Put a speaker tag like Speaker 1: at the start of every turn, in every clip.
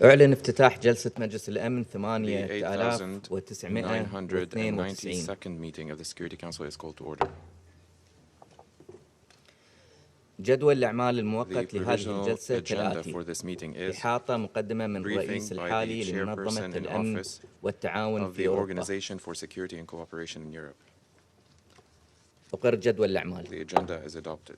Speaker 1: أعلن افتتاح جلسة مجلس الأمن
Speaker 2: The
Speaker 1: 8992.
Speaker 2: 8,992nd meeting of the Security Council is called to order.
Speaker 1: جدول الأعمال
Speaker 2: The
Speaker 1: المؤقت لهذه
Speaker 2: provisional
Speaker 1: الجلسة
Speaker 2: agenda
Speaker 1: كالآتي:
Speaker 2: for this meeting is
Speaker 1: إحاطة مقدمة من الرئيس
Speaker 2: briefing by the
Speaker 1: الحالي لمنظمة
Speaker 2: chairperson in
Speaker 1: الأمن
Speaker 2: office
Speaker 1: والتعاون
Speaker 2: of
Speaker 1: في
Speaker 2: the
Speaker 1: أوروبا.
Speaker 2: Organization for Security and Cooperation in Europe.
Speaker 1: أقر جدول الأعمال.
Speaker 2: The agenda is adopted.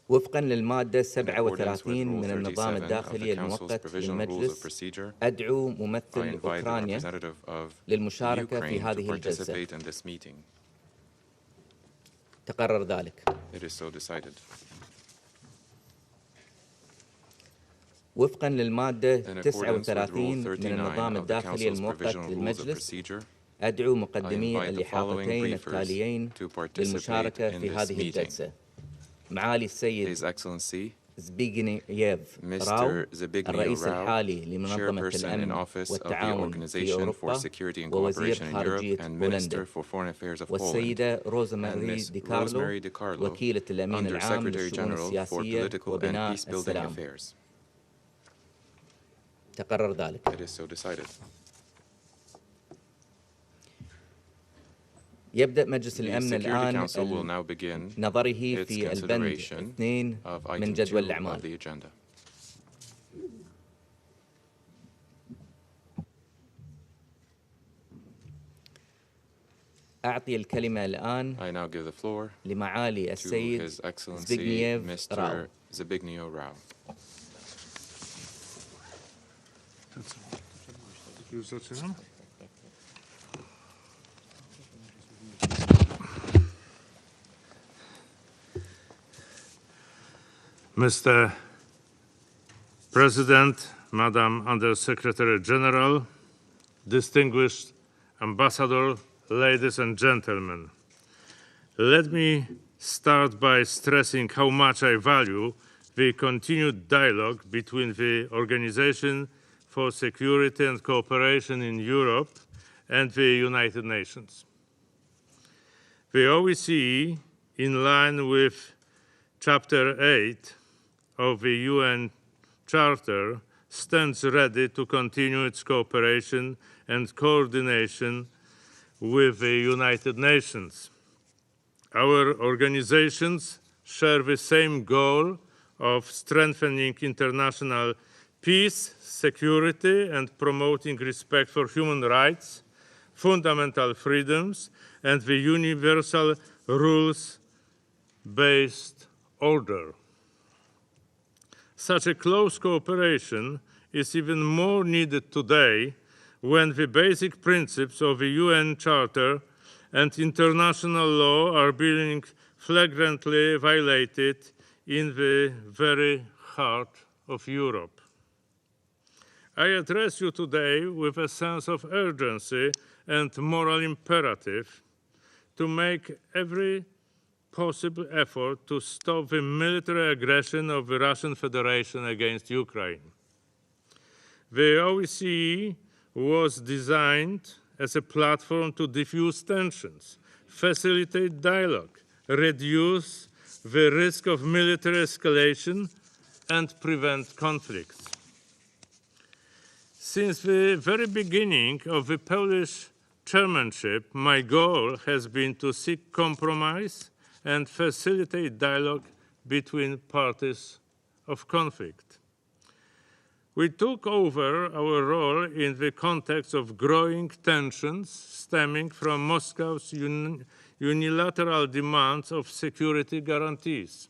Speaker 1: وفقا للمادة
Speaker 2: In accordance with
Speaker 1: 37
Speaker 2: Rule
Speaker 1: من النظام
Speaker 2: 37 of the
Speaker 1: الداخلي
Speaker 2: Council's
Speaker 1: المؤقت
Speaker 2: provisional rules of
Speaker 1: للمجلس
Speaker 2: procedure,
Speaker 1: أدعو
Speaker 2: I
Speaker 1: ممثل
Speaker 2: invite the
Speaker 1: أوكرانيا
Speaker 2: representative of
Speaker 1: للمشاركة في
Speaker 2: Ukraine to
Speaker 1: هذه الجلسة.
Speaker 2: participate in this meeting.
Speaker 1: تقرر ذلك.
Speaker 2: It is so decided.
Speaker 1: وفقا للمادة
Speaker 2: In accordance with
Speaker 1: 39
Speaker 2: Rule
Speaker 1: من
Speaker 2: 39
Speaker 1: النظام
Speaker 2: of the
Speaker 1: الداخلي
Speaker 2: Council's
Speaker 1: المؤقت
Speaker 2: provisional rules of
Speaker 1: للمجلس
Speaker 2: procedure,
Speaker 1: أدعو
Speaker 2: I
Speaker 1: مقدمي
Speaker 2: invite the following
Speaker 1: الإحاطتين
Speaker 2: briefers
Speaker 1: التاليين
Speaker 2: to participate
Speaker 1: للمشاركة
Speaker 2: in
Speaker 1: في
Speaker 2: this
Speaker 1: هذه
Speaker 2: meeting.
Speaker 1: الجلسة: معالي
Speaker 2: His
Speaker 1: السيد
Speaker 2: Excellency
Speaker 1: زبيغنييف راو،
Speaker 2: Mr. Zbigniew
Speaker 1: الرئيس
Speaker 2: Rau,
Speaker 1: الحالي لمنظمة
Speaker 2: Chairperson in
Speaker 1: الأمن
Speaker 2: office of the
Speaker 1: والتعاون في
Speaker 2: Organization for
Speaker 1: أوروبا
Speaker 2: Security and
Speaker 1: ووزير
Speaker 2: Cooperation in Europe
Speaker 1: خارجية
Speaker 2: and
Speaker 1: بولندا،
Speaker 2: Minister for Foreign Affairs of Poland,
Speaker 1: والسيدة
Speaker 2: and
Speaker 1: روزماري
Speaker 2: Ms.
Speaker 1: ديكارلو،
Speaker 2: Rosemary DiCarlo,
Speaker 1: وكيلة الأمين العام
Speaker 2: Under Secretary
Speaker 1: للشؤون
Speaker 2: General for
Speaker 1: السياسية
Speaker 2: Political and
Speaker 1: وبناء
Speaker 2: Peace Building
Speaker 1: السلام.
Speaker 2: Affairs.
Speaker 1: تقرر ذلك.
Speaker 2: It is so decided.
Speaker 1: يبدأ مجلس
Speaker 2: The
Speaker 1: الأمن
Speaker 2: Security
Speaker 1: الآن
Speaker 2: Council will now begin
Speaker 1: نظره
Speaker 2: its
Speaker 1: في البند
Speaker 2: consideration
Speaker 1: 2
Speaker 2: of
Speaker 1: من
Speaker 2: item 2
Speaker 1: جدول
Speaker 2: of
Speaker 1: الأعمال.
Speaker 2: the agenda.
Speaker 1: أعطي الكلمة الآن
Speaker 2: I now give the floor
Speaker 1: لمعالي
Speaker 2: to
Speaker 1: السيد
Speaker 2: His Excellency
Speaker 1: زبيغنييف راو.
Speaker 2: Mr. Zbigniew Rau.
Speaker 3: Już zaczynam? Mr. President, Madam Under Secretary General, distinguished Ambassador, ladies and gentlemen, let me start by stressing how much I value the continued dialogue between the Organization for Security and Cooperation in Europe and the United Nations. The OSCE, in line with Chapter 8 of the UN Charter, stands ready to continue its cooperation and coordination with the United Nations. Our organizations share the same goal of strengthening international peace, security, and promoting respect for human rights, fundamental freedoms, and the universal rules-based order. Such a close cooperation is even more needed today when the basic principes of the UN Charter and international law are being flagrantly violated in the very heart of Europe. I address you today with a sense of urgency and moral imperative to make every possible effort to stop the military aggression of the Russian Federation against Ukraine. The OSCE was designed as a platform to diffuse tensions, facilitate dialogue, reduce the risk of military escalation, and prevent conflicts. Since the very beginning of the Polish chairmanship, my goal has been to seek compromise and facilitate dialogue between parties of conflict. We took over our role in the context of growing tensions stemming from Moscow's unilateral demands of security guarantees.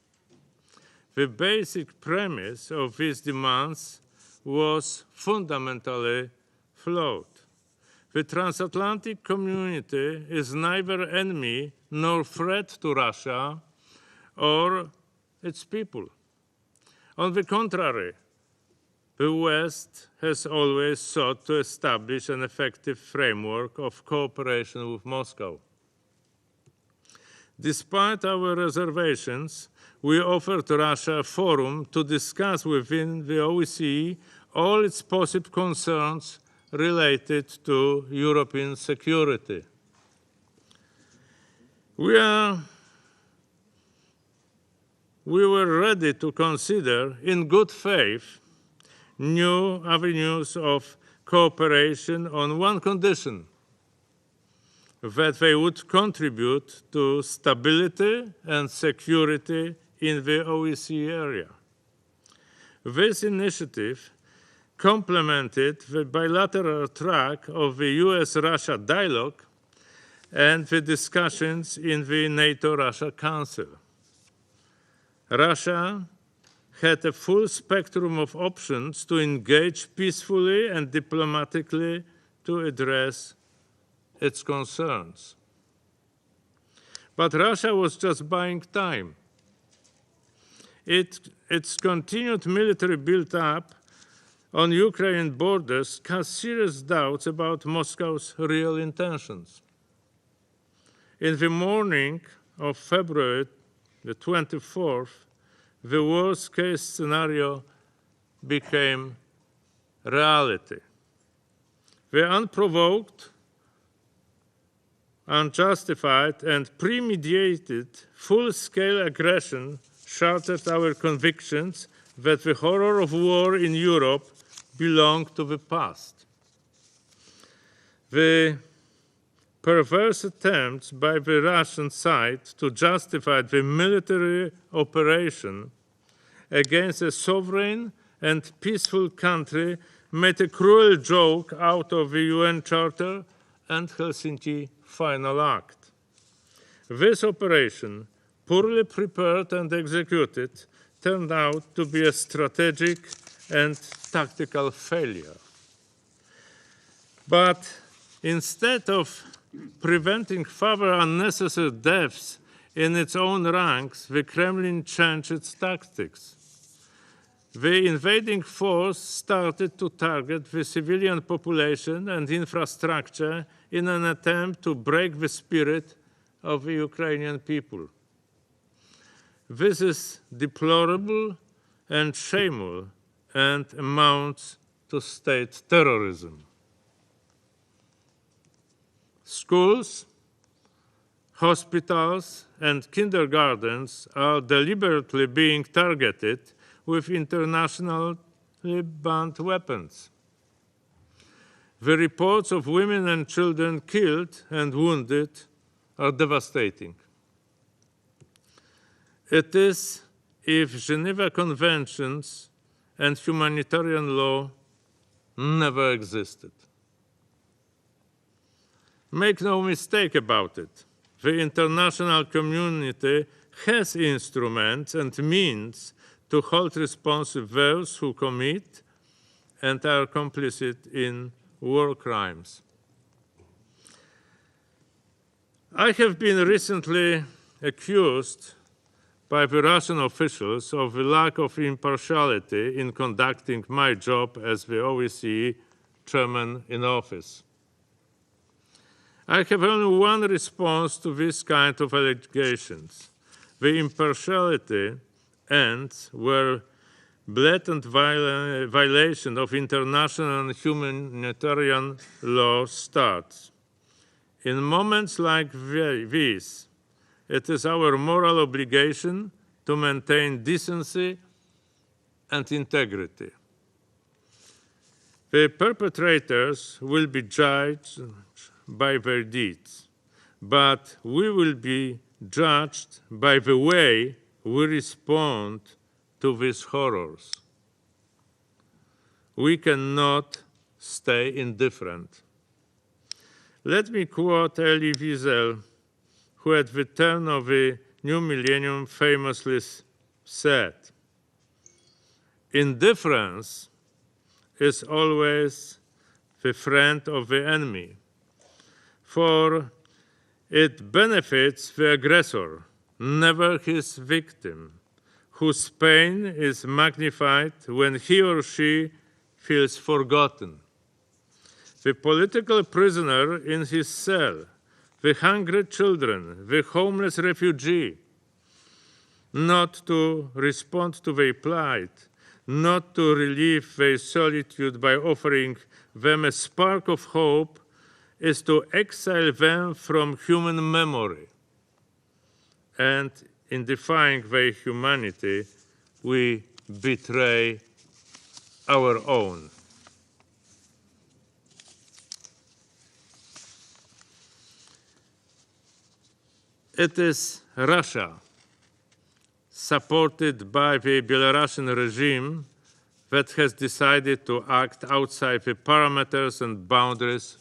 Speaker 3: The basic premise of these demands was fundamentally flawed. The transatlantic community is neither enemy nor threat to Russia or its people. On the contrary, the West has always sought to establish an effective framework of cooperation with Moscow. Despite our reservations, we offered Russia a forum to discuss within the OSCE all its possible concerns related to European security. We were ready to consider, in good faith, new avenues of cooperation on one condition: that they would contribute to stability and security in the OSCE area. This initiative complemented the bilateral track of the US-Russia dialogue and the discussions in the NATO-Russia Council. Russia had a full spectrum of options to engage peacefully and diplomatically to address its concerns. But Russia was just buying time. Its continued military build-up on Ukrainian borders caused serious doubts about Moscow's real intentions. In the morning of February the 24th, the worst-case scenario became reality. The unprovoked, unjustified, and premeditated full-scale aggression shattered our convictions that the horror of war in Europe belonged to the past. The perverse attempts by the Russian side to justify the military operation against a sovereign and peaceful country made a cruel joke out of the UN Charter and Helsinki Final Act. This operation, poorly prepared and executed, turned out to be a strategic and tactical failure. But instead of preventing further unnecessary deaths in its own ranks, the Kremlin changed its tactics. the invading force started to target the civilian population and infrastructure in an attempt to break the spirit of the Ukrainian people. This is deplorable and shameful and amounts to state terrorism. Schools, hospitals, and kindergartens are deliberately being targeted with internationally banned weapons. The reports of women and children killed and wounded are devastating. It is if Geneva Conventions and humanitarian law never existed. Make no mistake about it, the international community has instruments and means to hold responsible those who commit and are complicit in war crimes. I have been recently accused by the Russian officials of the lack of impartiality in conducting my job as the OSCE chairman in office. I have only one response to this kind of allegations. The impartiality ends where blatant violation of international and humanitarian law starts. In moments like these, it is our moral obligation to maintain decency and integrity. The perpetrators will be judged by their deeds, but we will be judged by the way we respond to these horrors. We cannot stay indifferent. Let me quote Elie Wiesel, who at the turn of the new millennium famously said, "Indifference is always the friend of the enemy, for it benefits the aggressor, never his victim, whose pain is magnified when he or she feels forgotten. The political prisoner in his cell, the hungry children, the homeless refugee, not to respond to their plight, not to relieve their solitude by offering them a spark of hope, is to exile them from human memory. And in defying their humanity, we betray our own." It is Russia, supported by the Belarusian regime, that has decided to act outside the parameters and boundaries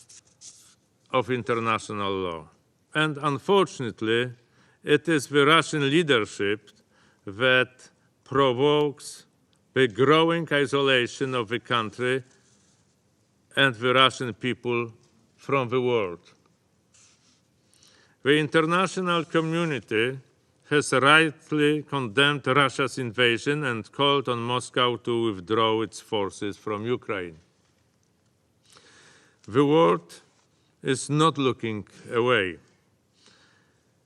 Speaker 3: of international law. And unfortunately, it is the Russian leadership that provokes the growing isolation of the country and the Russian people from the world. The international community has rightly condemned Russia's invasion and called on Moscow to withdraw its forces from Ukraine. The world is not looking away.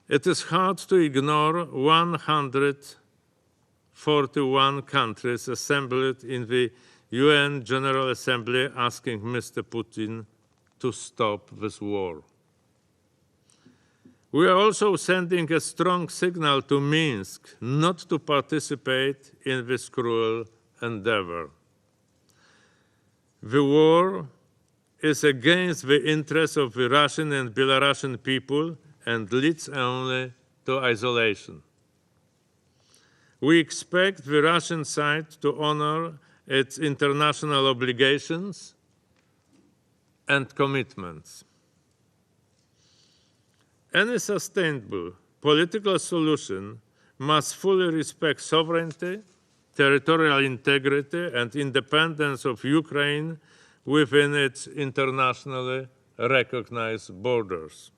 Speaker 3: It is hard to ignore 141 countries assembled in the UN General Assembly asking Mr. Putin to stop this war. We are also sending a strong signal to Minsk not to participate in this cruel endeavor. The war is against the interests of the Russian and Belarusian people and leads only to isolation. We expect the Russian side to honor its international obligations and commitments. Any sustainable political solution must fully respect sovereignty, territorial integrity, and independence of Ukraine within its internationally recognized borders.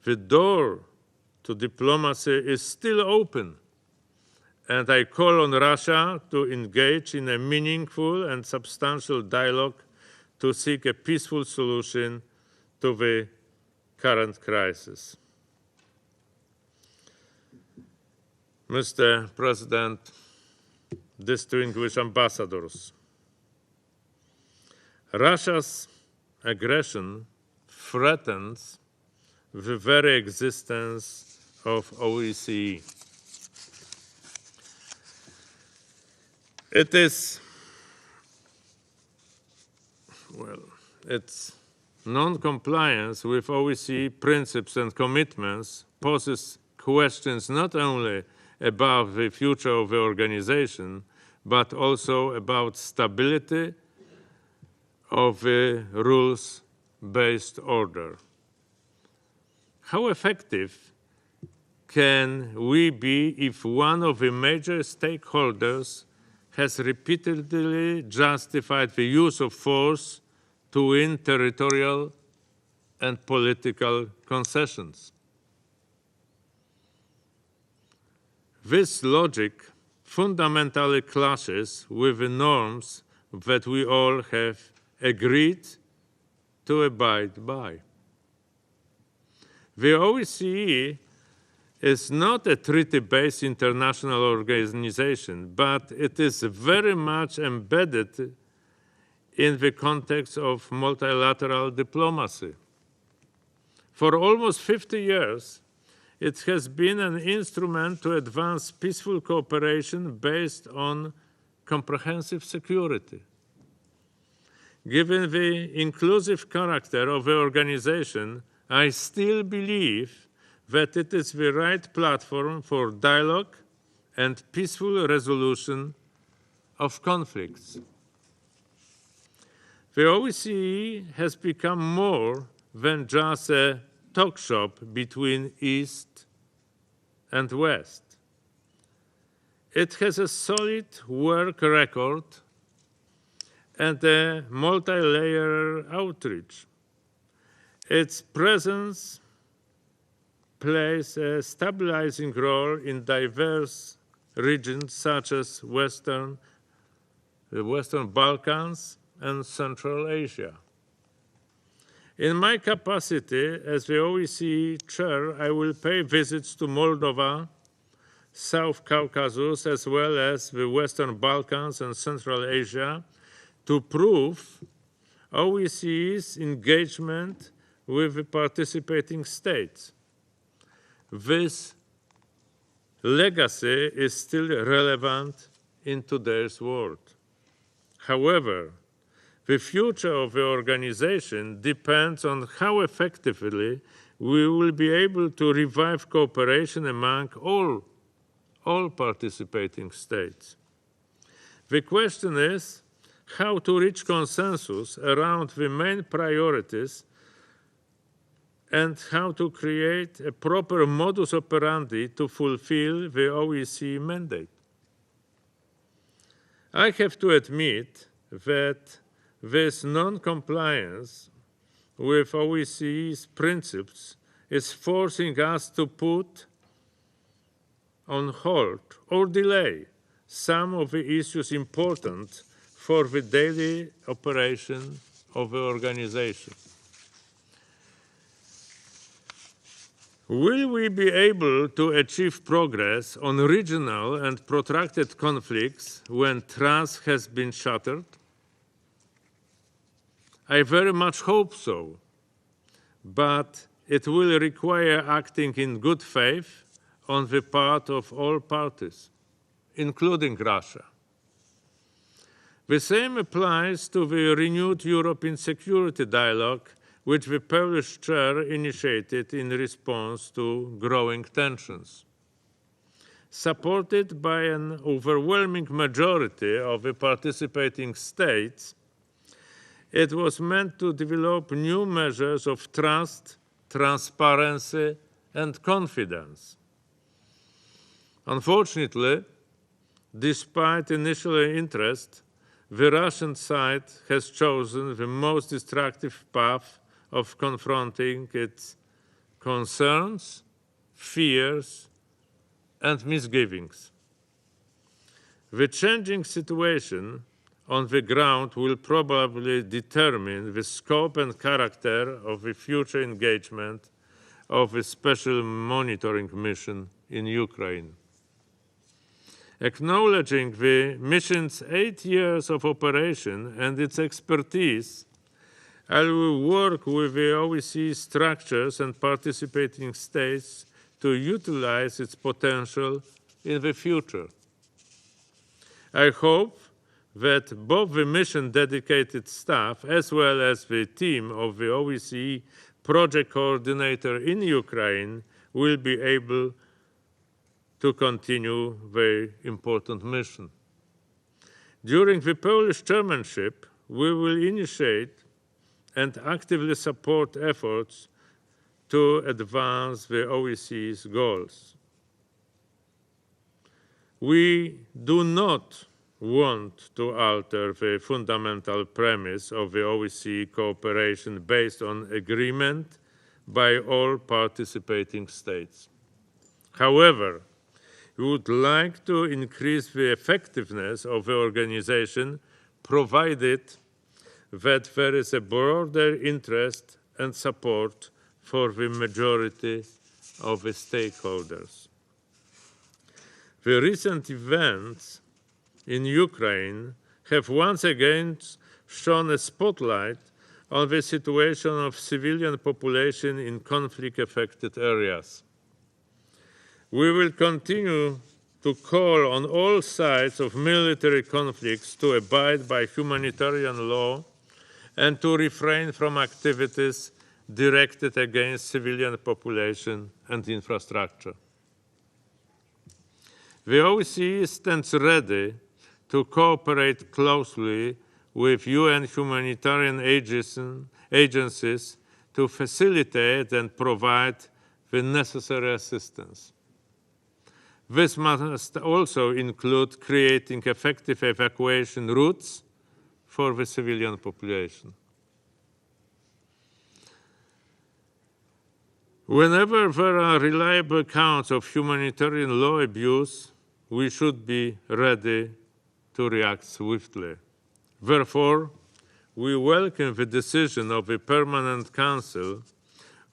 Speaker 3: The door to diplomacy is still open, and I call on Russia to engage in a meaningful and substantial dialogue to seek a peaceful solution to the current crisis. Mr. President, distinguished ambassadors, Russia's aggression threatens the very existence of OSCE. Its non-compliance with OSCE principles and commitments poses questions not only about the future of the organization, but also about stability of the rules-based order. How effective can we be if one of the major stakeholders has repeatedly justified the use of force to win territorial and political concessions? This logic fundamentally clashes with the norms that we all have agreed to abide by. The OSCE is not a treaty-based international organization, but it is very much embedded in the context of multilateral diplomacy. For almost 50 years, it has been an instrument to advance peaceful cooperation based on comprehensive security. Given the inclusive character of the organization, I still believe that it is the right platform for dialogue and peaceful resolution of conflicts. The OSCE has become more than just a talk shop between East and West. It has a solid work record and a multi-layer outreach. Its presence plays a stabilizing role in diverse regions such as the Western Balkans and Central Asia. In my capacity as the OSCE chair, I will pay visits to Moldova, South Caucasus, as well as the Western Balkans and Central Asia to prove OSCE's engagement with the participating states. This legacy is still relevant in today's world. However, the future of the organization depends on how effectively we will be able to revive cooperation among all participating states. The question is how to reach consensus around the main priorities and how to create a proper modus operandi to fulfill the OSCE mandate. I have to admit that this non-compliance with OSCE's principles is forcing us to put on hold or delay some of the issues important for the daily operation of the organization. Will we be able to achieve progress on regional and protracted conflicts when trust has been shattered? I very much hope so, but it will require acting in good faith on the part of all parties, including Russia. The same applies to the renewed European security dialogue, which the Polish chair initiated in response to growing tensions. Supported by an overwhelming majority of the participating states, it was meant to develop new measures of trust, transparency, and confidence. Unfortunately, despite initial interest, the Russian side has chosen the most destructive path of confronting its concerns, fears, and misgivings. The changing situation on the ground will probably determine the scope and character of the future engagement of a special monitoring mission in Ukraine. Acknowledging the mission's 8 years of operation and its expertise, I will work with the OSCE structures and participating states to utilize its potential in the future. I hope that both the mission-dedicated staff as well as the team of the OSCE project coordinator in Ukraine will be able to continue the important mission. During the Polish chairmanship, we will initiate and actively support efforts to advance the OSCE's goals. We do not want to alter the fundamental premise of the OSCE cooperation based on agreement by all participating states. However, we would like to increase the effectiveness of the organization, provided that there is a broader interest and support for the majority of the stakeholders. The recent events in Ukraine have once again shone a spotlight on the situation of civilian population in conflict-affected areas. We will continue to call on all sides of military conflicts to abide by humanitarian law and to refrain from activities directed against civilian population and infrastructure. The OSCE stands ready to cooperate closely with UN humanitarian agencies to facilitate and provide the necessary assistance. This must also include creating effective evacuation routes for the civilian population. Whenever there are reliable accounts of humanitarian law abuse, we should be ready to react swiftly. Therefore, we welcome the decision of the Permanent Council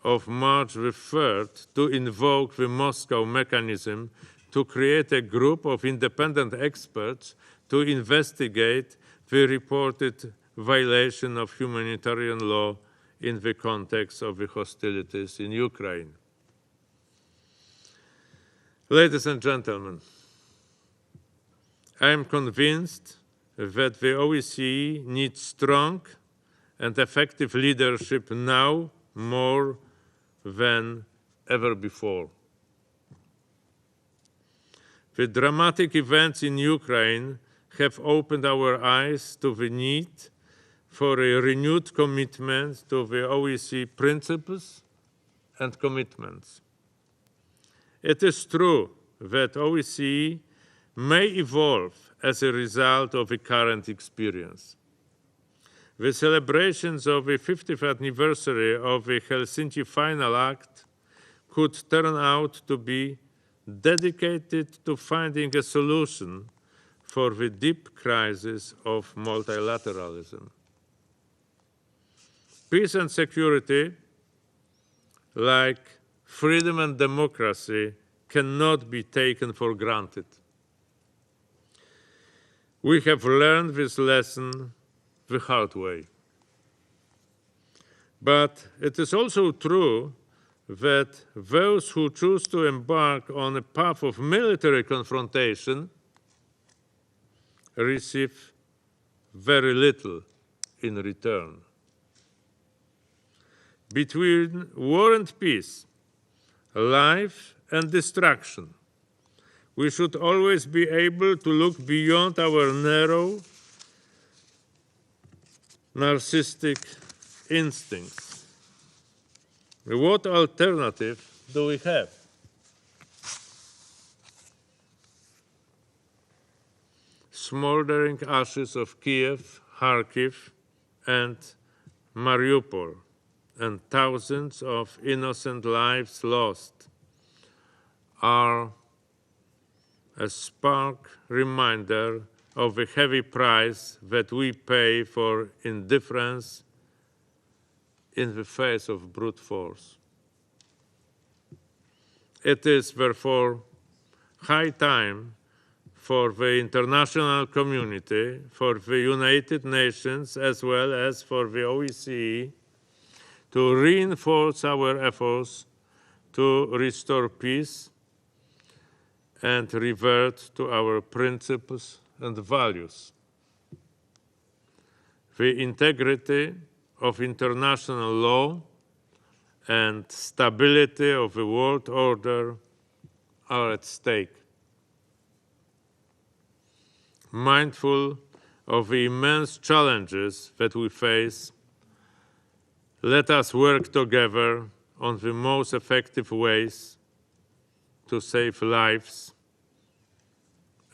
Speaker 3: of March the 3rd to invoke the Moscow mechanism to create a group of independent experts to investigate the reported violation of humanitarian law in the context of the hostilities in Ukraine. Ladies and gentlemen, I am convinced that the OSCE needs strong and effective leadership now more than ever before. The dramatic events in Ukraine have opened our eyes to the need for a renewed commitment to the OSCE principles and commitments. It is true that OSCE may evolve as a result of the current experience. The celebrations of the 50th anniversary of the Helsinki Final Act could turn out to be dedicated to finding a solution for the deep crisis of multilateralism. Peace and security, like freedom and democracy, cannot be taken for granted. We have learned this lesson the hard way. But it is also true that those who choose to embark on a path of military confrontation receive very little in return. Between war and peace, life and destruction, we should always be able to look beyond our narrow, narcissistic instincts. What alternative do we have? Smoldering ashes of Kiev, Kharkiv, and Mariupol, and thousands of innocent lives lost are a stark reminder of the heavy price that we pay for indifference in the face of brute force. It is therefore high time for the international community, for the United Nations, as well as for the OSCE, to reinforce our efforts to restore peace and revert to our principles and values. The integrity of international law and stability of the world order are at stake. Mindful of the immense challenges that we face, let us work together on the most effective ways to save lives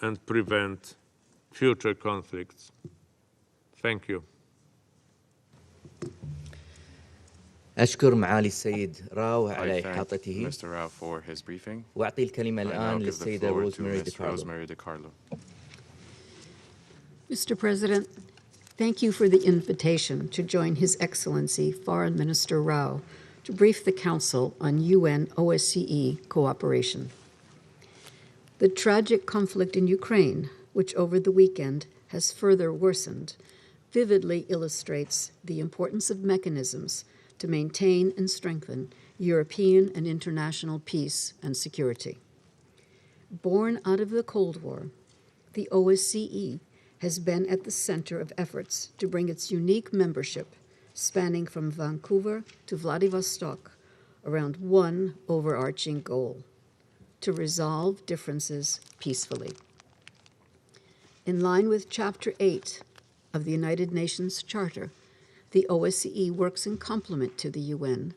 Speaker 3: and prevent future conflicts. Thank you.
Speaker 1: أشكر معالي السيد راو على
Speaker 2: I thank
Speaker 1: إحاطته
Speaker 2: Mr. Rau for his briefing.
Speaker 1: وأعطي الكلمة
Speaker 2: I now
Speaker 1: الآن
Speaker 2: give the
Speaker 1: للسيدة
Speaker 2: floor to
Speaker 1: روزماري
Speaker 2: Ms.
Speaker 1: ديكارلو.
Speaker 2: Rosemary DiCarlo.
Speaker 4: Mr. President, thank you for the invitation to join His Excellency Foreign Minister Rau to brief the Council on UN OSCE cooperation. The tragic conflict in Ukraine, which over the weekend has further worsened, vividly illustrates the importance of mechanisms to maintain and strengthen European and international peace and security. Born out of the Cold War, the OSCE has been at the center of efforts to bring its unique membership, spanning from Vancouver to Vladivostok, around one overarching goal: to resolve differences peacefully. In line with Chapter 8 of the United Nations Charter, the OSCE works in complement to the UN,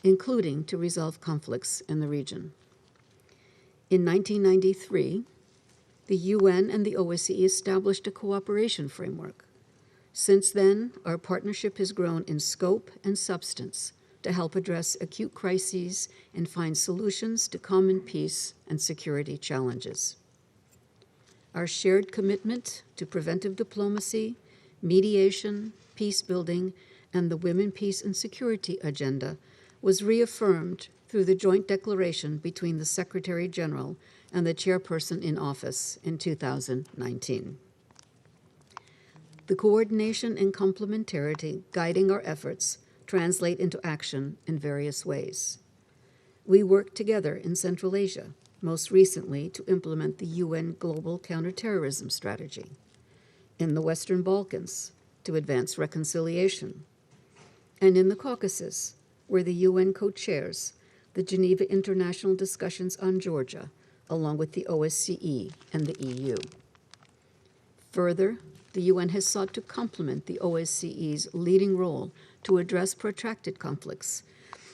Speaker 4: including to resolve conflicts in the region. In 1993, the UN and the OSCE established a cooperation framework. Since then, our partnership has grown in scope and substance to help address acute crises and find solutions to common peace and security challenges. Our shared commitment to preventive diplomacy, mediation, peace building, and the Women, Peace and Security agenda was reaffirmed through the joint declaration between the Secretary General and the chairperson in office in 2019. The coordination and complementarity guiding our efforts translate into action in various ways. We work together in Central Asia, most recently to implement the UN Global Counter-Terrorism Strategy, in the Western Balkans to advance reconciliation, and in the Caucasus, where the UN co-chairs the Geneva International Discussions on Georgia, along with the OSCE and the EU. Further, the UN has sought to complement the OSCE's leading role to address protracted conflicts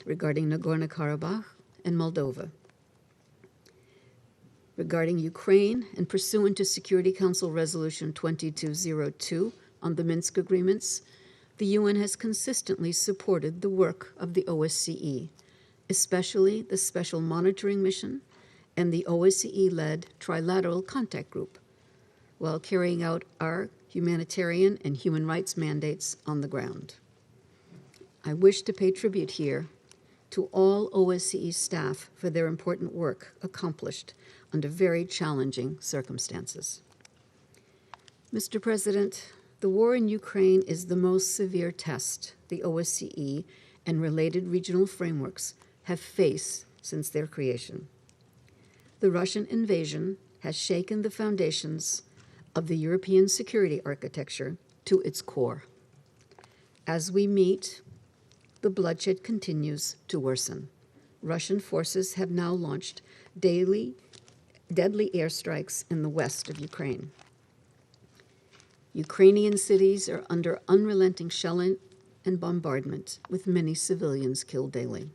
Speaker 4: regarding Nagorno-Karabakh and Moldova. Regarding Ukraine, and pursuant to Security Council Resolution 2202 on the Minsk agreements, the UN has consistently supported the work of the OSCE, especially the Special Monitoring Mission and the OSCE-led Trilateral Contact Group, while carrying out our humanitarian and human rights mandates on the ground. I wish to pay tribute here to all OSCE staff for their important work accomplished under very challenging circumstances. Mr. President, the war in Ukraine is the most severe test the OSCE and related regional frameworks have faced since their creation. The Russian invasion has shaken the foundations of the European security architecture to its core. As we meet, the bloodshed continues to worsen. Russian forces have now launched deadly airstrikes in the west of Ukraine. Ukrainian cities are under unrelenting shelling and bombardment, with many civilians killed daily.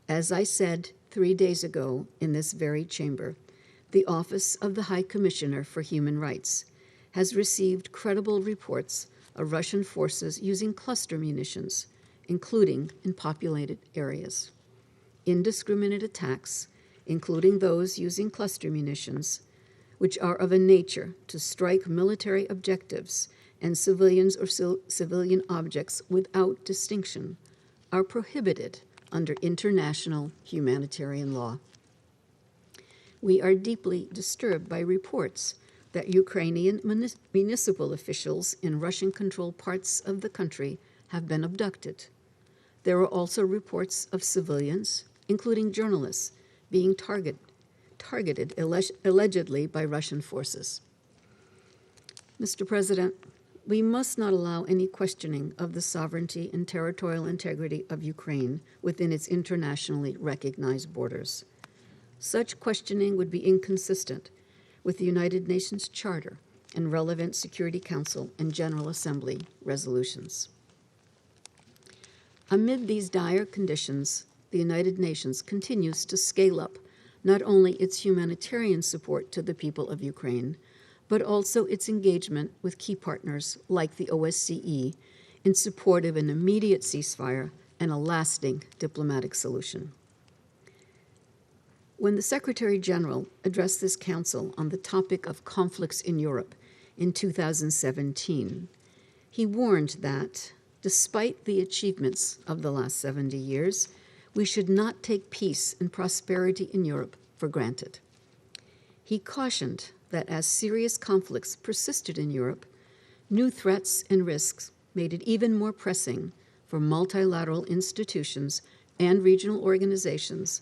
Speaker 4: As I said 3 days ago in this very chamber, the Office of the High Commissioner for Human Rights has received credible reports of Russian forces using cluster munitions, including in populated areas. Indiscriminate attacks, including those using cluster munitions, which are of a nature to strike military objectives and civilians or civilian objects without distinction, are prohibited under international humanitarian law. We are deeply disturbed by reports that Ukrainian municipal officials in Russian-controlled parts of the country have been abducted. There are also reports of civilians, including journalists, being targeted allegedly by Russian forces. Mr. President, we must not allow any questioning of the sovereignty and territorial integrity of Ukraine within its internationally recognized borders. Such questioning would be inconsistent with the United Nations Charter and relevant Security Council and General Assembly resolutions. Amid these dire conditions, the United Nations continues to scale up not only its humanitarian support to the people of Ukraine, but also its engagement with key partners like the OSCE in support of an immediate ceasefire and a lasting diplomatic solution. When the Secretary General addressed this Council on the topic of conflicts in Europe in 2017, he warned that, despite the achievements of the last 70 years, we should not take peace and prosperity in Europe for granted. He cautioned that as serious conflicts persisted in Europe, new threats and risks made it even more pressing for multilateral institutions and regional organizations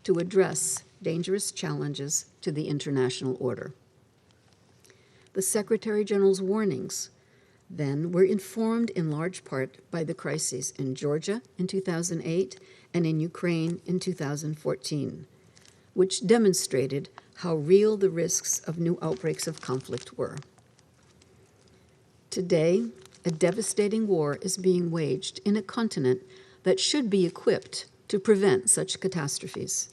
Speaker 4: to address dangerous challenges to the international order. The Secretary General's warnings then were informed in large part by the crises in Georgia in 2008 and in Ukraine in 2014, which demonstrated how real the risks of new outbreaks of conflict were. Today, a devastating war is being waged in a continent that should be equipped to prevent such catastrophes.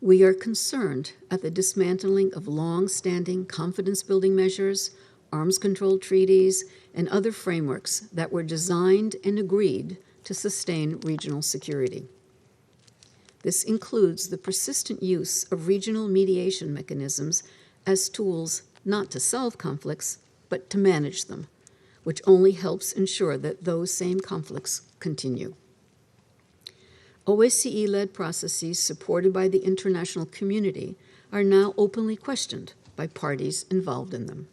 Speaker 4: We are concerned at the dismantling of long-standing confidence-building measures, arms control treaties, and other frameworks that were designed and agreed to sustain regional security. This includes the persistent use of regional mediation mechanisms as tools not to solve conflicts, but to manage them, which only helps ensure that those same conflicts continue. OSCE-led processes supported by the international community are now openly questioned by parties involved in them.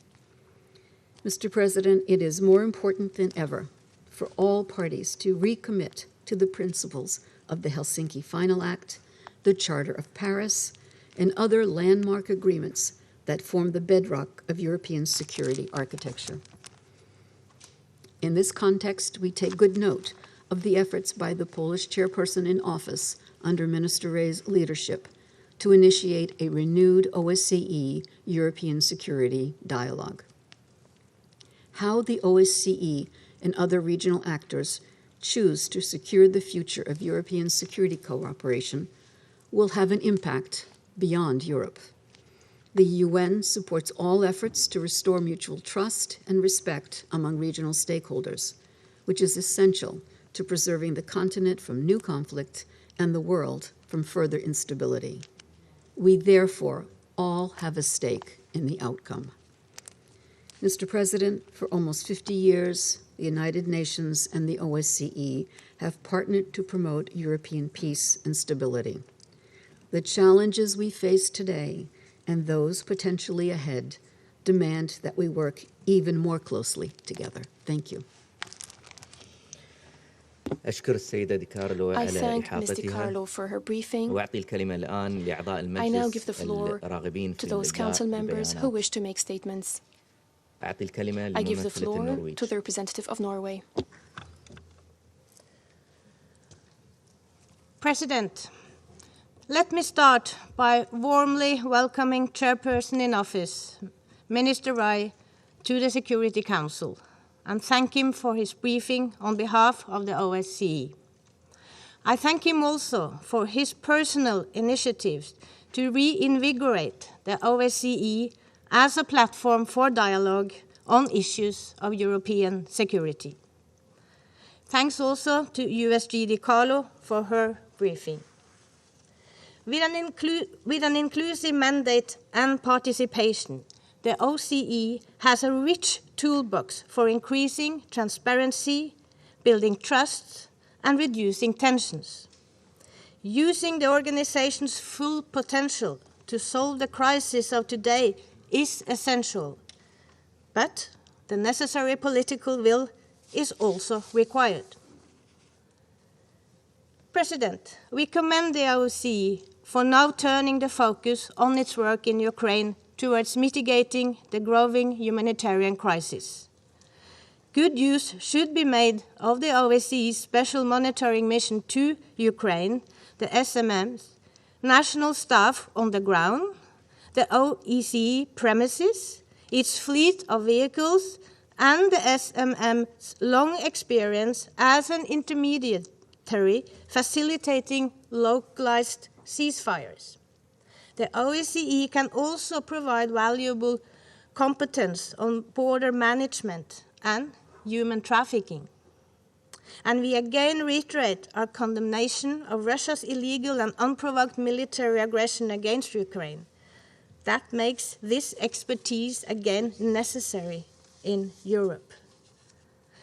Speaker 4: Mr. President, it is more important than ever for all parties to recommit to the principles of the Helsinki Final Act, the Charter of Paris, and other landmark agreements that form the bedrock of European security architecture. In this context, we take good note of the efforts by the Polish chairperson in office under Minister Rau's leadership to initiate a renewed OSCE European security dialogue. How the OSCE and other regional actors choose to secure the future of European security cooperation will have an impact beyond Europe. The UN supports all efforts to restore mutual trust and respect among regional stakeholders, which is essential to preserving the continent from new conflict and the world from further instability. We therefore all have a stake in the outcome. Mr. President, for almost 50 years, the United Nations and the OSCE have partnered to promote European peace and stability. The challenges we face today and those potentially ahead demand that we work even more closely together. Thank you.
Speaker 1: أشكر السيدة دي كارلو
Speaker 5: I
Speaker 1: على
Speaker 5: thank Ms. Di
Speaker 1: إحاطتها
Speaker 5: Carlo for her briefing.
Speaker 1: وأعطي الكلمة الآن لأعضاء
Speaker 5: I now give
Speaker 1: المجلس
Speaker 5: the floor
Speaker 1: الراغبين
Speaker 5: to
Speaker 1: في
Speaker 5: those council
Speaker 1: الإبداء
Speaker 5: members who
Speaker 1: بالبيانات.
Speaker 5: wish to make statements.
Speaker 1: أعطي الكلمة
Speaker 5: I give the
Speaker 1: لممثلة
Speaker 5: floor
Speaker 1: النرويج.
Speaker 5: to the representative of Norway.
Speaker 6: President, let me start by warmly welcoming Chairperson in Office, Minister Rau, to the Security Council, and thank him for his briefing on behalf of the OSCE. I thank him also for his personal initiatives to reinvigorate the OSCE as a platform for dialogue on issues of European security. Thanks also to USG Di Carlo for her briefing. With an inclusive mandate and participation, the OSCE has a rich toolbox for increasing transparency, building trust, and reducing tensions. Using the organization's full potential to solve the crisis of today is essential, but the necessary political will is also required. President, we commend the OSCE for now turning the focus on its work in Ukraine towards mitigating the growing humanitarian crisis. Good use should be made of the OSCE's special monitoring mission to Ukraine, the SMM's national staff on the ground, the OSCE premises, its fleet of vehicles, and the SMM's long experience as an intermediary facilitating localized ceasefires. The OSCE can also provide valuable competence on border management and human trafficking. And we again reiterate our condemnation of Russia's illegal and unprovoked military aggression against Ukraine. That makes this expertise again necessary in Europe.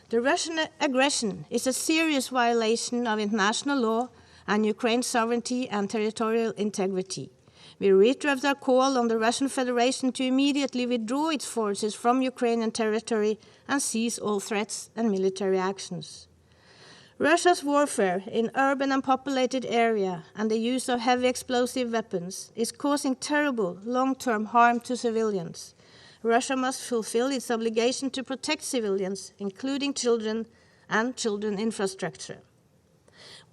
Speaker 6: The Russian aggression is a serious violation of international law and Ukraine's sovereignty and territorial integrity. We reiterate our call on the Russian Federation to immediately withdraw its forces from Ukrainian territory and cease all threats and military actions. Russia's warfare in urban and populated areas and the use of heavy explosive weapons is causing terrible long-term harm to civilians. Russia must fulfill its obligation to protect civilians, including children and children infrastructure.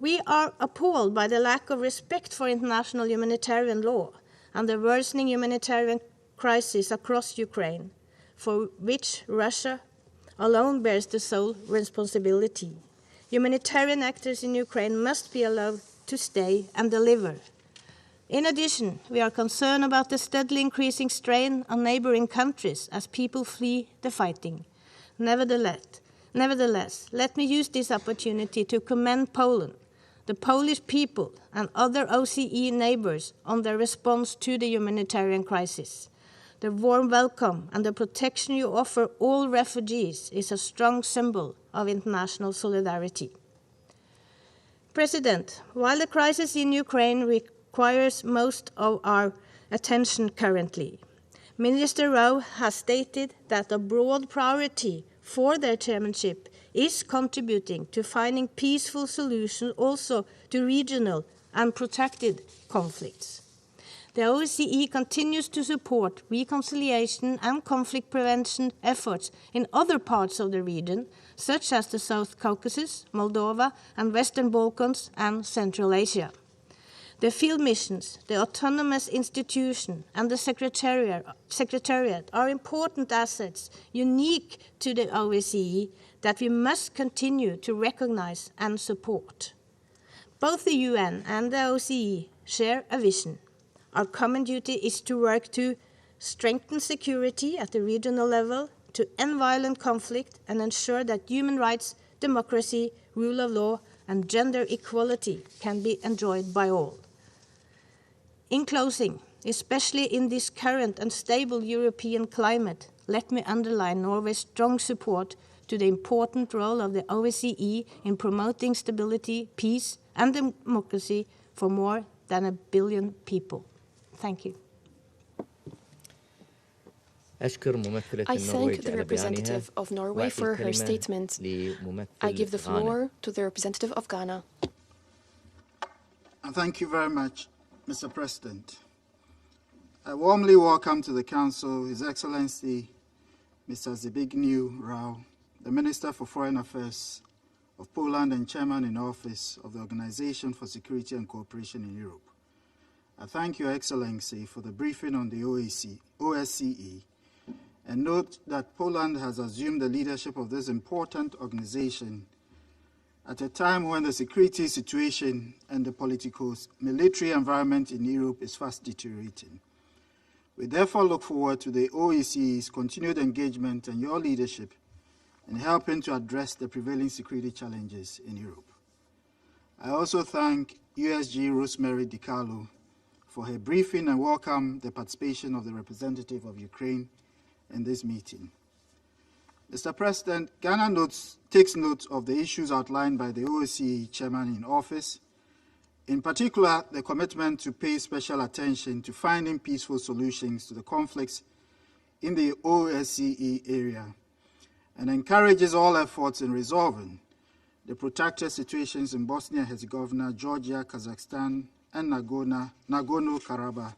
Speaker 6: We are appalled by the lack of respect for international humanitarian law and the worsening humanitarian crisis across Ukraine, for which Russia alone bears the sole responsibility. Humanitarian actors in Ukraine must be allowed to stay and deliver. In addition, we are concerned about the steadily increasing strain on neighboring countries as people flee the fighting. Nevertheless, let me use this opportunity to commend Poland, the Polish people, and other OSCE neighbors on their response to the humanitarian crisis. The warm welcome and the protection you offer all refugees is a strong symbol of international solidarity. President, while the crisis in Ukraine requires most of our attention currently, Minister Rau has stated that a broad priority for their chairmanship is contributing to finding peaceful solutions also to regional and protracted conflicts. The OSCE continues to support reconciliation and conflict prevention efforts in other parts of the region, such as the South Caucasus, Moldova, and Western Balkans and Central Asia. The field missions, the autonomous institution, and the secretariat are important assets unique to the OSCE that we must continue to recognize and support. Both the UN and the OSCE share a vision. Our common duty is to work to strengthen security at the regional level, to end violent conflict, and ensure that human rights, democracy, rule of law, and gender equality can be enjoyed by all. In closing, especially in this current unstable European climate, let me underline Norway's strong support to the important role of the OSCE in promoting stability, peace, and democracy for more than 1 billion people. Thank you.
Speaker 1: أشكر ممثلة
Speaker 5: I
Speaker 1: النرويج
Speaker 5: thank the
Speaker 1: على
Speaker 5: representative
Speaker 1: بيانها
Speaker 5: of Norway
Speaker 1: وأعطي
Speaker 5: for her
Speaker 1: الكلمة
Speaker 5: statement.
Speaker 1: لممثل
Speaker 5: I give the
Speaker 1: غانا.
Speaker 5: floor to the representative of Ghana.
Speaker 7: Thank you very much, Mr. President. I warmly welcome to the Council His Excellency Mr. Zbigniew Rau, the Minister for Foreign Affairs of Poland and Chairman in Office of the Organization for Security and Cooperation in Europe. I thank Your Excellency for the briefing on the OSCE and note that Poland has assumed the leadership of this important organization at a time when the security situation and the political military environment in Europe is fast deteriorating. We therefore look forward to the OSCE's continued engagement and your leadership in helping to address the prevailing security challenges in Europe. I also thank USG Rosemary DiCarlo for her briefing and welcome the participation of the representative of Ukraine in this meeting. Mr. President, Ghana takes note of the issues outlined by the OSCE chairman in office, in particular the commitment to pay special attention to finding peaceful solutions to the conflicts in the OSCE area, and encourages all efforts in resolving the protracted situations in Bosnia-Herzegovina, Georgia, Kazakhstan, and Nagorno-Karabakh,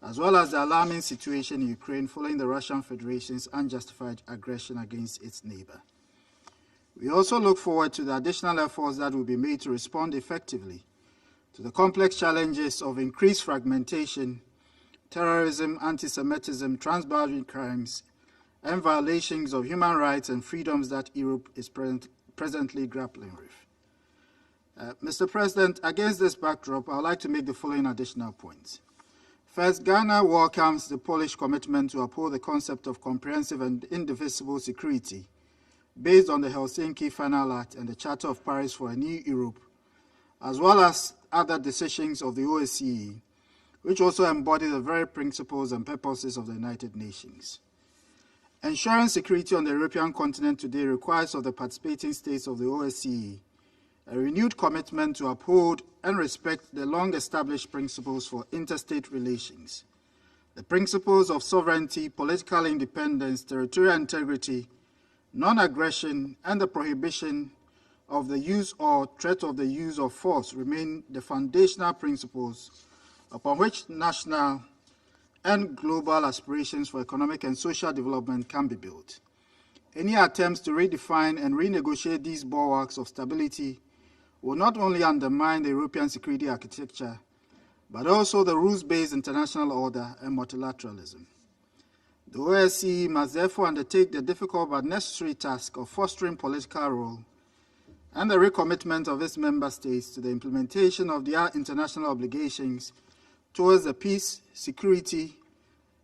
Speaker 7: as well as the alarming situation in Ukraine following the Russian Federation's unjustified aggression against its neighbor. We also look forward to the additional efforts that will be made to respond effectively to the complex challenges of increased fragmentation, terrorism, anti-Semitism, transboundary crimes, and violations of human rights and freedoms that Europe is presently grappling with. Mr. President, against this backdrop, I would like to make the following additional points. First, Ghana welcomes the Polish commitment to uphold the concept of comprehensive and indivisible security based on the Helsinki Final Act and the Charter of Paris for a New Europe, as well as other decisions of the OSCE, which also embody the very principles and purposes of the United Nations. Ensuring security on the European continent today requires of the participating states of the OSCE a renewed commitment to uphold and respect the long-established principles for interstate relations, the principles of sovereignty, political independence, territorial integrity, non-aggression, and the prohibition of the use or threat of the use of force remain the foundational principles upon which national and global aspirations for economic and social development can be built. Any attempts to redefine and renegotiate these bulwarks of stability will not only undermine the European security architecture, but also the rules-based international order and multilateralism. The OSCE must therefore undertake the difficult but necessary task of fostering political role and the recommitment of its member states to the implementation of their international obligations towards the peace, security,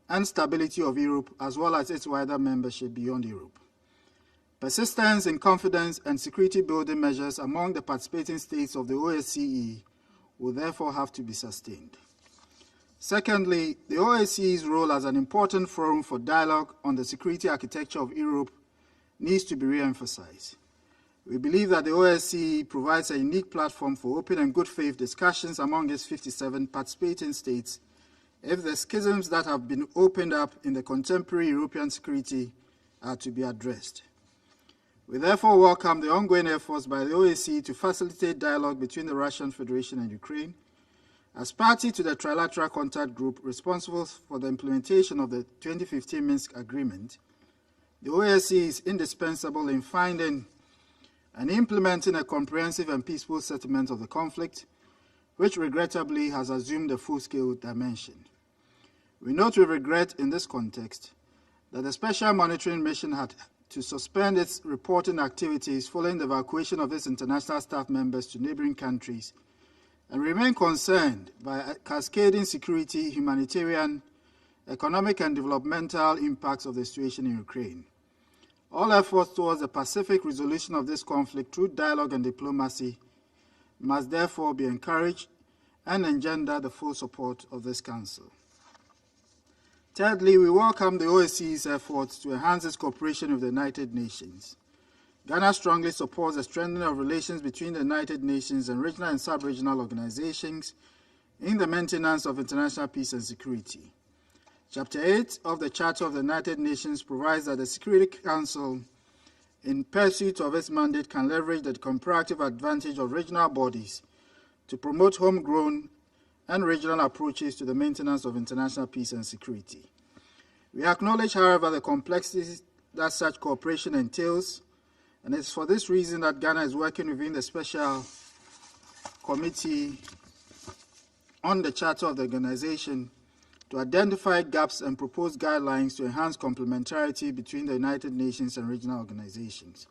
Speaker 7: and stability of Europe, as well as its wider membership beyond Europe. Persistence in confidence and security-building measures among the participating states of the OSCE will therefore have to be sustained. Secondly, the OSCE's role as an important forum for dialogue on the security architecture of Europe needs to be re-emphasized. We believe that the OSCE provides a unique platform for open and good faith discussions among its 57 participating states if the schisms that have been opened up in the contemporary European security are to be addressed. We therefore welcome the ongoing efforts by the OSCE to facilitate dialogue between the Russian Federation and Ukraine. As party to the Trilateral Contact Group responsible for the implementation of the 2015 Minsk Agreement, the OSCE is indispensable in finding and implementing a comprehensive and peaceful settlement of the conflict, which regrettably has assumed a full-scale dimension. We note with regret in this context that the Special Monitoring Mission had to suspend its reporting activities following the evacuation of its international staff members to neighboring countries and remain concerned by cascading security, humanitarian, economic, and developmental impacts of the situation in Ukraine. All efforts towards the pacific resolution of this conflict through dialogue and diplomacy must therefore be encouraged and engender the full support of this Council. Thirdly, we welcome the OSCE's efforts to enhance its cooperation with the United Nations. Ghana strongly supports the strengthening of relations between the United Nations and regional and sub-regional organizations in the maintenance of international peace and security. Chapter 8 of the Charter of the United Nations provides that the Security Council, in pursuit of its mandate, can leverage the comparative advantage of regional bodies to promote homegrown and regional approaches to the maintenance of international peace and security. We acknowledge, however, the complexities that such cooperation entails, and it's for this reason that Ghana is working within the Special Committee on the Charter of the organization to identify gaps and propose guidelines to enhance complementarity between the United Nations and regional organizations.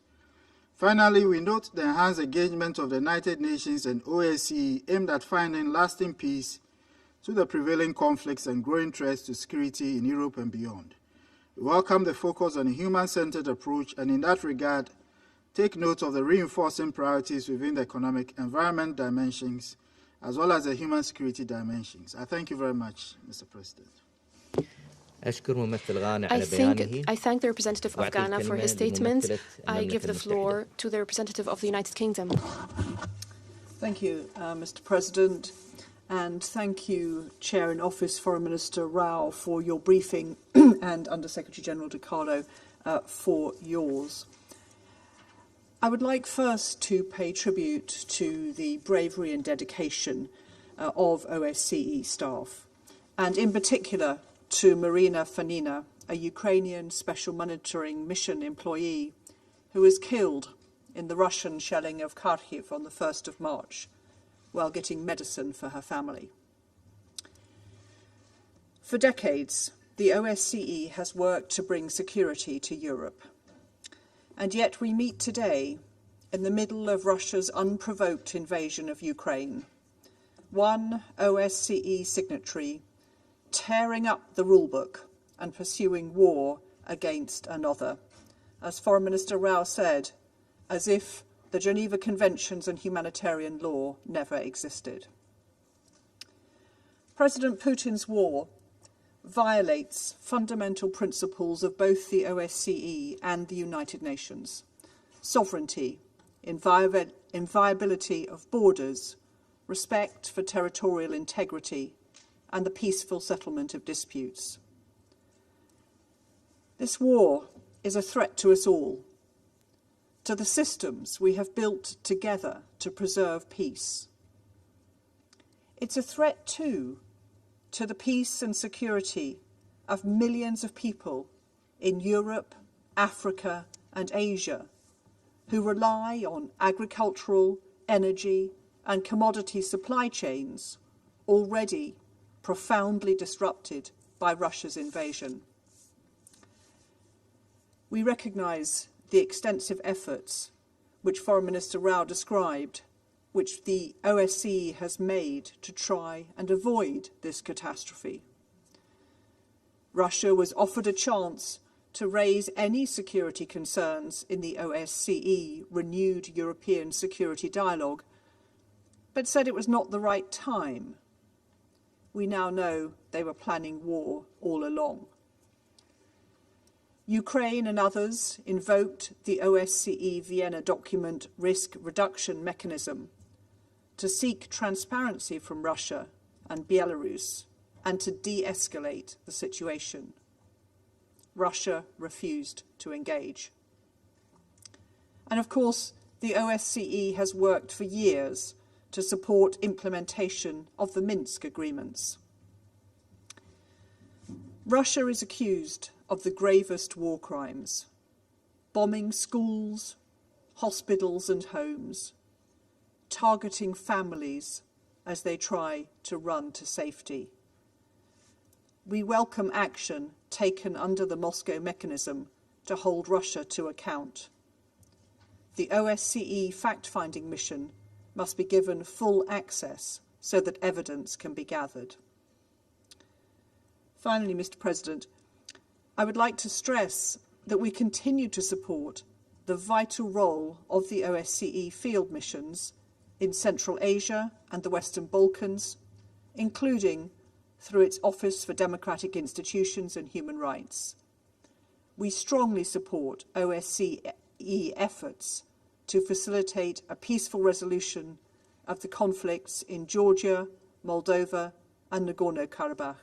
Speaker 7: Finally, we note the enhanced engagement of the United Nations and OSCE aimed at finding lasting peace to the prevailing conflicts and growing threats to security in Europe and beyond. We welcome the focus on a human-centered approach and in that regard, take note of the reinforcing priorities within the economic environment dimensions as well as the human security dimensions. I thank you very much, Mr. President.
Speaker 1: أشكر ممثل غانا على بيانه.
Speaker 5: I thank the representative of Ghana for his statement. I give the floor to the representative of the United Kingdom.
Speaker 8: Thank you, Mr. President, and thank you, Chair in Office Foreign Minister Rau, for your briefing and Under Secretary General Ricardo for yours. I would like first to pay tribute to the bravery and dedication of OSCE staff, and in particular to Marina Fanina, a Ukrainian Special Monitoring Mission employee who was killed in the Russian shelling of Kharkiv on the 1st of March while getting medicine for her family. For decades, the OSCE has worked to bring security to Europe. And yet we meet today in the middle of Russia's unprovoked invasion of Ukraine, one OSCE signatory tearing up the rulebook and pursuing war against another, as Foreign Minister Rau said, as if the Geneva Conventions and humanitarian law never existed. President Putin's war violates fundamental principles of both the OSCE and the United Nations: sovereignty, inviolability of borders, respect for territorial integrity, and the peaceful settlement of disputes. This war is a threat to us all, to the systems we have built together to preserve peace. It's a threat, too, to the peace and security of millions of people in Europe, Africa, and Asia who rely on agricultural, energy, and commodity supply chains already profoundly disrupted by Russia's invasion. We recognise the extensive efforts which Foreign Minister Rau described, which the OSCE has made to try and avoid this catastrophe. Russia was offered a chance to raise any security concerns in the OSCE renewed European security dialogue, but said it was not the right time. We now know they were planning war all along. Ukraine and others invoked the OSCE Vienna document risk reduction mechanism to seek transparency from Russia and Belarus and to de-escalate the situation. Russia refused to engage. And of course, the OSCE has worked for years to support implementation of the Minsk agreements. Russia is accused of the gravest war crimes: bombing schools, hospitals and homes, targeting families as they try to run to safety. We welcome action taken under the Moscow mechanism to hold Russia to account. The OSCE fact-finding mission must be given full access so that evidence can be gathered. Finally, Mr. President, I would like to stress that we continue to support the vital role of the OSCE field missions in Central Asia and the Western Balkans, including through its Office for Democratic Institutions and Human Rights. We strongly support OSCE efforts to facilitate a peaceful resolution of the conflicts in Georgia, Moldova, and Nagorno-Karabakh.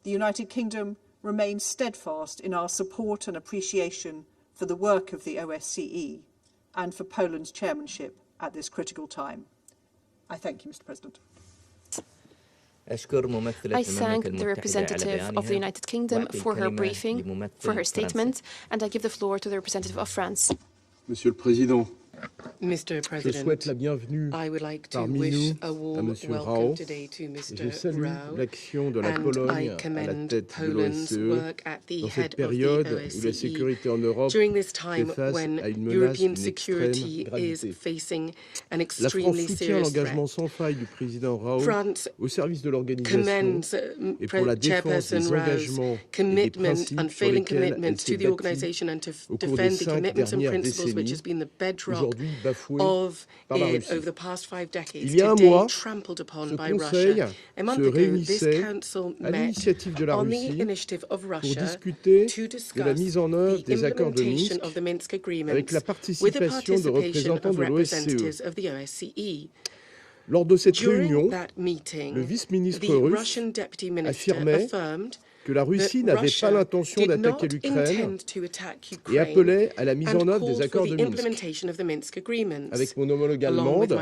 Speaker 8: The United Kingdom remains steadfast in our support and appreciation for the work of the OSCE and for Poland's chairmanship at this critical time. I thank you, Mr. President.
Speaker 5: I thank the representative of the United Kingdom for her briefing, for her statement, and I give the floor to the representative of France.
Speaker 9: Monsieur le Président,
Speaker 10: Mr. President, I would like to wish a warm welcome today to Mr. Rau, and I commend Poland's work at the head of the OSCE during this time when European security is facing an extremely serious threat. France commends Chairperson Rau's commitment, unfailing commitment to the organization and to defend the commitments and principles which has been the bedrock
Speaker 9: aujourd'hui bafouée par la Russie.
Speaker 10: Il
Speaker 9: y a un mois,
Speaker 10: ce
Speaker 9: Conseil se réunissait à l'initiative de la Russie pour discuter de la mise en œuvre des accords de Minsk avec la participation de représentants de l'OSCE. Lors de cette réunion, le vice-ministre russe affirmait que la Russie n'avait pas l'intention d'attaquer l'Ukraine et appelait à la mise en œuvre des accords de Minsk. Avec mon homologue allemande,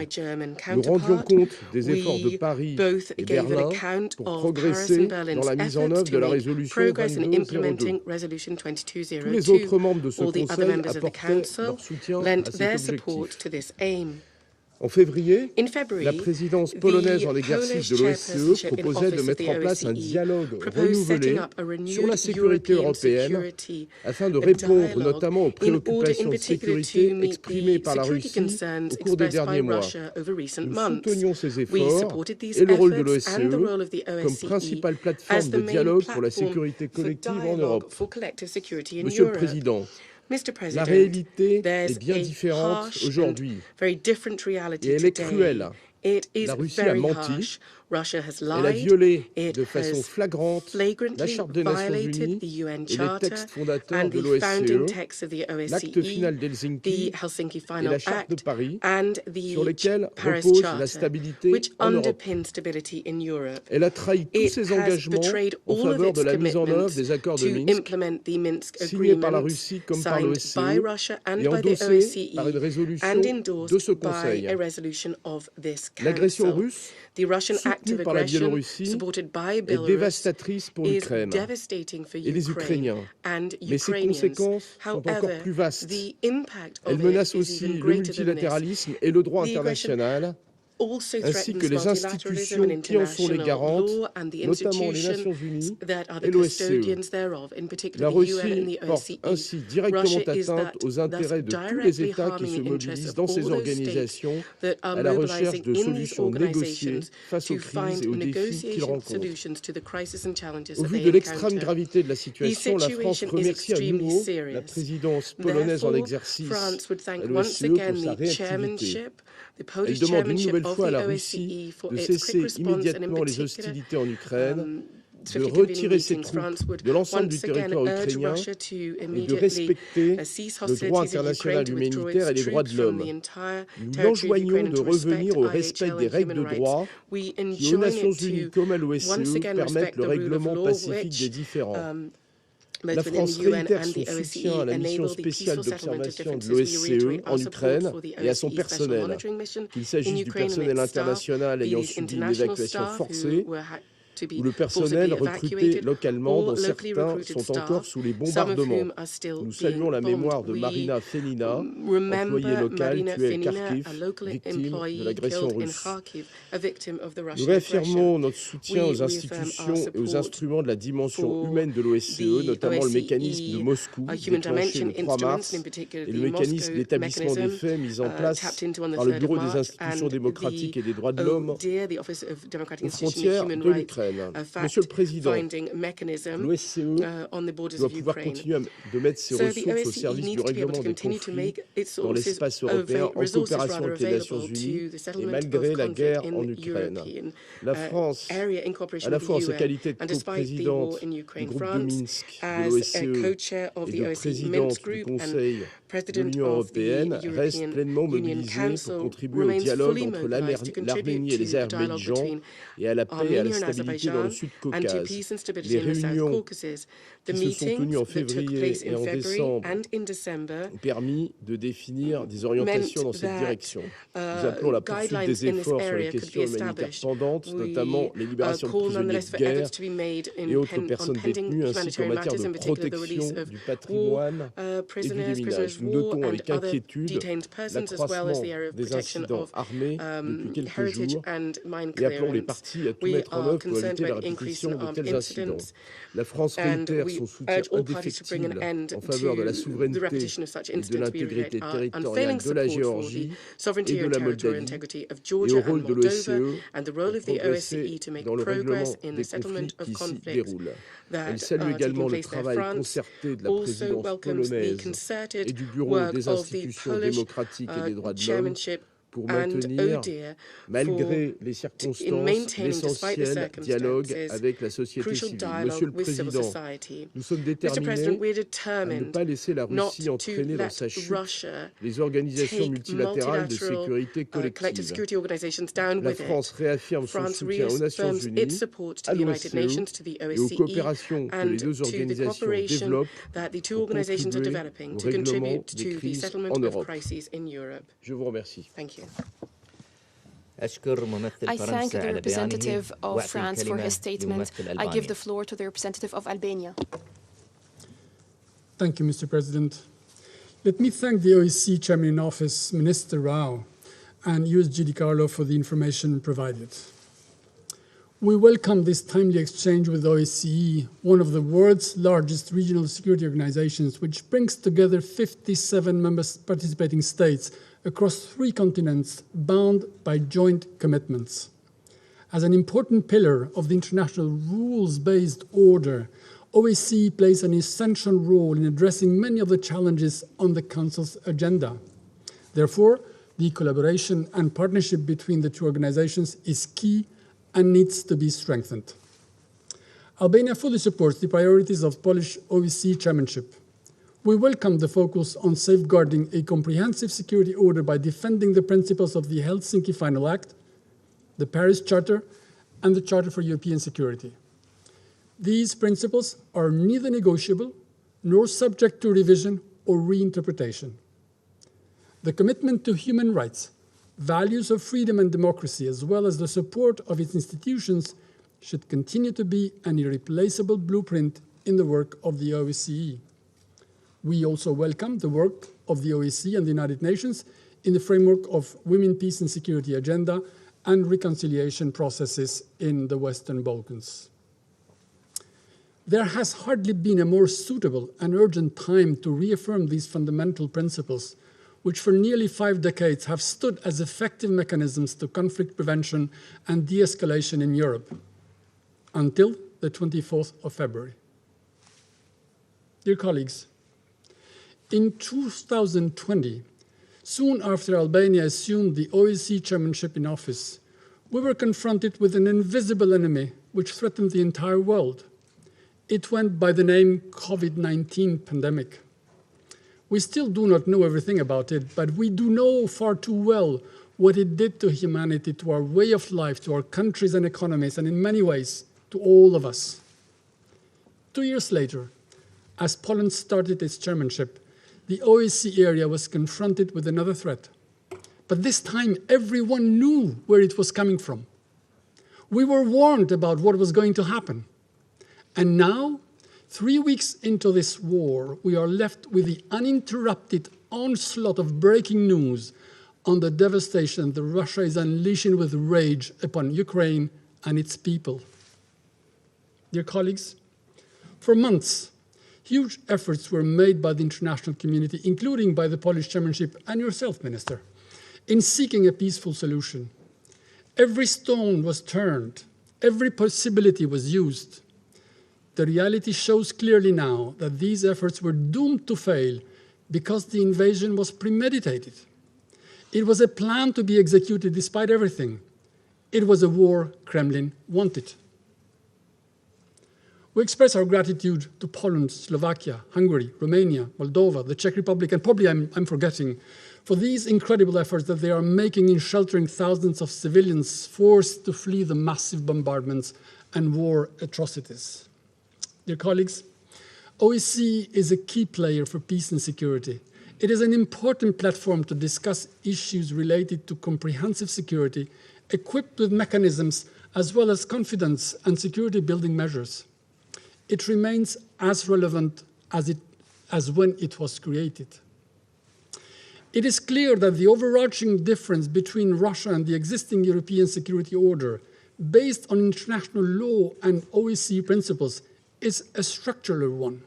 Speaker 9: nous rendions compte des efforts de Paris et Berlin pour progresser dans la mise en œuvre de la résolution 2202. Tous les autres membres de ce Conseil apportaient leur soutien à cet objectif. En février, la présidence polonaise en exercice de l'OSCE proposait de mettre en place un dialogue renouvelé sur la sécurité européenne afin de répondre notamment aux préoccupations de sécurité exprimées par la Russie au cours des derniers mois. Nous soutenions ces efforts et le rôle de l'OSCE comme principale plateforme de dialogue pour la sécurité collective en Europe. Monsieur le Président, la réalité est bien différente aujourd'hui et elle est cruelle. La Russie a menti, elle a violé de façon flagrante la Charte des Nations Unies et les textes fondateurs de l'OSCE, l'acte final d'Helsinki et la Charte de Paris, sur lesquels repose la stabilité en Europe. Elle a trahi tous ses engagements en faveur de la mise en œuvre des accords de Minsk, signés par la Russie comme par l'OSCE et endossés par une résolution de ce Conseil. L'agression russe, soutenue par la Biélorussie, est dévastatrice pour l'Ukraine et les Ukrainiens. Mais ses conséquences sont encore plus vastes. Elle menace aussi le multilatéralisme et le droit international, ainsi que les institutions qui en sont les garantes, notamment les Nations Unies et l'OSCE. La Russie porte ainsi directement atteinte aux intérêts de tous les États qui se mobilisent dans ces organisations à la recherche de solutions négociées face aux crises et aux défis qu'ils rencontrent. Au vu de l'extrême gravité de la situation, la France remercie à nouveau la présidence polonaise en exercice à l'OSCE pour sa réactivité. Elle demande une nouvelle fois à la Russie de cesser immédiatement les hostilités en Ukraine, de retirer ses troupes de l'ensemble du territoire ukrainien et de respecter le droit international humanitaire et les droits de l'homme. Nous l'enjoignons de revenir au respect des règles de droit qui, aux Nations Unies comme à l'OSCE, permettent le règlement pacifique des différends. La France réitère son soutien à la mission spéciale d'observation de l'OSCE en Ukraine et à son personnel, qu'il s'agisse du personnel international ayant subi une évacuation forcée ou le personnel recruté localement, dont certains sont encore sous les bombardements. Nous saluons la mémoire de Marina Fenina, employée locale tuée à Kharkiv, victime de l'agression russe. Nous réaffirmons notre soutien aux institutions et aux instruments de la dimension humaine de l'OSCE, notamment le mécanisme de Moscou, déclenché le 3 mars, et le mécanisme d'établissement des faits mis en place par le Bureau des institutions démocratiques et des droits de l'homme aux frontières de l'Ukraine. Monsieur le Président, l'OSCE doit pouvoir continuer de mettre ses ressources au service du règlement des conflits dans l'espace européen en coopération avec les Nations Unies et malgré la guerre en Ukraine. La France, à la fois en sa qualité de coprésidente du groupe de Minsk de l'OSCE et de présidente du Conseil de l'Union européenne, reste pleinement mobilisée pour contribuer au dialogue entre l'Arménie et les Azerbaïdjan et à la paix et à la stabilité dans le Sud-Caucase. Les réunions qui se sont tenues en février et en décembre ont permis de définir des orientations dans cette direction. Nous appelons la poursuite des efforts sur les questions humanitaires pendantes, notamment les libérations de prisonniers de guerre et autres personnes détenues, ainsi qu'en matière de protection du patrimoine et du déminage. Nous notons avec inquiétude l'accroissement des incidents armés depuis quelques jours et appelons les parties à tout mettre en œuvre pour concerned about the increase in armed incidents, and we urge all parties to bring an end to the repetition of such incidents. We reiterate our unfailing support for the sovereignty and territorial integrity of Georgia and Moldova, and the role of the OSCE to make progress in the settlement of conflicts that are taking place there. France also welcomes the concerted work of the Polish chairmanship and ODIHR in maintaining, despite the circumstances, crucial dialogue with civil society. Mr. President, we're determined not to let Russia take multilateral collective security organizations down with it. France reaffirms its support to the United Nations, to the OSCE, and to the cooperation that the two organizations are developing to contribute to the settlement of crises in Europe. Thank you.
Speaker 5: I thank the representative of France for his statement. I give the floor to the representative of Albania.
Speaker 11: Thank you, Mr. President. Let me thank the OSCE Chairman in Office, Minister Rau, and USG DiCarlo for the information provided. We welcome this timely exchange with OSCE, one of the world's largest regional security organizations, which brings together 57 participating states across 3 continents bound by joint commitments. As an important pillar of the international rules-based order, OSCE plays an essential role in addressing many of the challenges on the Council's agenda. Therefore, the collaboration and partnership between the two organizations is key and needs to be strengthened. Albania fully supports the priorities of Polish OSCE chairmanship. We welcome the focus on safeguarding a comprehensive security order by defending the principles of the Helsinki Final Act, the Paris Charter, and the Charter for European Security. These principles are neither negotiable nor subject to revision or reinterpretation. The commitment to human rights, values of freedom and democracy, as well as the support of its institutions, should continue to be an irreplaceable blueprint in the work of the OSCE. We also welcome the work of the OSCE and the United Nations in the framework of Women, Peace and Security Agenda and reconciliation processes in the Western Balkans. There has hardly been a more suitable and urgent time to reaffirm these fundamental principles, which for nearly 5 decades have stood as effective mechanisms to conflict prevention and de-escalation in Europe, until the 24th of February. Dear colleagues, in 2020, soon after Albania assumed the OSCE chairmanship in office, we were confronted with an invisible enemy which threatened the entire world. It went by the name COVID-19 pandemic. We still do not know everything about it, but we do know far too well what it did to humanity, to our way of life, to our countries and economies, and in many ways, to all of us. 2 years later, as Poland started its chairmanship, the OSCE area was confronted with another threat. But this time, everyone knew where it was coming from. We were warned about what was going to happen. And now, 3 weeks into this war, we are left with the uninterrupted onslaught of breaking news on the devastation that Russia is unleashing with rage upon Ukraine and its people. Dear colleagues, for months, huge efforts were made by the international community, including by the Polish chairmanship and yourself, Minister, in seeking a peaceful solution. Every stone was turned, every possibility was used. The reality shows clearly now that these efforts were doomed to fail because the invasion was premeditated. It was a plan to be executed despite everything. It was a war Kremlin wanted. We express our gratitude to Poland, Slovakia, Hungary, Romania, Moldova, the Czech Republic, and probably I'm forgetting, for these incredible efforts that they are making in sheltering thousands of civilians forced to flee the massive bombardments and war atrocities. Dear colleagues, OSCE is a key player for peace and security. It is an important platform to discuss issues related to comprehensive security, equipped with mechanisms as well as confidence and security building measures. It remains as relevant as when it was created. It is clear that the overarching difference between Russia and the existing European security order based on international law and OSCE principles is a structural one.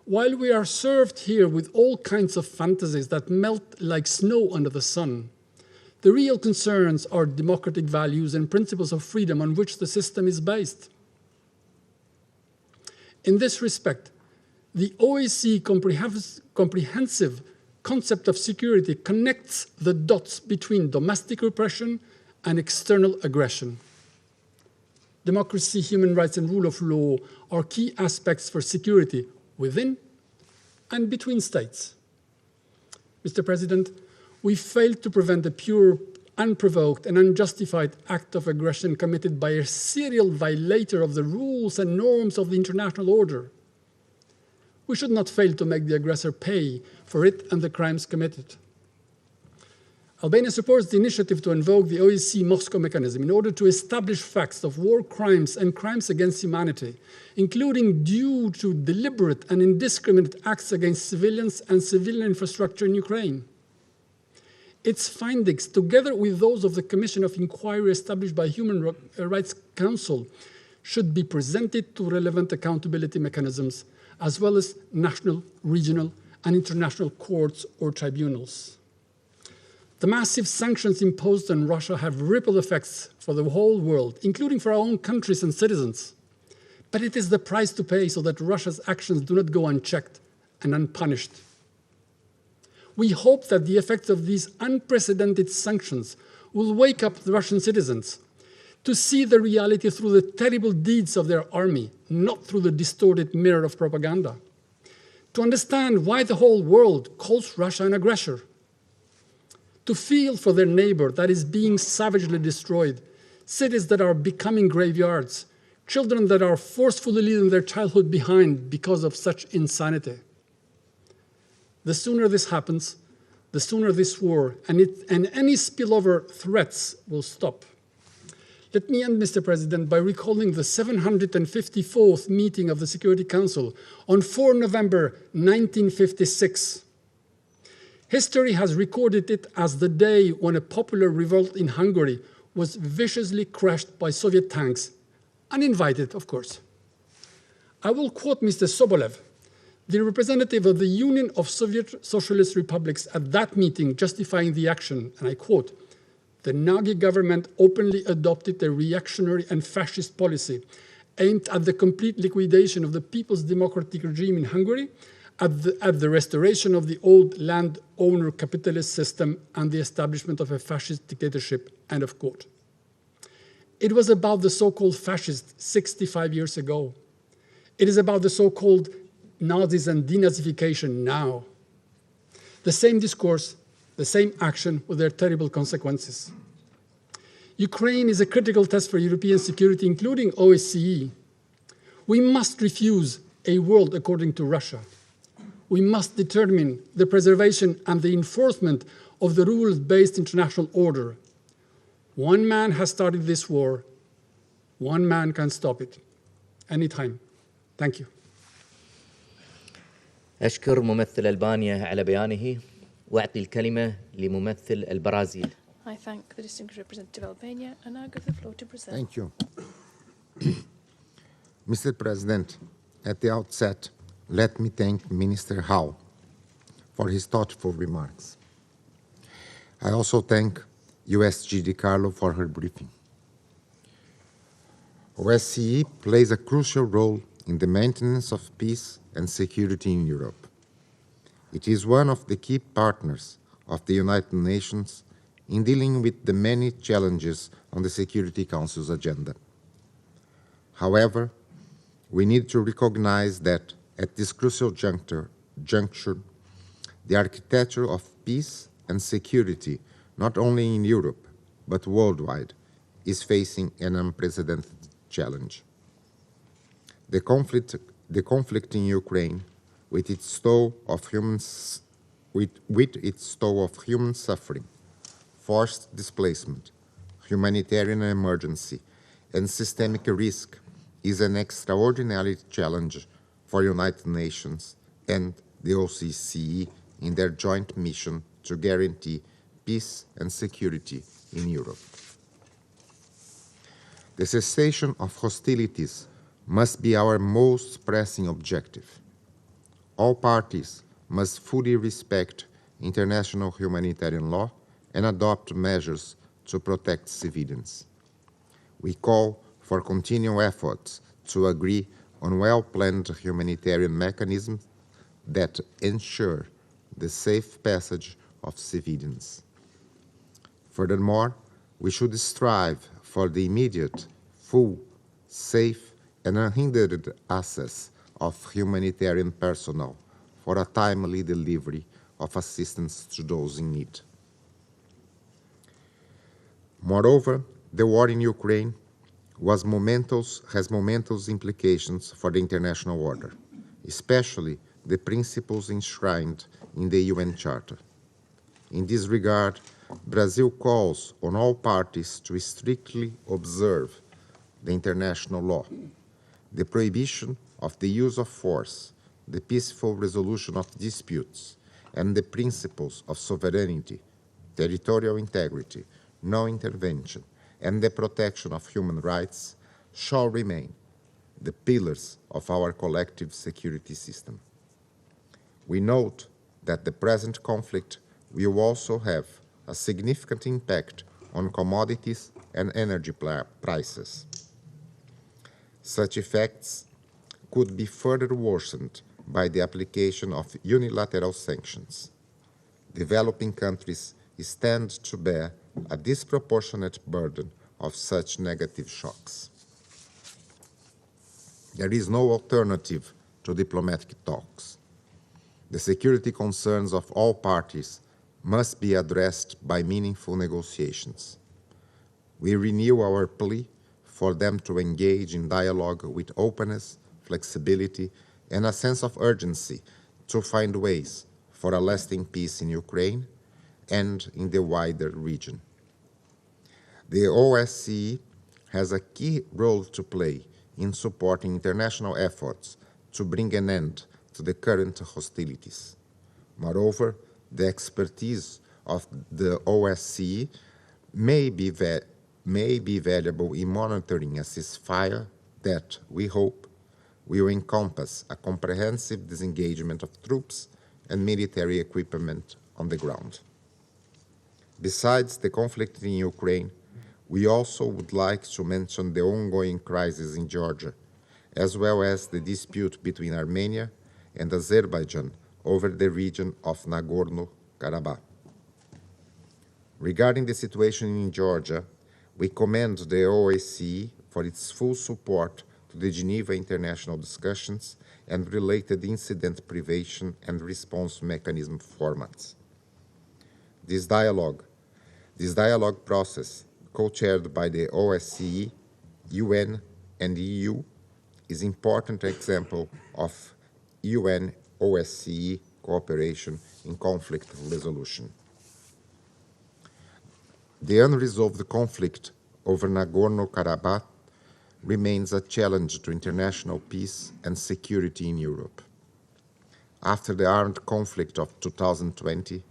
Speaker 11: While we are served here with all kinds of fantasies that melt like snow under the sun, the real concerns are democratic values and principles of freedom on which the system is based. In this respect, the OSCE comprehensive concept of security connects the dots between domestic repression and external aggression. Democracy, human rights, and rule of law are key aspects for security within and between states. Mr. President, we failed to prevent a pure, unprovoked, and unjustified act of aggression committed by a serial violator of the rules and norms of the international order. We should not fail to make the aggressor pay for it and the crimes committed. Albania supports the initiative to invoke the OSCE Moscow mechanism in order to establish facts of war crimes and crimes against humanity, including due to deliberate and indiscriminate acts against civilians and civilian infrastructure in Ukraine. Its findings, together with those of the Commission of Inquiry established by Human Rights Council, should be presented to relevant accountability mechanisms, as well as national, regional, and international courts or tribunals. The massive sanctions imposed on Russia have ripple effects for the whole world, including for our own countries and citizens. But it is the price to pay so that Russia's actions do not go unchecked and unpunished. We hope that the effects of these unprecedented sanctions will wake up the Russian citizens to see the reality through the terrible deeds of their army, not through the distorted mirror of propaganda. To understand why the whole world calls Russia an aggressor. To feel for their neighbor that is being savagely destroyed, cities that are becoming graveyards, children that are forcefully leaving their childhood behind because of such insanity. The sooner this happens, the sooner this war and any spillover threats will stop. Let me end, Mr. President, by recalling the 754th meeting of the Security Council on 4 November 1956. History has recorded it as the day when a popular revolt in Hungary was viciously crushed by Soviet tanks, uninvited, of course. I will quote Mr. Sobolev, the representative of the Union of Soviet Socialist Republics at that meeting, justifying the action, and I quote, "The Nagy government openly adopted a reactionary and fascist policy aimed at the complete liquidation of the People's Democratic regime in Hungary, at the restoration of the old landowner capitalist system and the establishment of a fascist dictatorship," end of quote. It was about the so-called fascists 65 years ago. It is about the so-called Nazis and denazification now. The same discourse, the same action with their terrible consequences. Ukraine is a critical test for European security, including OSCE. We must refuse a world according to Russia. We must determine the preservation and the enforcement of the rules-based international order. One man has started this war. One man can stop it. Anytime. Thank you.
Speaker 1: أشكر ممثل ألبانيا على بيانه وأعطي الكلمة لممثل البرازيل.
Speaker 5: I thank the distinguished representative of Albania and now give the floor to Brazil.
Speaker 12: Thank you. Mr. President, at the outset, let me thank Minister Rau for his thoughtful remarks. I also thank USG DiCarlo for her briefing. OSCE plays a crucial role in the maintenance of peace and security in Europe. It is one of the key partners of the United Nations in dealing with the many challenges on the Security Council's agenda. However, we need to recognize that at this crucial juncture, the architecture of peace and security, not only in Europe, but worldwide, is facing an unprecedented challenge. The conflict in Ukraine, with its toll of human suffering, forced displacement, humanitarian emergency, and systemic risk, is an extraordinary challenge for United Nations and the OSCE in their joint mission to guarantee peace and security in Europe. The cessation of hostilities must be our most pressing objective. All parties must fully respect international humanitarian law and adopt measures to protect civilians. We call for continual efforts to agree on well-planned humanitarian mechanisms that ensure the safe passage of civilians. Furthermore, we should strive for the immediate, full, safe, and unhindered access of humanitarian personnel for a timely delivery of assistance to those in need. Moreover, the war in Ukraine has momentous implications for the international order, especially the principles enshrined in the UN Charter. In this regard, Brazil calls on all parties to strictly observe the international law, the prohibition of the use of force, the peaceful resolution of disputes, and the principles of sovereignty, territorial integrity, no intervention, and the protection of human rights shall remain the pillars of our collective security system. We note that the present conflict will also have a significant impact on commodities and energy prices. Such effects could be further worsened by the application of unilateral sanctions. Developing countries stand to bear a disproportionate burden of such negative shocks. There is no alternative to diplomatic talks. The security concerns of all parties must be addressed by meaningful negotiations. We renew our plea for them to engage in dialogue with openness, flexibility, and a sense of urgency to find ways for a lasting peace in Ukraine and in the wider region. The OSCE has a key role to play in supporting international efforts to bring an end to the current hostilities. Moreover, the expertise of the OSCE may be valuable in monitoring a ceasefire that, we hope, will encompass a comprehensive disengagement of troops and military equipment on the ground. Besides the conflict in Ukraine, we also would like to mention the ongoing crisis in Georgia, as well as the dispute between Armenia and Azerbaijan over the region of Nagorno-Karabakh. Regarding the situation in Georgia, we commend the OSCE for its full support to the Geneva International discussions and related incident prevention and response mechanism formats. This dialogue process, co-chaired by the OSCE, UN, and EU, is an important example of UN-OSCE cooperation in conflict resolution. The unresolved conflict over Nagorno-Karabakh remains a challenge to international peace and security in Europe. After the armed conflict of 2020,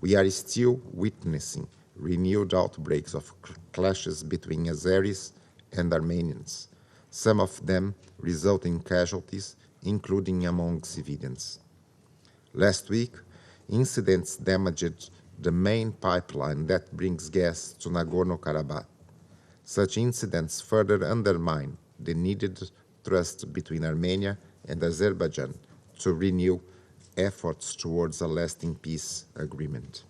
Speaker 12: we are still witnessing renewed outbreaks of clashes between Azeris and Armenians, some of them resulting in casualties, including among civilians. Last week, incidents damaged the main pipeline that brings gas to Nagorno-Karabakh. Such incidents further undermine the needed trust between Armenia and Azerbaijan to renew efforts towards a lasting peace agreement.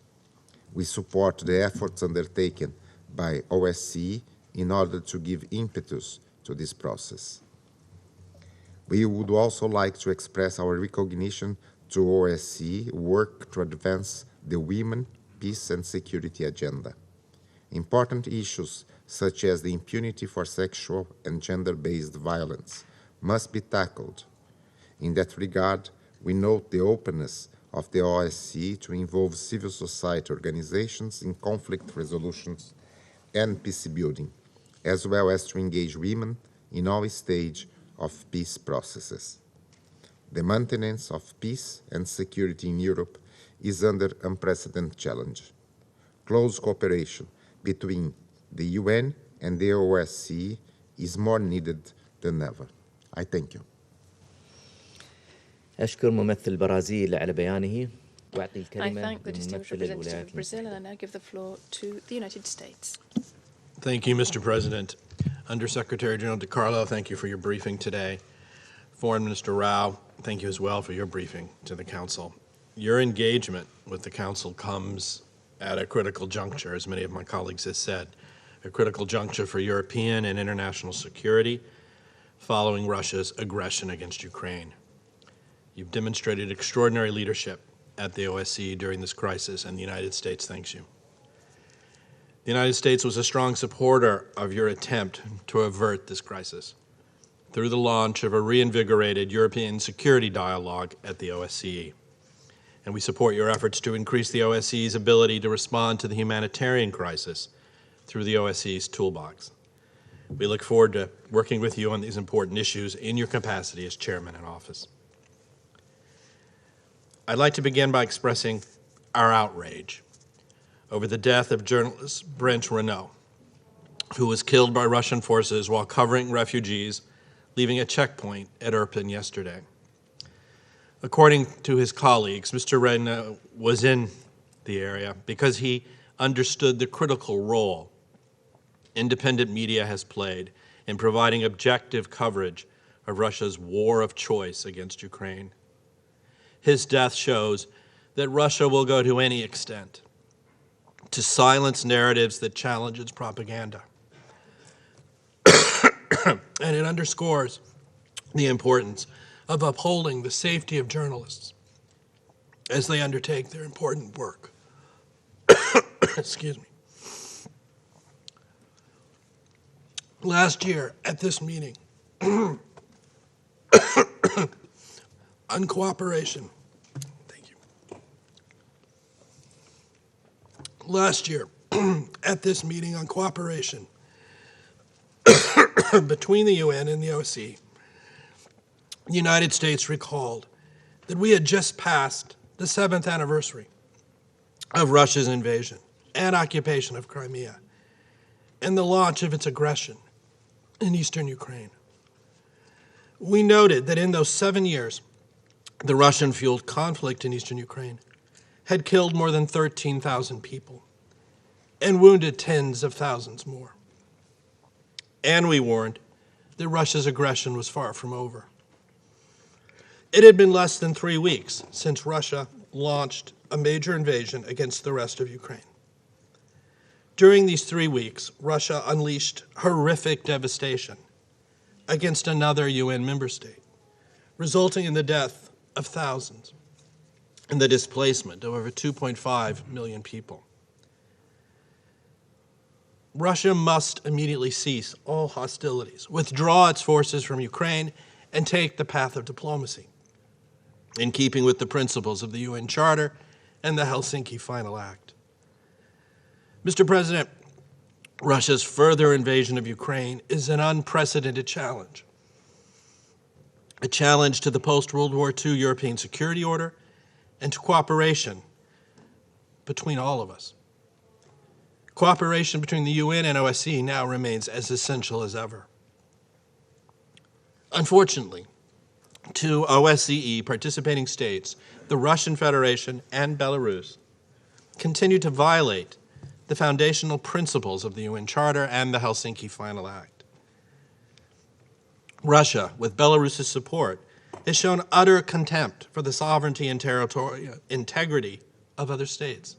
Speaker 12: We support the efforts undertaken by OSCE in order to give impetus to this process. We would also like to express our recognition to OSCE work to advance the women, peace and security agenda. Important issues such as the impunity for sexual and gender-based violence must be tackled. In that regard, we note the openness of the OSCE to involve civil society organizations in conflict resolutions and peace building, as well as to engage women in all stages of peace processes. The maintenance of peace and security in Europe is under unprecedented challenge. Close cooperation between the UN and the OSCE is more needed than ever. I thank you.
Speaker 1: أشكر ممثل البرازيل على بيانه وأعطي
Speaker 5: I
Speaker 1: الكلمة
Speaker 5: thank the distinguished
Speaker 1: لممثل
Speaker 5: representative
Speaker 1: الولايات
Speaker 5: of Brazil,
Speaker 1: المتحدة.
Speaker 5: and I now give the floor to the United States.
Speaker 13: Thank you, Mr. President. Undersecretary General DiCarlo, thank you for your briefing today. Foreign Minister Rau, thank you as well for your briefing to the Council. Your engagement with the Council comes at a critical juncture, as many of my colleagues have said, a critical juncture for European and international security following Russia's aggression against Ukraine. You've demonstrated extraordinary leadership at the OSCE during this crisis, and the United States thanks you. The United States was a strong supporter of your attempt to avert this crisis through the launch of a reinvigorated European security dialogue at the OSCE. And we support your efforts to increase the OSCE's ability to respond to the humanitarian crisis through the OSCE's toolbox. We look forward to working with you on these important issues in your capacity as chairman in office. I'd like to begin by expressing our outrage over the death of journalist Brent Renaud, who was killed by Russian forces while covering refugees leaving a checkpoint at Irpin yesterday. According to his colleagues, Mr. Renaud was in the area because he understood the critical role independent media has played in providing objective coverage of Russia's war of choice against Ukraine. His death shows that Russia will go to any extent to silence narratives that challenge its propaganda. And it underscores the importance of upholding the safety of journalists as they undertake their important work. Excuse me. Last year at this meeting, on cooperation, last year at this meeting on cooperation between the UN and the OSCE, the United States recalled that we had just passed the 7th anniversary of Russia's invasion and occupation of Crimea and the launch of its aggression in eastern Ukraine. We noted that in those 7 years, the Russian-fueled conflict in eastern Ukraine had killed more than 13,000 people and wounded tens of thousands more. And we warned that Russia's aggression was far from over. It had been less than 3 weeks since Russia launched a major invasion against the rest of Ukraine. During these 3 weeks, Russia unleashed horrific devastation against another UN member state, resulting in the death of thousands and the displacement of over 2.5 million people. Russia must immediately cease all hostilities, withdraw its forces from Ukraine, and take the path of diplomacy, in keeping with the principles of the UN Charter and the Helsinki Final Act. Mr. President, Russia's further invasion of Ukraine is an unprecedented challenge, a challenge to the post-World War II European security order and to cooperation between all of us. Cooperation between the UN and OSCE now remains as essential as ever. Unfortunately, 2 OSCE participating states, the Russian Federation and Belarus, continue to violate the foundational principles of the UN Charter and the Helsinki Final Act. Russia, with Belarus's support, has shown utter contempt for the sovereignty and territorial integrity of other states,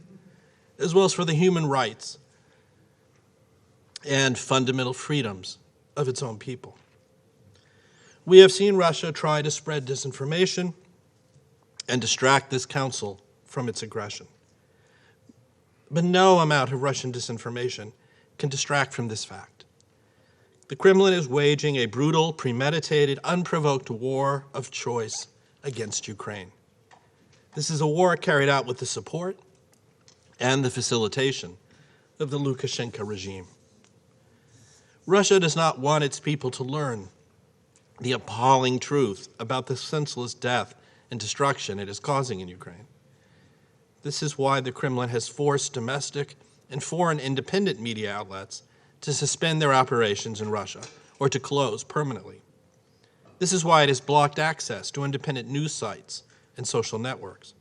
Speaker 13: as well as for the human rights and fundamental freedoms of its own people. We have seen Russia try to spread disinformation and distract this council from its aggression. But no amount of Russian disinformation can distract from this fact. The Kremlin is waging a brutal, premeditated, unprovoked war of choice against Ukraine. This is a war carried out with the support and the facilitation of the Lukashenko regime. Russia does not want its people to learn the appalling truth about the senseless death and destruction it is causing in Ukraine. This is why the Kremlin has forced domestic and foreign independent media outlets to suspend their operations in Russia or to close permanently. This is why it has blocked access to independent news sites and social networks.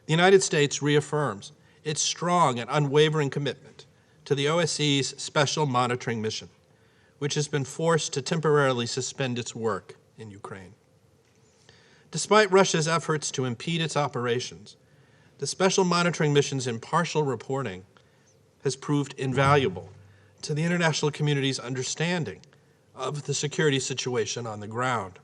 Speaker 13: The United States reaffirms its strong and unwavering commitment to the OSCE's Special Monitoring Mission, which has been forced to temporarily suspend its work in Ukraine. Despite Russia's efforts to impede its operations, the Special Monitoring Mission's impartial reporting has proved invaluable to the international community's understanding of the security situation on the ground.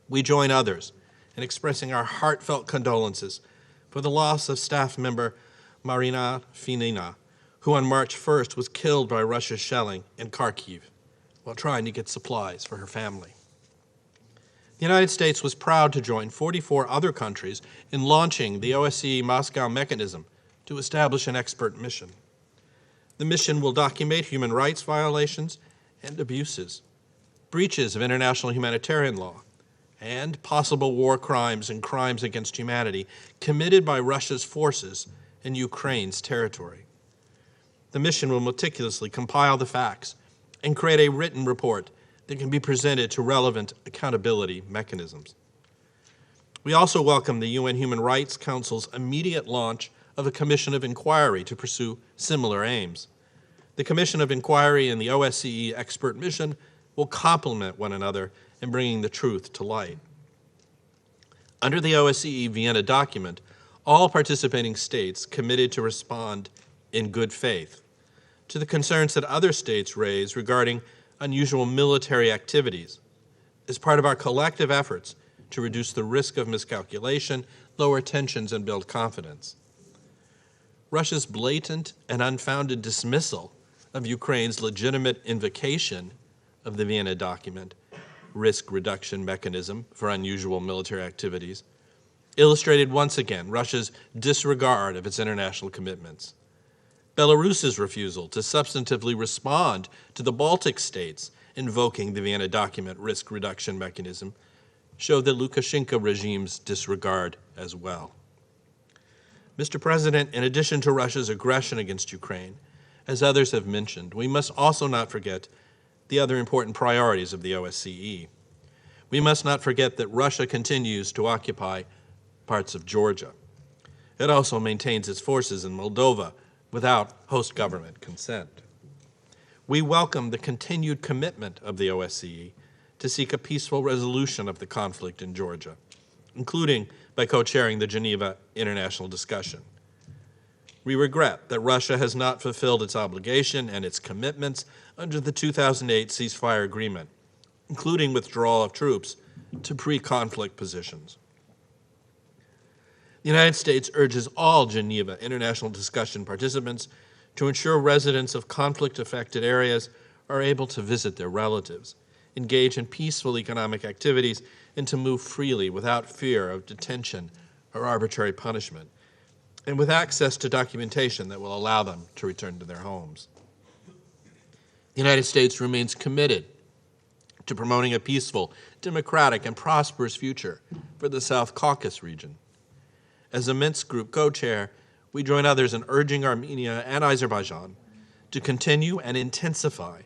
Speaker 13: We join others in expressing our heartfelt condolences for the loss of staff member Marina Finina, who on March 1st was killed by Russia's shelling in Kharkiv while trying to get supplies for her family. The United States was proud to join 44 other countries in launching the OSCE Moscow mechanism to establish an expert mission. The mission will document human rights violations and abuses, breaches of international humanitarian law, and possible war crimes and crimes against humanity committed by Russia's forces in Ukraine's territory. The mission will meticulously compile the facts and create a written report that can be presented to relevant accountability mechanisms. We also welcome the UN Human Rights Council's immediate launch of a commission of inquiry to pursue similar aims. The Commission of Inquiry and the OSCE expert mission will complement one another in bringing the truth to light. Under the OSCE Vienna document, all participating states committed to respond in good faith to the concerns that other states raise regarding unusual military activities as part of our collective efforts to reduce the risk of miscalculation, lower tensions, and build confidence. Russia's blatant and unfounded dismissal of Ukraine's legitimate invocation of the Vienna document, risk reduction mechanism for unusual military activities, illustrated once again Russia's disregard of its international commitments. Belarus's refusal to substantively respond to the Baltic states invoking the Vienna document risk reduction mechanism showed the Lukashenko regime's disregard as well. Mr. President, in addition to Russia's aggression against Ukraine, as others have mentioned, we must also not forget the other important priorities of the OSCE. We must not forget that Russia continues to occupy parts of Georgia. It also maintains its forces in Moldova without host government consent. We welcome the continued commitment of the OSCE to seek a peaceful resolution of the conflict in Georgia, including by co-chairing the Geneva International Discussion. We regret that Russia has not fulfilled its obligation and its commitments under the 2008 ceasefire agreement, including withdrawal of troops to pre-conflict positions. The United States urges all Geneva International Discussion participants to ensure residents of conflict-affected areas are able to visit their relatives, engage in peaceful economic activities, and to move freely without fear of detention or arbitrary punishment, and with access to documentation that will allow them to return to their homes. The United States remains committed to promoting a peaceful, democratic, and prosperous future for the South Caucasus region. As a Minsk Group co-chair, we join others in urging Armenia and Azerbaijan to continue and intensify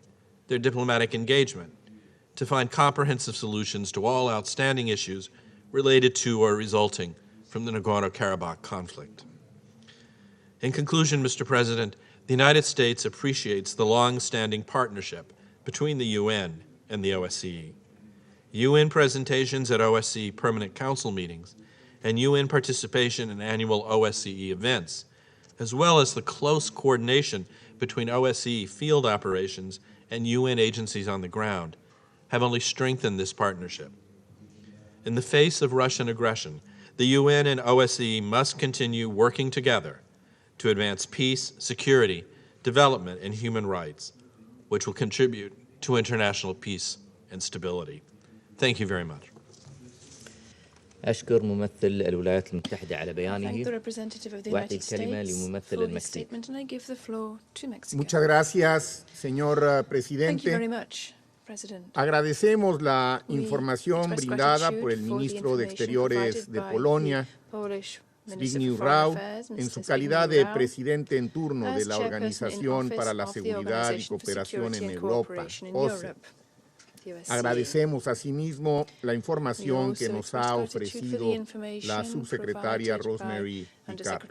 Speaker 13: their diplomatic engagement to find comprehensive solutions to all outstanding issues related to or resulting from the Nagorno-Karabakh conflict. In conclusion, Mr. President, the United States appreciates the long-standing partnership between the UN and the OSCE. UN presentations at OSCE Permanent Council meetings and UN participation in annual OSCE events, as well as the close coordination between OSCE field operations and UN agencies on the ground, have only strengthened this partnership. In the face of Russian aggression, the UN and OSCE must continue working together to advance peace, security, development, and human rights, which will contribute to international peace and stability. Thank you very much.
Speaker 1: أشكر ممثل الولايات المتحدة على بيانه
Speaker 5: وأعطي الكلمة لممثل المكسيك.
Speaker 14: Muchas gracias, señor presidente. Agradecemos la información brindada por el ministro de Exteriores de Polonia Zbigniew Rau, en su calidad de presidente en turno de la Organización para la Seguridad y Cooperación en Europa, OSCE. Agradecemos asimismo la información que nos ha ofrecido la subsecretaria Rosemary Picard.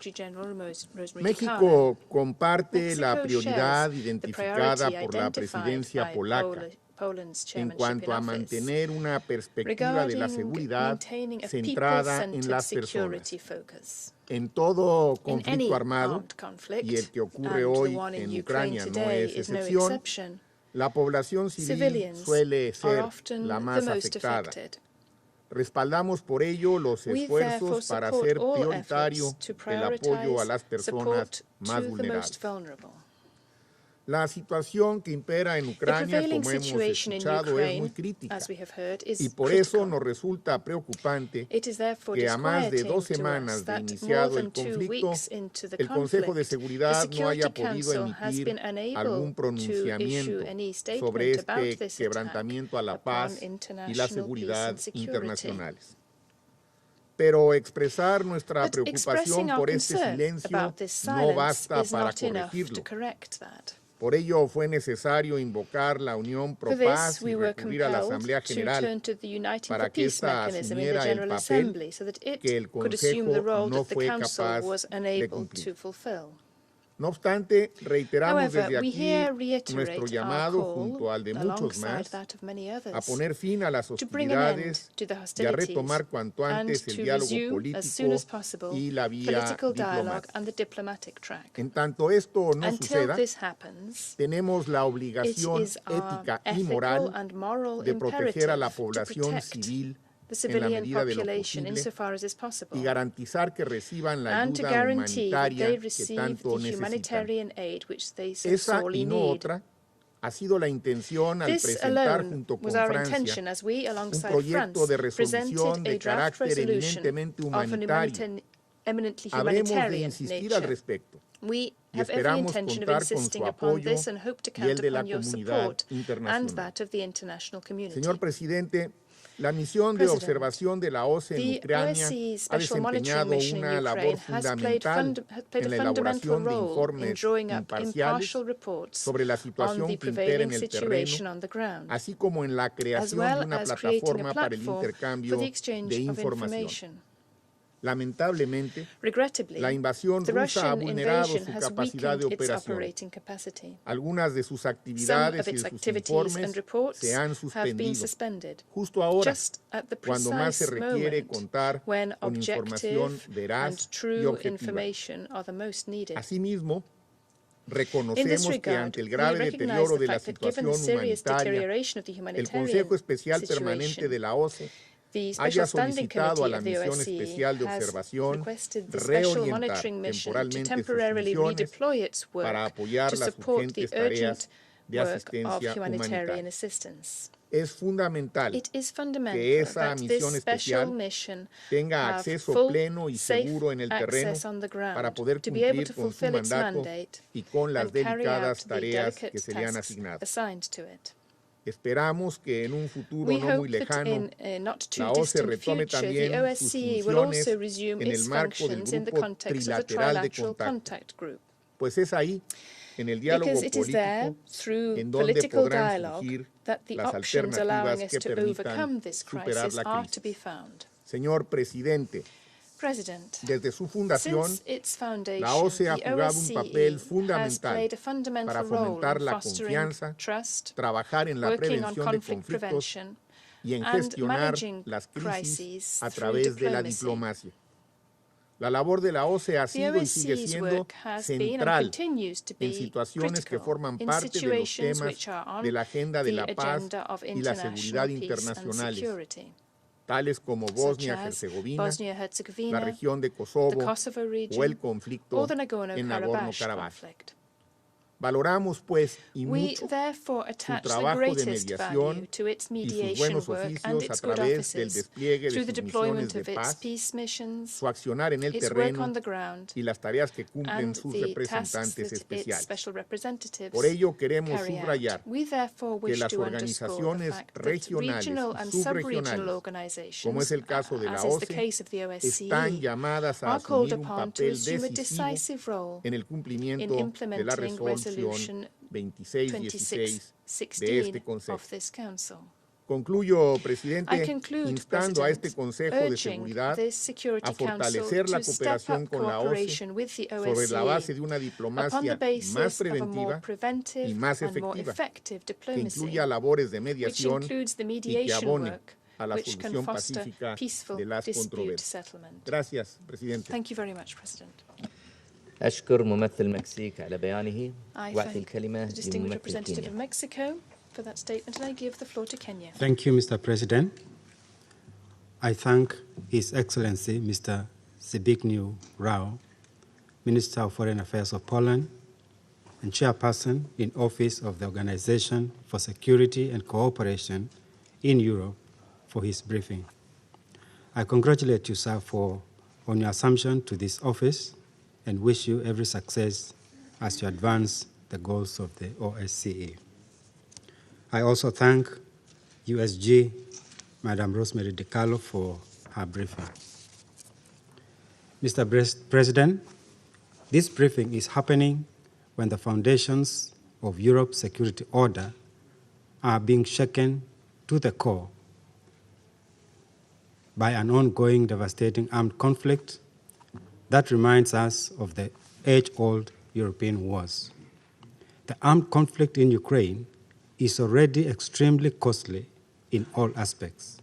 Speaker 14: México comparte la prioridad identificada por la presidencia polaca en cuanto a mantener una perspectiva de la seguridad centrada en las personas. En todo conflicto armado, y el que ocurre hoy en Ucrania no es excepción, la población civil suele ser la más afectada. Respaldamos por ello los esfuerzos para hacer prioritario el apoyo a las personas más vulnerables. La situación que impera en Ucrania, como hemos escuchado, es muy crítica y por eso nos resulta preocupante que a más de 2 semanas de iniciado el conflicto, el Consejo de Seguridad no haya podido emitir algún pronunciamiento sobre este quebrantamiento a la paz y la seguridad internacionales. Pero expresar nuestra preocupación por este silencio no basta para corregirlo. Por ello fue necesario invocar la Unión Pro Paz y recurrir a la Asamblea General para que ésta asumiera el papel que el Consejo no fue capaz de cumplir. No obstante, reiteramos desde aquí nuestro llamado, junto al de muchos más, a poner fin a las hostilidades y a retomar cuanto antes el diálogo político y la vía diplomática. En tanto esto no suceda, tenemos la obligación ética y moral de proteger a la población civil en la medida de lo posible y garantizar que reciban la ayuda humanitaria que tanto necesitan. Esa y no otra ha sido la intención al presentar junto con Francia un proyecto de resolución de carácter eminentemente humanitario. Habremos de insistir al respecto y esperamos contar con su apoyo y el de la comunidad internacional. Señor presidente, la misión de observación de la OSCE en Ucrania ha desempeñado una labor fundamental en la elaboración de informes imparciales sobre la situación que impera en el terreno, así como en la creación de una plataforma para el intercambio de información. Lamentablemente, la invasión rusa ha vulnerado su capacidad de operación. Algunas de sus actividades y de sus informes se han suspendido, justo ahora, cuando más se requiere contar con información veraz y objetiva. Asimismo, reconocemos que ante el grave deterioro de la situación humanitaria, el Consejo Especial Permanente de la OSCE haya solicitado a la Misión Especial de Observación reorientar temporalmente sus funciones para apoyar las urgentes tareas de asistencia humanitaria. Es fundamental que esa misión especial tenga acceso pleno y seguro en el terreno para poder cumplir con su mandato y con las delicadas tareas que se le han asignado. Esperamos que en un futuro no muy lejano la OSCE retome también sus funciones en el marco del Grupo Trilateral de Contacto, pues es ahí, en el diálogo político, en donde podrán surgir las alternativas que permitan superar la crisis. Señor presidente, desde su fundación, la OSCE ha jugado un papel fundamental para fomentar la confianza, trabajar en la prevención de conflictos y en gestionar las crisis a través de la diplomacia. La labor de la OSCE ha sido y sigue siendo central en situaciones que forman parte de los temas de la agenda de la paz y la seguridad internacionales, tales como Bosnia-Herzegovina, la región de Kosovo o el conflicto en Nagorno-Karabaj. Valoramos, pues, y
Speaker 5: We
Speaker 14: mucho
Speaker 5: therefore
Speaker 14: su
Speaker 5: attach the
Speaker 14: trabajo de
Speaker 5: greatest value
Speaker 14: mediación
Speaker 5: to its
Speaker 14: y sus
Speaker 5: mediation
Speaker 14: buenos
Speaker 5: work and
Speaker 14: oficios a
Speaker 5: its good
Speaker 14: través del
Speaker 5: offices
Speaker 14: despliegue de
Speaker 5: through the
Speaker 14: sus
Speaker 5: deployment
Speaker 14: misiones de
Speaker 5: of its
Speaker 14: paz,
Speaker 5: peace missions,
Speaker 14: su accionar en el
Speaker 5: its work
Speaker 14: terreno
Speaker 5: on the ground,
Speaker 14: y las tareas que cumplen
Speaker 5: and
Speaker 14: sus
Speaker 5: the tasks
Speaker 14: representantes
Speaker 5: that its
Speaker 14: especiales.
Speaker 5: special representatives
Speaker 14: Por ello queremos
Speaker 5: carry out.
Speaker 14: subrayar
Speaker 5: We therefore
Speaker 14: que
Speaker 5: wish
Speaker 14: las
Speaker 5: to underscore the
Speaker 14: organizaciones
Speaker 5: fact that
Speaker 14: regionales
Speaker 5: regional
Speaker 14: y
Speaker 5: and sub-regional
Speaker 14: subregionales,
Speaker 5: organizations,
Speaker 14: como es el caso de la
Speaker 5: as is the
Speaker 14: OSCE,
Speaker 5: case of the
Speaker 14: están
Speaker 5: OSCE,
Speaker 14: llamadas a
Speaker 5: are called
Speaker 14: asumir un
Speaker 5: upon to
Speaker 14: papel
Speaker 5: assume a
Speaker 14: decisivo
Speaker 5: decisive role
Speaker 14: en el
Speaker 5: in
Speaker 14: cumplimiento de la
Speaker 5: implementing
Speaker 14: resolución 2616 de este
Speaker 5: 2616
Speaker 14: Consejo.
Speaker 5: of this Council.
Speaker 14: Concluyo,
Speaker 5: I
Speaker 14: Presidente,
Speaker 5: conclude,
Speaker 14: instando a este
Speaker 5: President,
Speaker 14: Consejo de
Speaker 5: urging
Speaker 14: Seguridad
Speaker 5: this Security
Speaker 14: a
Speaker 5: Council
Speaker 14: fortalecer la
Speaker 5: to step
Speaker 14: cooperación
Speaker 5: up
Speaker 14: con la OSCE
Speaker 5: cooperation with the
Speaker 14: sobre la base
Speaker 5: OSCE
Speaker 14: de una
Speaker 5: upon the
Speaker 14: diplomacia más
Speaker 5: basis of a more
Speaker 14: preventiva
Speaker 5: preventive
Speaker 14: y más
Speaker 5: and more
Speaker 14: efectiva,
Speaker 5: effective
Speaker 14: que
Speaker 5: diplomacy,
Speaker 14: incluya labores de
Speaker 5: which
Speaker 14: mediación
Speaker 5: includes the
Speaker 14: y que
Speaker 5: mediation
Speaker 14: abone
Speaker 5: work,
Speaker 14: a la
Speaker 5: which can
Speaker 14: solución
Speaker 5: foster
Speaker 14: pacífica
Speaker 5: peaceful
Speaker 14: de las
Speaker 5: dispute
Speaker 14: controversias.
Speaker 5: settlement.
Speaker 14: Gracias, Presidente.
Speaker 5: Thank you very much, President.
Speaker 1: أشكر ممثل المكسيك على بيانه
Speaker 5: I
Speaker 1: وأعطي
Speaker 5: thank
Speaker 1: الكلمة
Speaker 5: the distinguished
Speaker 1: لممثل
Speaker 5: representative
Speaker 1: كينيا.
Speaker 5: of Mexico for that statement, and I give the floor to Kenya.
Speaker 15: Thank you, Mr. President. I thank His Excellency, Mr. Zbigniew Rau, Minister of Foreign Affairs of Poland, and Chairperson in Office of the Organization for Security and Cooperation in Europe, for his briefing. I congratulate you, sir, on your assumption to this office and wish you every success as you advance the goals of the OSCE. I also thank USG, Madam Rosemary DiCarlo, for her briefing. Mr. President, this briefing is happening when the foundations of Europe's security order are being shaken to the core by an ongoing devastating armed conflict that reminds us of the age-old European wars. The armed conflict in Ukraine is already extremely costly in all aspects,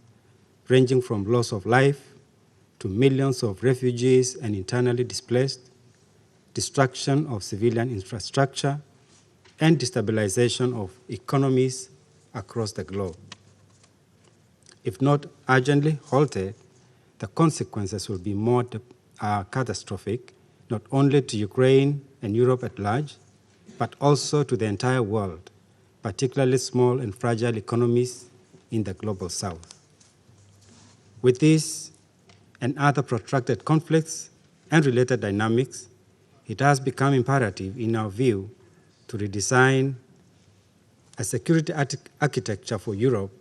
Speaker 15: ranging from loss of life to millions of refugees and internally displaced, destruction of civilian infrastructure, and destabilization of economies across the globe. If not urgently halted, the consequences will be more catastrophic, not only to Ukraine and Europe at large, but also to the entire world, particularly small and fragile economies in the global south. With this and other protracted conflicts and related dynamics, it has become imperative, in our view, to redesign a security architecture for Europe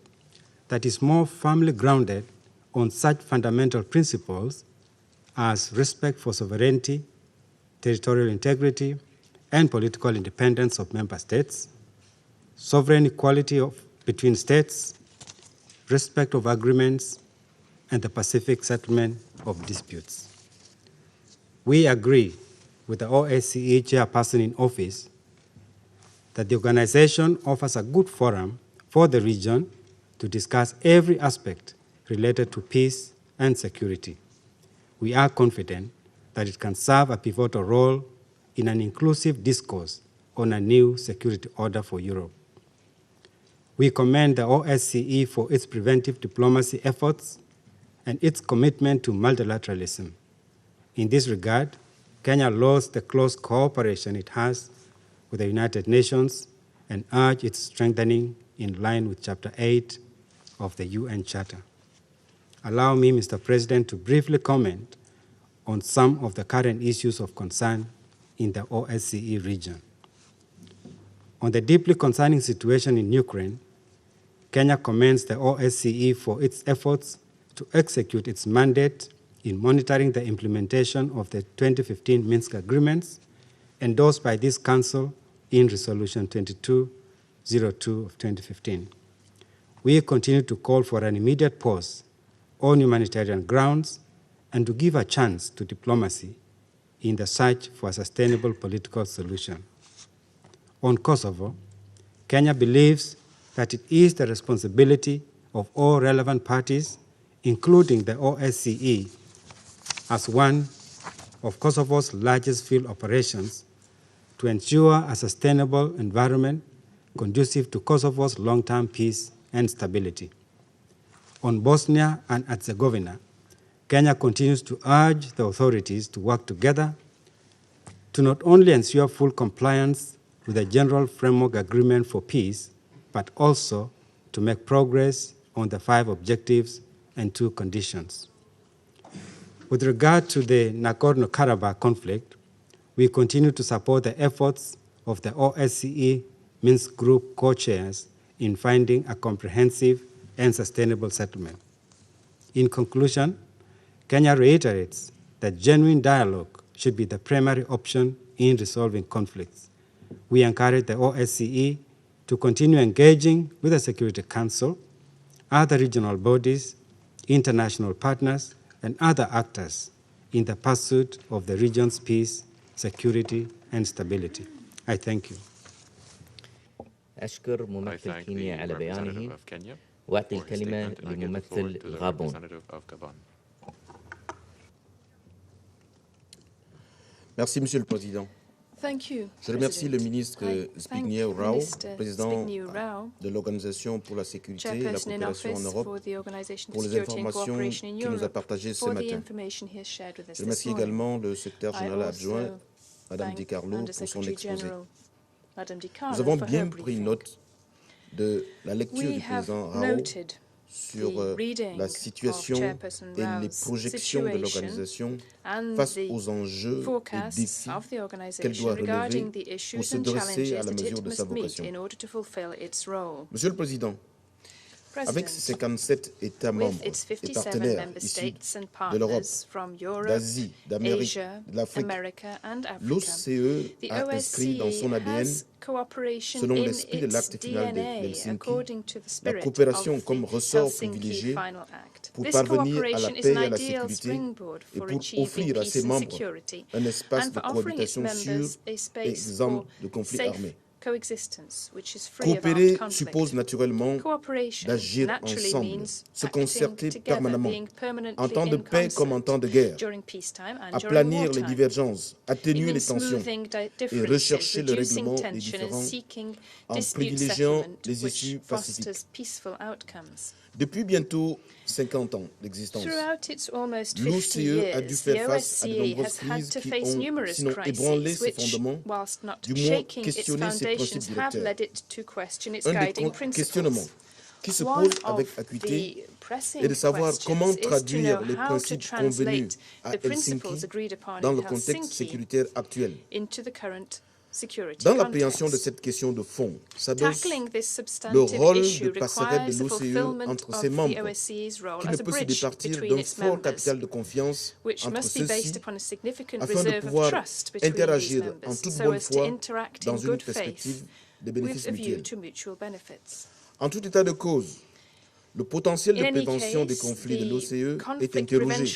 Speaker 15: that is more firmly grounded on such fundamental principles as respect for sovereignty, territorial integrity, and political independence of member states, sovereign equality between states, respect of agreements, and the pacific settlement of disputes. We agree with the OSCE chairperson in office that the organization offers a good forum for the region to discuss every aspect related to peace and security. We are confident that it can serve a pivotal role in an inclusive discourse on a new security order for Europe. We commend the OSCE for its preventive diplomacy efforts and its commitment to multilateralism. In this regard, Kenya lauds the close cooperation it has with the United Nations and urge its strengthening in line with Chapter 8 of the UN Charter. Allow me, Mr. President, to briefly comment on some of the current issues of concern in the OSCE region. On the deeply concerning situation in Ukraine, Kenya commends the OSCE for its efforts to execute its mandate in monitoring the implementation of the 2015 Minsk agreements endorsed by this Council in Resolution 2202 of 2015. We continue to call for an immediate pause on humanitarian grounds and to give a chance to diplomacy in the search for a sustainable political solution. On Kosovo, Kenya believes that it is the responsibility of all relevant parties, including the OSCE, as one of Kosovo's largest field operations, to ensure a sustainable environment conducive to Kosovo's long-term peace and stability. On Bosnia and Herzegovina, Kenya continues to urge the authorities to work together to not only ensure full compliance with a general framework agreement for peace, but also to make progress on the 5 objectives and 2 conditions. With regard to the Nagorno-Karabakh conflict, we continue to support the efforts of the OSCE Minsk Group co-chairs in finding a comprehensive and sustainable settlement. In conclusion, Kenya reiterates that genuine dialogue should be the primary option in resolving conflicts. We encourage the OSCE to continue engaging with the Security Council, other regional bodies, international partners, and other actors in the pursuit of the region's peace, security, and stability. I thank you.
Speaker 1: أشكر ممثل كينيا على بيانه وأعطي الكلمة لممثل الغابون.
Speaker 16: Merci, Monsieur le Président.
Speaker 5: Thank you,
Speaker 16: Je remercie le ministre Zbigniew Rau, président de l'Organisation pour la sécurité et la coopération en Europe, pour les informations qu'il nous a partagées ce matin. Je remercie également le secrétaire général adjoint, Mme Di Carlo, pour son exposé. Nous avons bien pris note de la lecture du président Rau sur la situation et les projections de l'organisation face aux enjeux et défis qu'elle doit relever pour se dresser à la mesure de sa vocation. Monsieur le Président, avec ses 57 États membres et partenaires issus de l'Europe, d'Asie, d'Amérique, de l'Afrique, l'OSCE a inscrit dans son ADN, selon l'esprit de l'acte final de Helsinki, la coopération comme ressort privilégié pour parvenir à la paix et à la sécurité et pour offrir à ses membres un espace de cohabitation sûr et exempt de conflits armés. Coopérer suppose naturellement d'agir ensemble, se concerter permanemment, en temps de paix comme en temps de guerre, aplanir les divergences, atténuer les tensions et rechercher le règlement des différends en privilégiant les issues pacifiques. Depuis bientôt 50 ans d'existence, l'OSCE a dû faire face à de nombreuses crises qui ont, sinon ébranlé ses fondements, du moins questionné ses principes directeurs. Un des questionnements qui se pose avec acuité est de savoir comment traduire les principes convenus à Helsinki dans le contexte sécuritaire actuel. Dans l'appréhension de cette question de fond, s'adosse le rôle de passerelle de l'OSCE entre ses membres, qui ne peut se départir d'un fort capital de confiance entre ceux-ci afin de pouvoir interagir en toute bonne foi dans une perspective de bénéfices mutuels. En tout état de cause, le potentiel de prévention des conflits de l'OSCE est interrogé,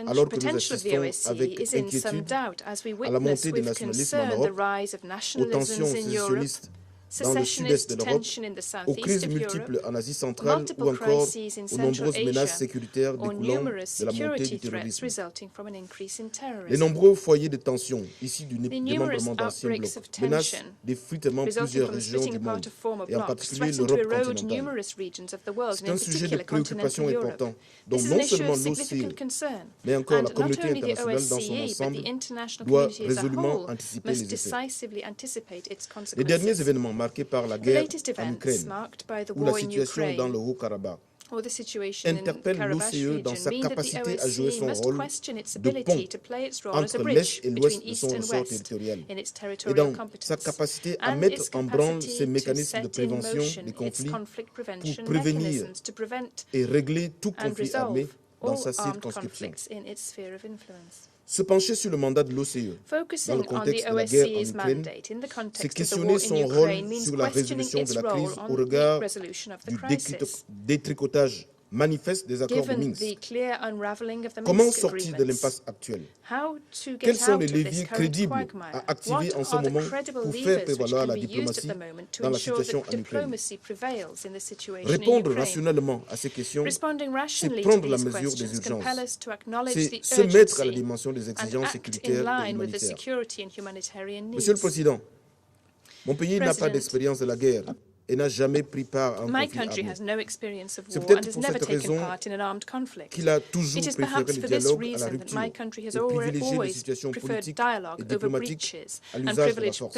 Speaker 16: alors que nous assistons avec inquiétude à la montée du nationalisme en Europe, aux tensions sécessionnistes dans le sud-est de l'Europe, aux crises multiples en Asie centrale ou encore aux nombreuses menaces sécuritaires découlant de la montée du terrorisme. Les nombreux foyers de tension issus du démembrement d'anciens blocs menacent d'effritement plusieurs régions du monde, et en particulier l'Europe continentale. C'est un sujet de préoccupation important, dont non seulement l'OSCE, mais encore la communauté internationale dans son ensemble doit résolument anticiper les effets. Les derniers événements marqués par la guerre en Ukraine ou la situation dans le Haut-Karabakh interpelle l'OSCE dans sa capacité à jouer son rôle de pont entre l'Est et l'Ouest de son ressort territorial et dans sa capacité à mettre en branle ses mécanismes de prévention des conflits pour prévenir et régler tout conflit armé dans sa circonscription. Se pencher sur le mandat de l'OSCE dans le contexte de la guerre en Ukraine, c'est questionner son rôle sur la résolution de la crise au regard du détricotage manifeste des accords de Minsk. Comment sortir de l'impasse actuelle? Quels sont les leviers crédibles à activer en ce moment pour faire prévaloir la diplomatie dans la situation en Ukraine? Répondre rationnellement à ces questions, c'est prendre la mesure des urgences. C'est se mettre à la dimension des exigences sécuritaires et humanitaires. Monsieur le Président, mon pays n'a pas d'expérience de la guerre et n'a jamais pris part à un conflit armé. C'est peut-être pour cette raison qu'il a toujours préféré le dialogue à la rupture et privilégié les situations politiques et diplomatiques à l'usage de la force.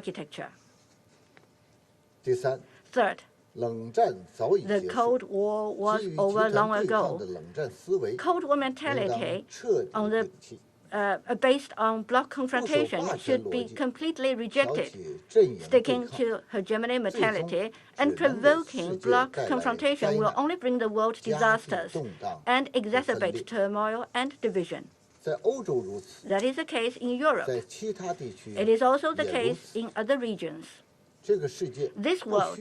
Speaker 17: architecture. Third, the Cold War was over long ago. Cold War mentality based on bloc confrontation should be completely rejected. Sticking to hegemony mentality and provoking bloc confrontation will only bring the world disasters and exacerbate turmoil and division. That is the case in Europe. It is also the case in other regions. This world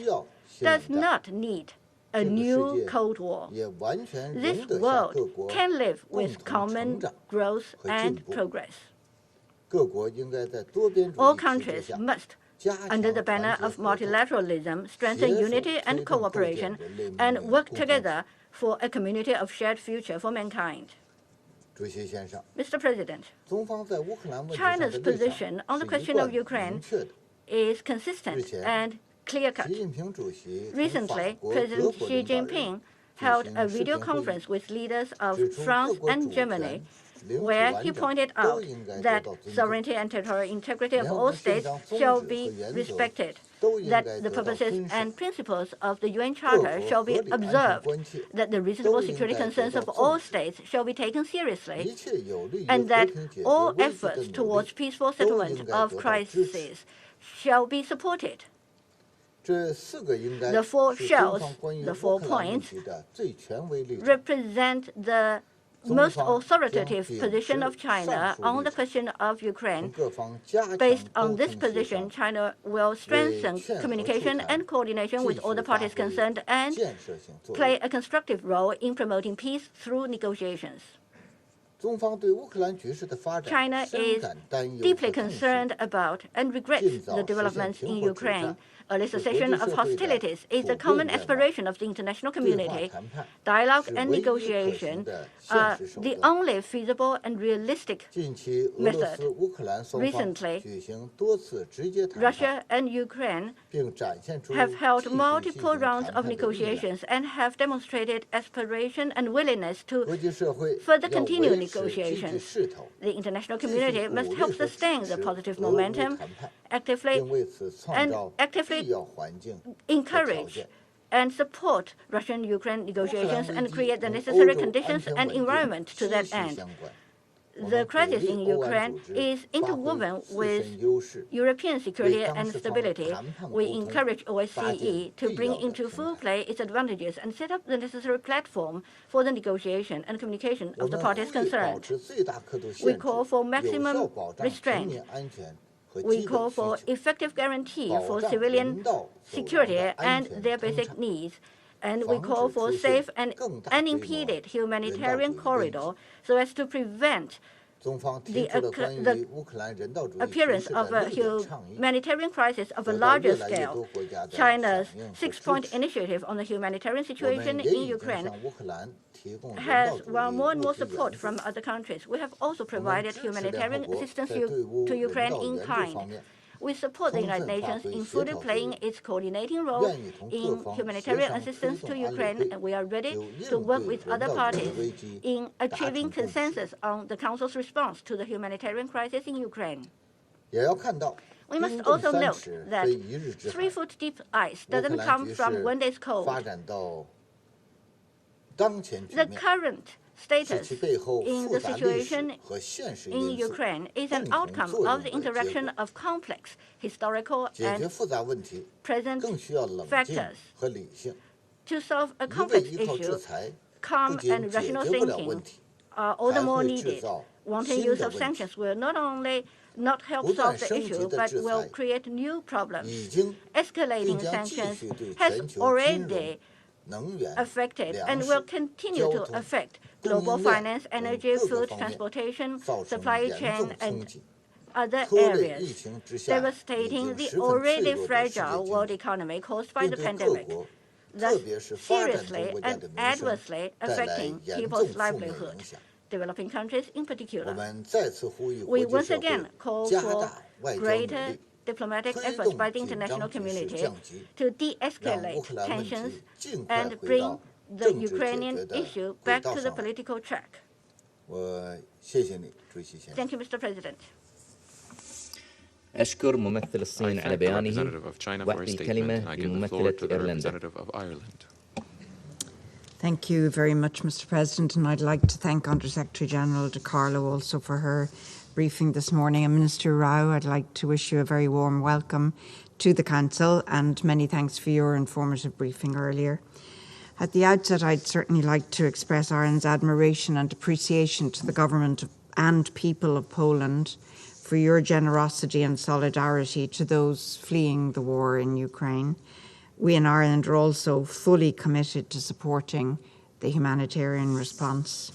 Speaker 17: does not need a new Cold War. This world can live with common growth and progress. All countries must, under the banner of multilateralism, strengthen unity and cooperation and work together for a community of shared future for mankind. Mr. President, China's position on the question of Ukraine is consistent and clear-cut. Recently, President Xi Jinping held a video conference with leaders of France and Germany, where he pointed out that sovereignty and territorial integrity of all states shall be respected, that the purposes and principles of the UN Charter shall be observed, that the reasonable security concerns of all states shall be taken seriously, and that all efforts towards peaceful settlement of crises shall be supported. The four shells, the 4 points, represent the most authoritative position of China on the question of Ukraine. Based on this position, China will strengthen communication and coordination with all the parties concerned and play a constructive role in promoting peace through negotiations. China is deeply concerned about and regrets the developments in Ukraine. Early cessation of hostilities is the common aspiration of the international community. Dialogue and negotiation are the only feasible and realistic method. Recently, Russia and Ukraine have held multiple rounds of negotiations and have demonstrated aspiration and willingness to further continue negotiations. The international community must help sustain the positive momentum, actively encourage and support Russian-Ukraine negotiations and create the necessary conditions and environment to that end. The crisis in Ukraine is interwoven with European security and stability. We encourage OSCE to bring into full play its advantages and set up the necessary platform for the negotiation and communication of the parties concerned. We call for maximum restraint. We call for effective guarantee for civilian security and their basic needs. And we call for safe and unimpeded humanitarian corridor so as to prevent the appearance of a humanitarian crisis of a larger scale. China's 6-point initiative on the humanitarian situation in Ukraine has won more and more support from other countries. We have also provided humanitarian assistance to Ukraine in kind. We support the United Nations in fully playing its coordinating role in humanitarian assistance to Ukraine, and we are ready to work with other parties in achieving consensus on the Council's response to the humanitarian crisis in Ukraine. We must also note that 3-foot-deep ice doesn't come from one day's cold. The current status in the situation in Ukraine is an outcome of the interaction of complex historical and present factors. To solve a complex issue, calm and rational thinking are all the more needed. Wanton use of sanctions will not only not help solve the issue, but will create new problems. Escalating sanctions has already affected and will continue to affect global finance, energy, food, transportation, supply chain, and other areas, devastating the already fragile world economy caused by the pandemic, thus seriously and adversely affecting people's livelihood, developing countries in particular. We once again call for greater diplomatic efforts by the international community to de-escalate tensions and bring the Ukrainian issue back to the political track. Thank you, Mr. President.
Speaker 1: أشكر ممثل الصين على بيانه وأعطي الكلمة لممثلة إيرلندا.
Speaker 18: Thank you very much, Mr. President, and I'd like to thank Under-Secretary General De Carlo also for her briefing this morning. And Minister Rau, I'd like to wish you a very warm welcome to the Council and many thanks for your informative briefing earlier. At the outset, I'd certainly like to express Ireland's admiration and appreciation to the Government and people of Poland for your generosity and solidarity to those fleeing the war in Ukraine. We in Ireland are also fully committed to supporting the humanitarian response.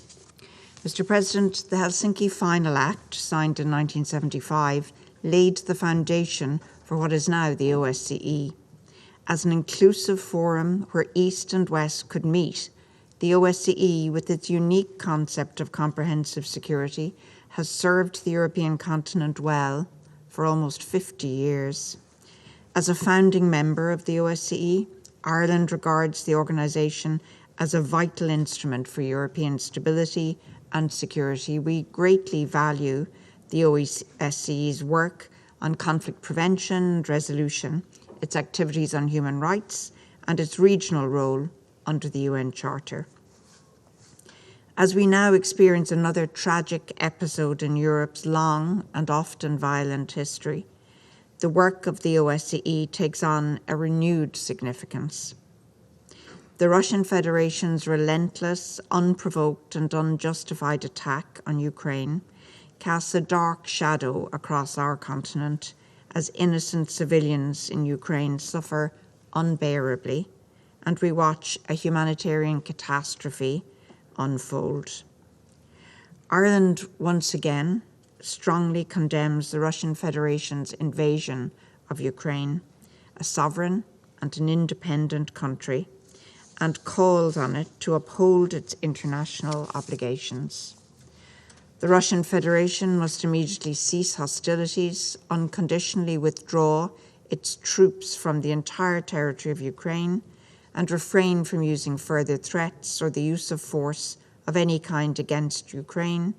Speaker 18: Mr. President, the Helsinki Final Act, signed in 1975, laid the foundation for what is now the OSCE. As an inclusive forum where East and West could meet, the OSCE, with its unique concept of comprehensive security, has served the European continent well for almost 50 years. As a founding member of the OSCE, Ireland regards the organisation as a vital instrument for European stability and security. We greatly value the OSCE's work on conflict prevention and resolution, its activities on human rights, and its regional role under the UN Charter. As we now experience another tragic episode in Europe's long and often violent history, the work of the OSCE takes on a renewed significance. The Russian Federation's relentless, unprovoked and unjustified attack on Ukraine casts a dark shadow across our continent as innocent civilians in Ukraine suffer unbearably, and we watch a humanitarian catastrophe unfold. Ireland once again strongly condemns the Russian Federation's invasion of Ukraine, a sovereign and an independent country, and calls on it to uphold its international obligations. The Russian Federation must immediately cease hostilities, unconditionally withdraw its troops from the entire territory of Ukraine, and refrain from using further threats or the use of force of any kind against Ukraine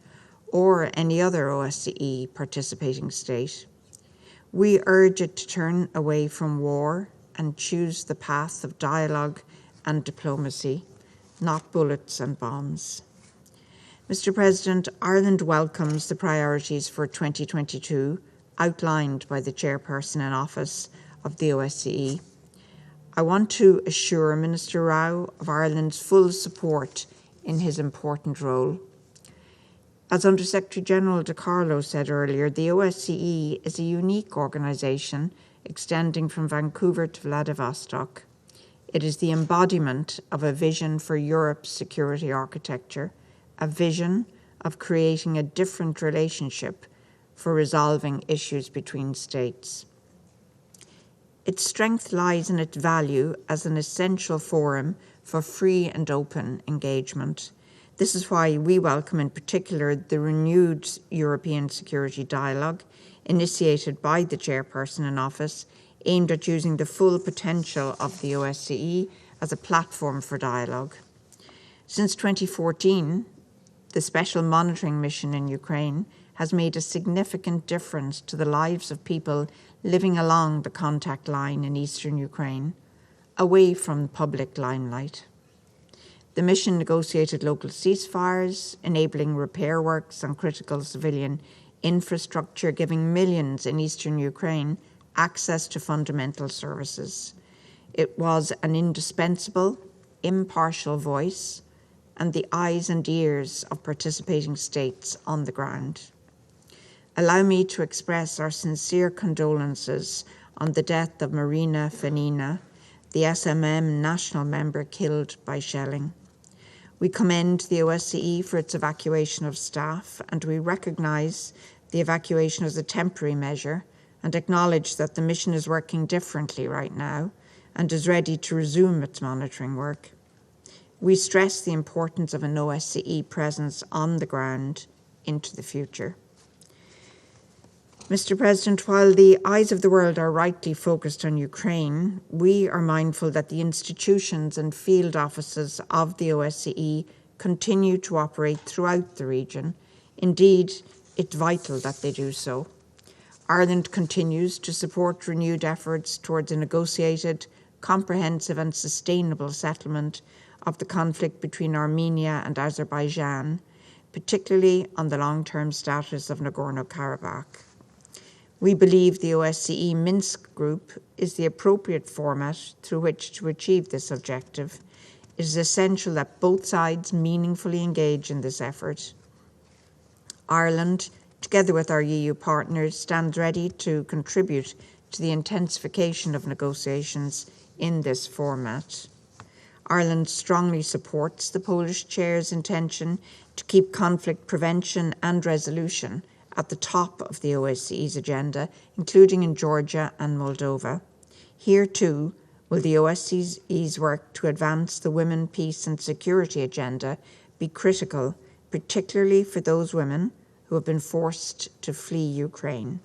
Speaker 18: or any other OSCE participating state. We urge it to turn away from war and choose the path of dialogue and diplomacy, not bullets and bombs. Mr. President, Ireland welcomes the priorities for 2022 outlined by the chairperson in office of the OSCE. I want to assure Minister Rau of Ireland's full support in his important role. As Under-Secretary General De Carlo said earlier, the OSCE is a unique organisation extending from Vancouver to Vladivostok. It is the embodiment of a vision for Europe's security architecture, a vision of creating a different relationship for resolving issues between states. Its strength lies in its value as an essential forum for free and open engagement. This is why we welcome in particular the renewed European security dialogue initiated by the chairperson in office, aimed at using the full potential of the OSCE as a platform for dialogue. Since 2014, the Special Monitoring Mission in Ukraine has made a significant difference to the lives of people living along the contact line in eastern Ukraine, away from public limelight. The mission negotiated local ceasefires, enabling repair works on critical civilian infrastructure, giving millions in eastern Ukraine access to fundamental services. It was an indispensable, impartial voice and the eyes and ears of participating states on the ground. Allow me to express our sincere condolences on the death of Marina Fanina, the SMM national member killed by shelling. We commend the OSCE for its evacuation of staff, and we recognise the evacuation as a temporary measure and acknowledge that the mission is working differently right now and is ready to resume its monitoring work. We stress the importance of an OSCE presence on the ground into the future. Mr. President, while the eyes of the world are rightly focused on Ukraine, we are mindful that the institutions and field offices of the OSCE continue to operate throughout the region. Indeed, it's vital that they do so. Ireland continues to support renewed efforts towards a negotiated, comprehensive and sustainable settlement of the conflict between Armenia and Azerbaijan, particularly on the long-term status of Nagorno-Karabakh. We believe the OSCE Minsk Group is the appropriate format through which to achieve this objective. It is essential that both sides meaningfully engage in this effort. Ireland, together with our EU partners, stands ready to contribute to the intensification of negotiations in this format. Ireland strongly supports the Polish Chair's intention to keep conflict prevention and resolution at the top of the OSCE's agenda, including in Georgia and Moldova. Here too will the OSCE's work to advance the women, peace and security agenda be critical, particularly for those women who have been forced to flee Ukraine.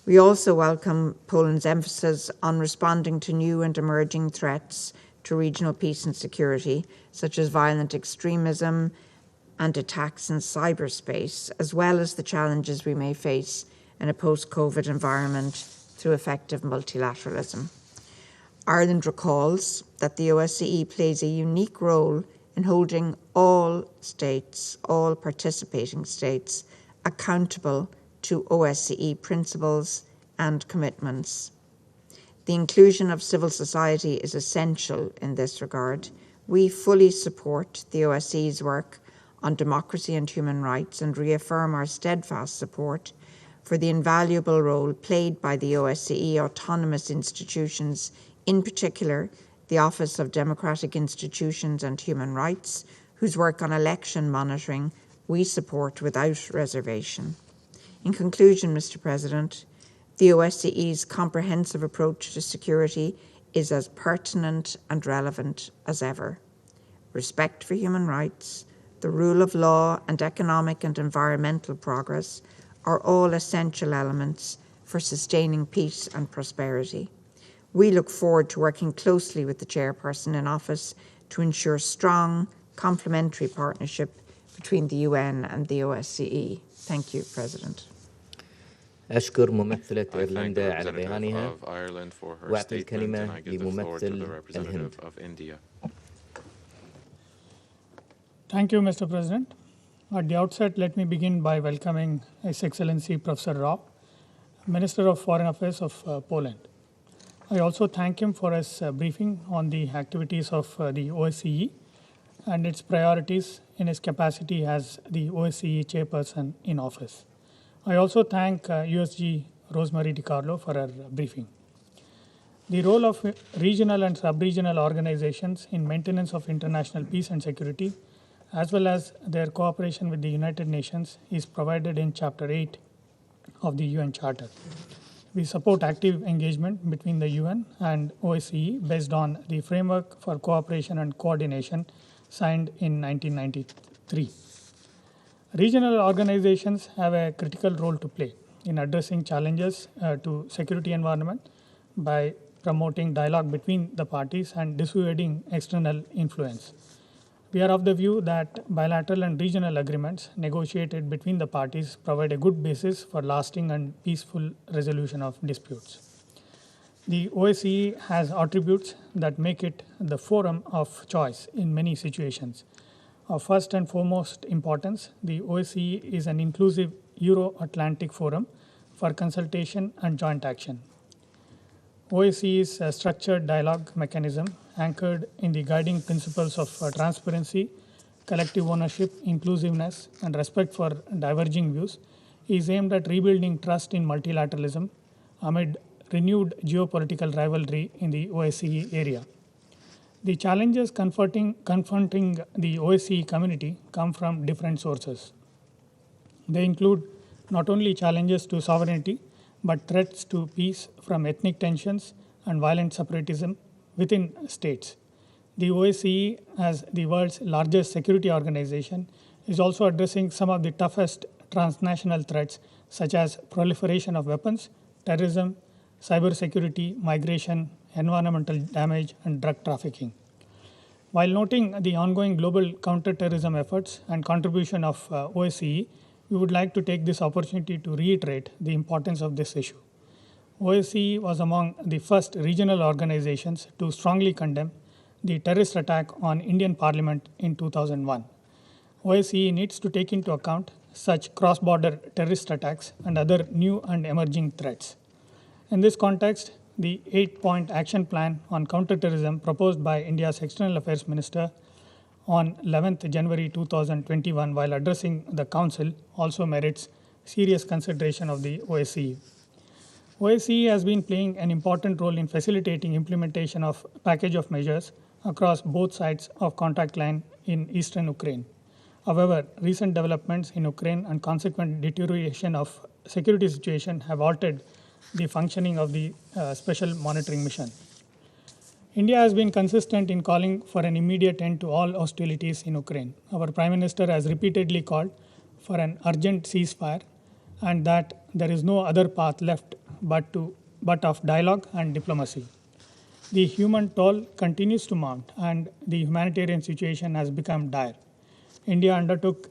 Speaker 18: We also welcome Poland's emphasis on responding to new and emerging threats to regional peace and security, such as violent extremism and attacks in cyberspace, as well as the challenges we may face in a post-COVID environment through effective multilateralism. Ireland recalls that the OSCE plays a unique role in holding all states, all participating states, accountable to OSCE principles and commitments. The inclusion of civil society is essential in this regard. We fully support the OSCE's work on democracy and human rights and reaffirm our steadfast support for the invaluable role played by the OSCE autonomous institutions, in particular the Office of Democratic Institutions and Human Rights, whose work on election monitoring we support without reservation. In conclusion, Mr. President, the OSCE's comprehensive approach to security is as pertinent and relevant as ever. Respect for human rights, the rule of law, and economic and environmental progress are all essential elements for sustaining peace and prosperity. We look forward to working closely with the chairperson in office to ensure strong, complementary partnership between the UN and the OSCE. Thank you, President.
Speaker 1: أشكر ممثلة إيرلندا على بيانها وأعطي الكلمة لممثل الهند.
Speaker 11: Thank you, Mr. President. At the outset, let me begin by welcoming His Excellency Professor Rau, Minister of Foreign Affairs of Poland. I also thank him for his briefing on the activities of the OSCE and its priorities in his capacity as the OSCE chairperson in office. I also thank USG Rosemary DiCarlo for her briefing. The role of regional and sub-regional organizations in maintenance of international peace and security, as well as their cooperation with the United Nations, is provided in Chapter 8 of the UN Charter. We support active engagement between the UN and OSCE based on the Framework for Cooperation and Coordination signed in 1993. Regional organizations have a critical role to play in addressing challenges to security environment by promoting dialogue between the parties and dissuading external influence. We are of the view that bilateral and regional agreements negotiated between the parties provide a good basis for lasting and peaceful resolution of disputes. The OSCE has attributes that make it the forum of choice in many situations. Of first and foremost importance, the OSCE is an inclusive Euro-Atlantic forum for consultation and joint action. OSCE is a structured dialogue mechanism anchored in the guiding principles of transparency, collective ownership, inclusiveness, and respect for diverging views, is aimed at rebuilding trust in multilateralism amid renewed geopolitical rivalry in the OSCE area. The challenges confronting the OSCE community come from different sources. They include not only challenges to sovereignty, but threats to peace from ethnic tensions and violent separatism within states. The OSCE, as the world's largest security organization, is also addressing some of the toughest transnational threats, such as proliferation of weapons, terrorism, cybersecurity, migration, environmental damage, and drug trafficking. While noting the ongoing global counter-terrorism efforts and contribution of OSCE, we would like to take this opportunity to reiterate the importance of this issue. OSCE was among the first regional organizations to strongly condemn the terrorist attack on Indian Parliament in 2001. OSCE needs to take into account such cross-border terrorist attacks and other new and emerging threats. In this context, the 8-point action plan on counterterrorism proposed by India's External Affairs Minister
Speaker 19: on 11th January 2021 while addressing the Council also merits serious consideration of the OSCE. OSCE has been playing an important role in facilitating implementation of package of measures across both sides of contact line in eastern Ukraine. However, recent developments in Ukraine and consequent deterioration of security situation have altered the functioning of the special monitoring mission. India has been consistent in calling for an immediate end to all hostilities in Ukraine. Our Prime Minister has repeatedly called for an urgent ceasefire and that there is no other path left but of dialogue and diplomacy. The human toll continues to mount and the humanitarian situation has become dire. India undertook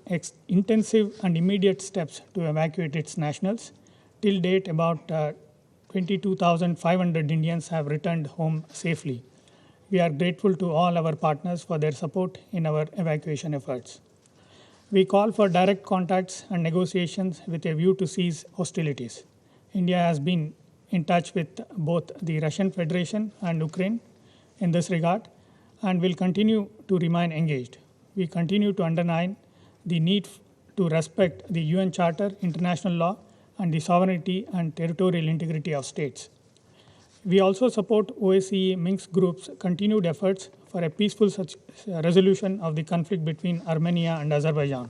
Speaker 19: intensive and immediate steps to evacuate its nationals. Till date, about 22,500 Indians have returned home safely. We are grateful to all our partners for their support in our evacuation efforts. We call for direct contacts and negotiations with a view to cease hostilities. India has been in touch with both the Russian Federation and Ukraine in this regard and will continue to remain engaged. We continue to underline the need to respect the UN Charter, international law, and the sovereignty and territorial integrity of states. We also support OSCE Minsk Group's continued efforts for a peaceful resolution of the conflict between Armenia and Azerbaijan.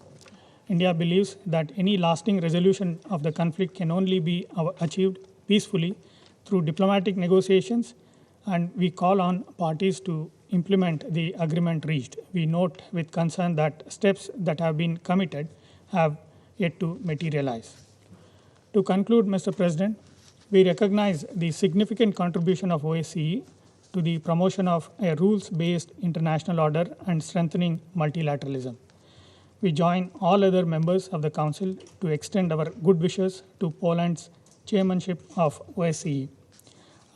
Speaker 19: India believes that any lasting resolution of the conflict can only be achieved peacefully through diplomatic negotiations, and we call on parties to implement the agreement reached. We note with concern that steps that have been committed have yet to materialize. To conclude, Mr. President, we recognize the significant contribution of OSCE to the promotion of a rules-based international order and strengthening multilateralism. We join all other members of the Council to extend our good wishes to Poland's chairmanship of OSCE.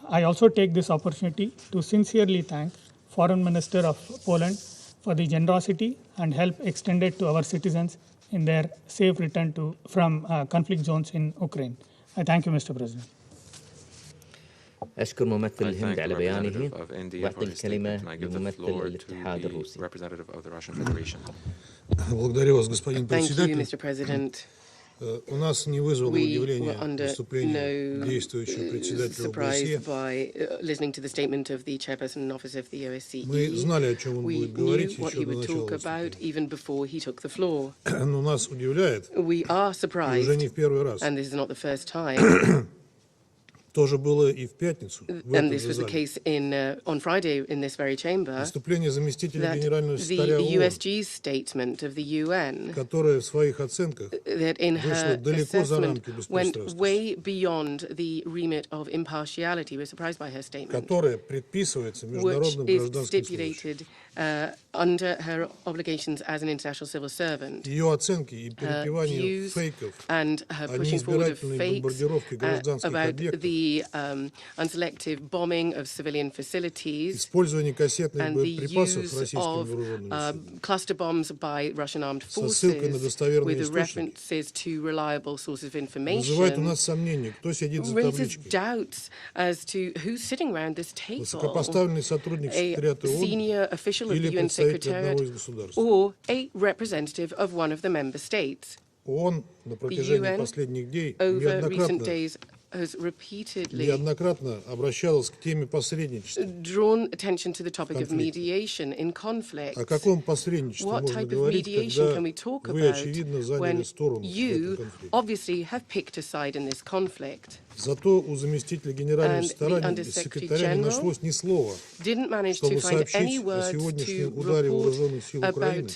Speaker 19: I also take this opportunity to sincerely thank Foreign Minister of Poland for the generosity and help extended to our citizens in their safe return from conflict zones in Ukraine. I thank you, Mr. President.
Speaker 1: أشكر ممثل الهند على بيانه وأعطي الكلمة لممثل الاتحاد الروسي.
Speaker 5: Thank you, Mr. President.
Speaker 13: У нас не вызвало удивления выступление действующего председателя ОБСЕ. Мы знали, о чем он будет говорить еще до начала выступления. Но нас удивляет, и уже не в первый раз. Тоже было и в пятницу.
Speaker 5: And this was the case on Friday in this very chamber.
Speaker 13: Выступление заместителя генерального секретаря
Speaker 5: ООН, the USG's statement of the UN,
Speaker 13: которая в своих оценках вышла далеко за рамки беспристрастности,
Speaker 5: went way beyond the remit of impartiality. We're surprised by her statement,
Speaker 13: которая предписывается международным гражданским служащим.
Speaker 5: Under her obligations as an international civil servant.
Speaker 13: Ее оценки и перепевание фейков
Speaker 5: and her pushing forward of fakes about the unselective bombing of civilian facilities and the use of cluster bombs by Russian armed forces with references to reliable sources of information raises doubts as to who's sitting around this table. A senior official of the UN Secretariat or a representative of one of the member states. The UN over recent days has repeatedly drawn attention to the topic of mediation in conflict. What type of mediation can we talk about when you obviously have picked a side in this conflict?
Speaker 13: Зато у заместителя генерального секретаря не нашлось ни слова, чтобы сообщить о сегодняшнем ударе вооруженных сил Украины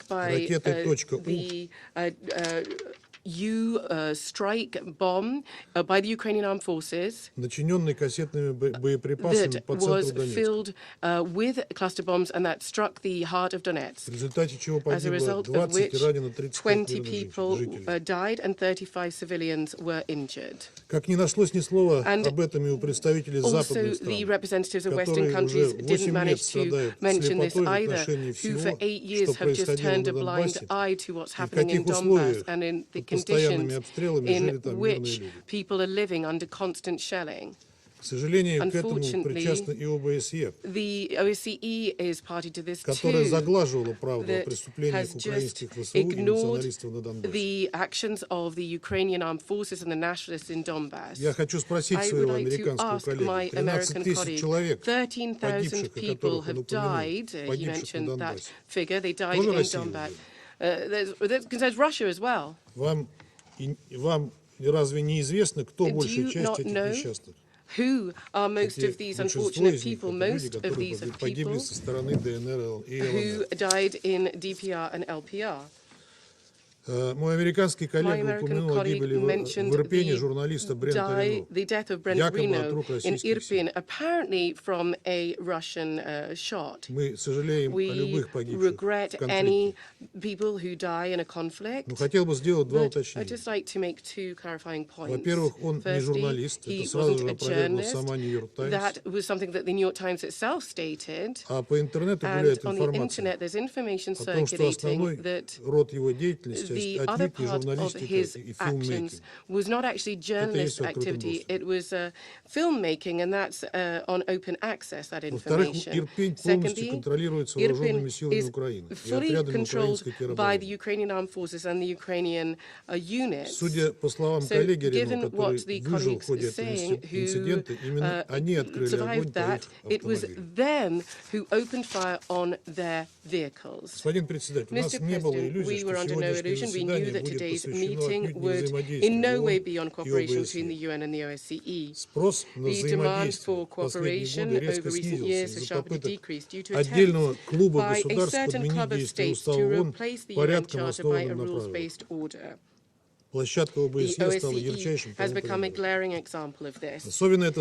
Speaker 13: ракетой .У.
Speaker 5: Strike bomb by the Ukrainian armed forces that was filled with cluster bombs and that struck the heart of Donetsk, as a result of which 20 people died and 35 civilians were injured. And also the representatives of Western countries didn't manage to mention this either, who for 8 years have just turned a blind eye to what's happening in Donbass and in the conditions in which people are living under constant shelling.
Speaker 13: Unfortunately, the OSCE is party to this too, that has just ignored the actions of the Ukrainian armed forces and the nationalists in Donbass. I would like to ask my American colleague, 13,000 people have died. He mentioned that figure. They died in Donbass. That concerns Russia as well.
Speaker 20: Разве не известно, кто большая часть этих несчастных?
Speaker 13: Who are most of these unfortunate people? Most of these are people who died in DPR and LPR.
Speaker 20: Мой американский коллега упомянул о гибели в Ирпене журналиста Брента Ренаud,
Speaker 13: the death of Brent Renaud in Irpin, apparently from a Russian shot.
Speaker 20: Мы сожалеем о любых погибших
Speaker 13: regret any people who die in a conflict.
Speaker 20: Но хотел бы сделать два уточнения.
Speaker 13: I'd just like to make two clarifying points.
Speaker 20: Во-первых, он не журналист, это сразу же опровергла сама New York Times.
Speaker 13: That was something that the New York Times itself stated.
Speaker 20: А по интернету гуляет
Speaker 13: информация
Speaker 20: о том, что основной род его деятельности
Speaker 13: the other part of his actions was not actually journalist activity, it was filmmaking, and that's on open access, that information. Secondly, Irpin is fully controlled by the Ukrainian armed forces and the Ukrainian units. So, given what the colleagues are saying, who survived that, it was them who opened fire on their vehicles.
Speaker 20: Mr. President,
Speaker 13: we were under no illusion. We knew that today's meeting would in no way be on cooperation between the UN and the OSCE. The demand for cooperation over recent years has sharply decreased due to attempts by a certain club of states to replace the UN Charter by a rules-based order. The OSCE has become a glaring example of this. This has become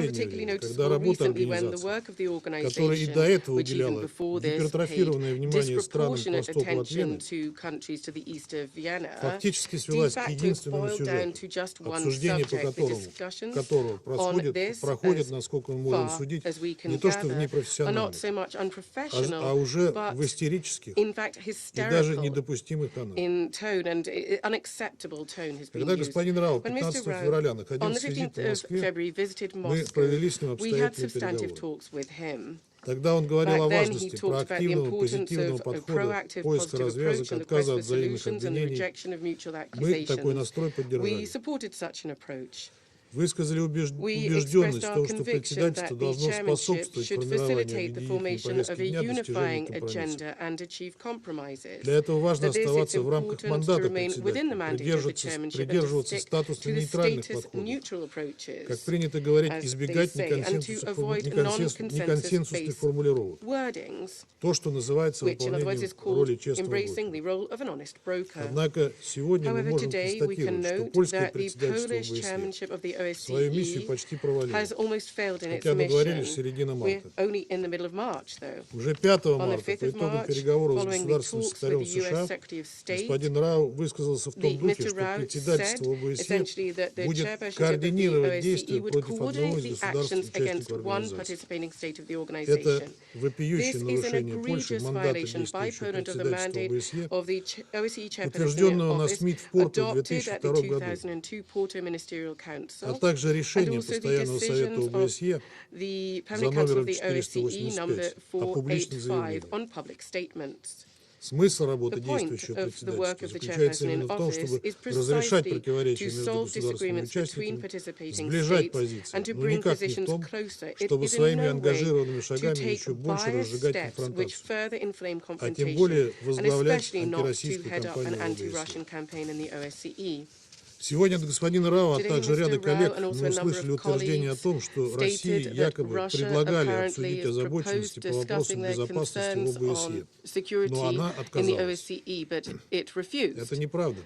Speaker 13: particularly noticeable recently when the work of the organization, which even before this paid disproportionate attention to countries to the east of Vienna, de facto boiled down to just one subject. The discussions on this, as far as we can gather, are not so much unprofessional, but in fact hysterical in tone and unacceptable tone has been used. When Mr. Rau, on the 15th of February, visited Moscow, we had substantive talks with him.
Speaker 20: Тогда он говорил о важности проактивного, позитивного подхода, поиска развязок, отказа от взаимных обвинений. Мы такой настрой поддержали. Высказали убежденность в том, что председательство должно способствовать формированию объединительной повестки дня достижению компромиссов. Для этого важно оставаться в рамках мандата председательства, придерживаться статуса нейтральных подходов. Как принято говорить, избегать неконсенсусных формулировок. То, что называется выполнением роли честного брокера. Однако сегодня мы можем констатировать, что польское председательство ОБСЕ свою миссию почти провалило, хотя договорились в середине марта. Уже 5 марта по итогам переговоров с государственным секретарем США господин Рау высказался в том духе, что председательство ОБСЕ будет координировать действия против одного из государств-участников организации. Это вопиющее нарушение Польши мандата действующего председательства ОБСЕ, утвержденного на СМИТ в Порту в 2002 году, а также решение Постоянного совета ОБСЕ за номером 485 о публичных заявлениях. Смысл работы действующего председательства заключается именно в том, чтобы разрешать противоречия между государственными участниками, сближать позиции, но никак не в том, чтобы своими ангажированными шагами еще больше разжигать конфронтацию, а тем более возглавлять антироссийскую кампанию ОБСЕ. Сегодня от господина Рау, а также ряда коллег, мы услышали утверждение о том, что России якобы предлагали обсудить озабоченности по вопросам безопасности в ОБСЕ, но она отказалась. Это неправда.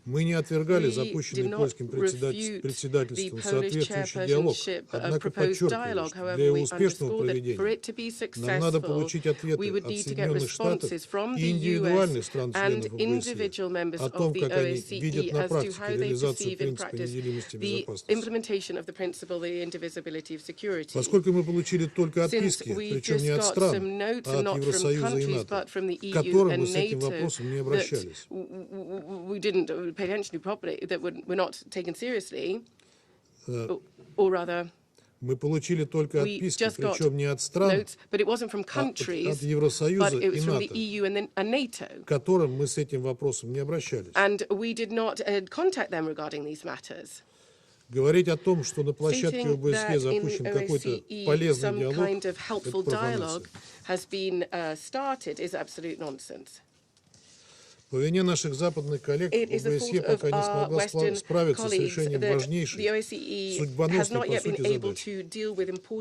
Speaker 20: Мы не отвергали запущенный польским председательством соответствующий диалог, однако подчеркиваю, что для его успешного проведения нам надо получить ответы от Соединенных Штатов и индивидуальных стран-членов ОБСЕ о том, как они видят на практике реализацию принципа неделимости безопасности. Поскольку мы получили только отписки, причем не от стран, а от Евросоюза и НАТО, к которым мы с этим вопросом не обращались.
Speaker 9: or rather,
Speaker 20: мы получили только отписки, причем не от стран,
Speaker 9: notes, but it wasn't from countries,
Speaker 20: от Евросоюза
Speaker 9: but it
Speaker 20: и
Speaker 9: was from the
Speaker 20: НАТО,
Speaker 9: EU and NATO,
Speaker 20: к которым мы с этим вопросом не обращались.
Speaker 9: And we did not contact them regarding these matters.
Speaker 20: Говорить о том, что на площадке ОБСЕ запущен какой-то полезный диалог,
Speaker 9: kind of helpful dialogue has been started is absolute nonsense.
Speaker 20: По вине наших западных коллег ОБСЕ пока не смогла справиться с решением важнейшей, судьбоносной по сути задачи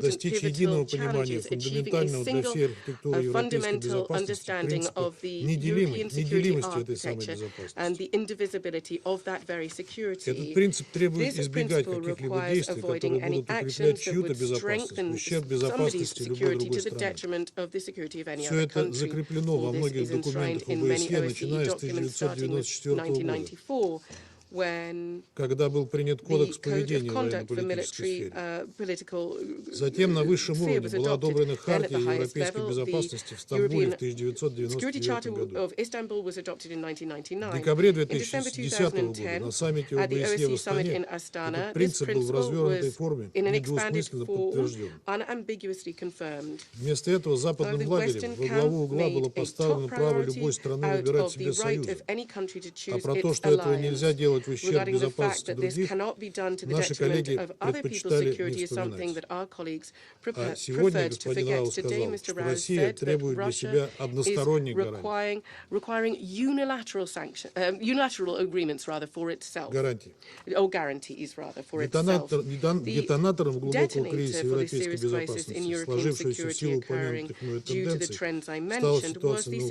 Speaker 20: – достичь единого понимания фундаментального для всей архитектуры европейской безопасности принципа неделимости этой самой безопасности. Этот принцип требует избегать каких-либо действий, которые будут укреплять чью-то безопасность в ущерб безопасности любой другой страны. Все это закреплено во многих документах ОБСЕ, начиная с 1994 года, когда был принят Кодекс поведения в военно-политической сфере. Затем на высшем уровне была одобрена Хартия европейской безопасности в Стамбуле в 1999 году. В декабре 2010 года на саммите ОБСЕ в Астане этот принцип был в развернутой форме недвусмысленно подтвержден. Вместо этого западным лагерем во главу угла было поставлено право любой страны выбирать себе союзы. А про то, что этого нельзя делать в ущерб безопасности других, наши коллеги предпочитали не вспоминать. А сегодня господин Рау сказал, что Россия требует для себя односторонних гарантий. Детонатором глубокого кризиса европейской безопасности, сложившейся в силу упомянутых мною тенденций, стала ситуация на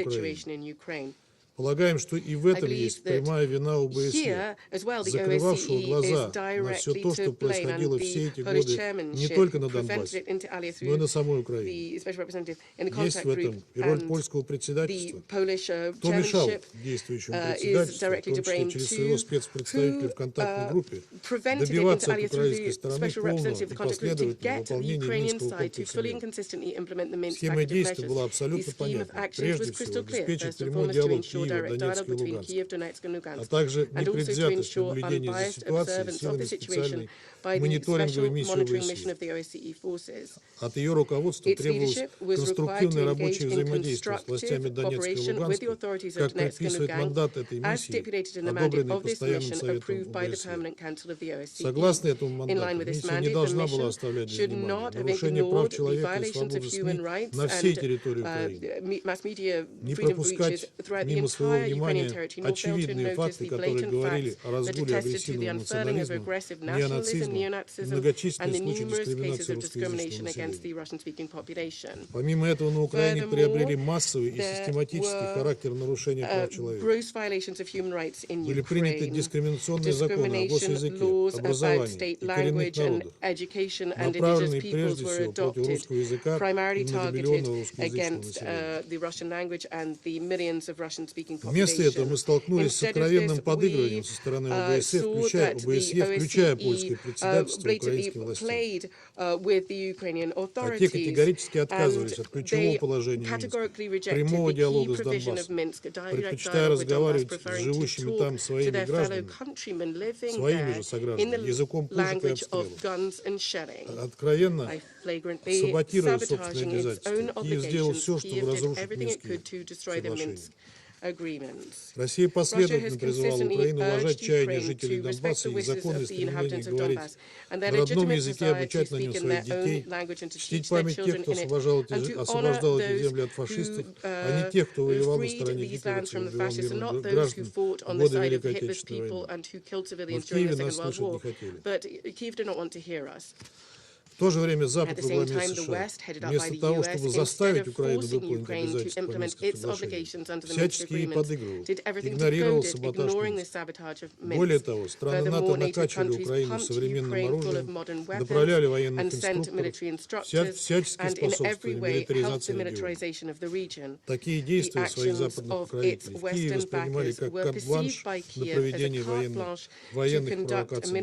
Speaker 20: Украине. Полагаем, что и в этом есть прямая вина ОБСЕ, закрывавшего глаза на все то, что происходило все эти годы не только на Донбассе, но и на самой Украине. Есть в этом и роль польского председательства. Кто мешал действующему председательству, в том числе через своего спецпредставителя в контактной группе, добиваться от украинской стороны полного и последовательного выполнения Минского комплекса мер? Схема действий была абсолютно понятна. Прежде всего, обеспечить прямой диалог Киева, Донецк и Луганск, а также непредвзятость наблюдения за ситуацией силами специальной мониторинговой миссии ОБСЕ. От ее руководства требовалось конструктивное рабочее взаимодействие с властями Донецка и Луганска, как предписывает мандат этой миссии, одобренный Постоянным Советом ОБСЕ. Согласно этому мандату, миссия не должна была оставлять без внимания нарушение прав человека и свободы СМИ на всей территории Украины, не пропускать мимо своего внимания очевидные факты, которые говорили о разгуле агрессивного национализма, неонацизма и многочисленные случаи дискриминации русскоязычного населения. Помимо этого, на Украине приобрели массовый и систематический характер нарушения прав человека. Были приняты дискриминационные законы о госязыке, образовании и коренных народах, направленные прежде всего против русского языка и многомиллионного русскоязычного населения. Вместо этого мы столкнулись с откровенным подыгрыванием со стороны ОБСЕ, включая польское председательство украинским властям. А те категорически отказывались от ключевого положения Минска, прямого диалога с Донбассом, предпочитая разговаривать с живущими там своими гражданами, своими же согражданами, языком пушек и обстрелов. Откровенно саботируя собственные обязательства, Киев сделал все, чтобы разрушить Минские соглашения. Россия последовательно призывала Украину уважать чаяния жителей Донбасса и их законные стремления говорить на родном языке, обучать на нем своих детей, чтить память тех, кто освобождал эти земли от фашистов, а не тех, кто воевал на стороне гитлеровцев и убивал мирных граждан в годы Великой Отечественной войны. Но в Киеве нас слышать не хотели. В то же время Запад во главе США, вместо того, чтобы заставить Украину выполнить обязательства по Минским соглашениям, всячески ей подыгрывал, игнорировал саботаж Минска. Более того, страны НАТО накачивали Украину современным оружием, направляли военных инструкторов, всячески способствовали милитаризации региона. Такие действия своих западных покровителей в Киеве воспринимали как карт-бланш на проведение военных провокаций на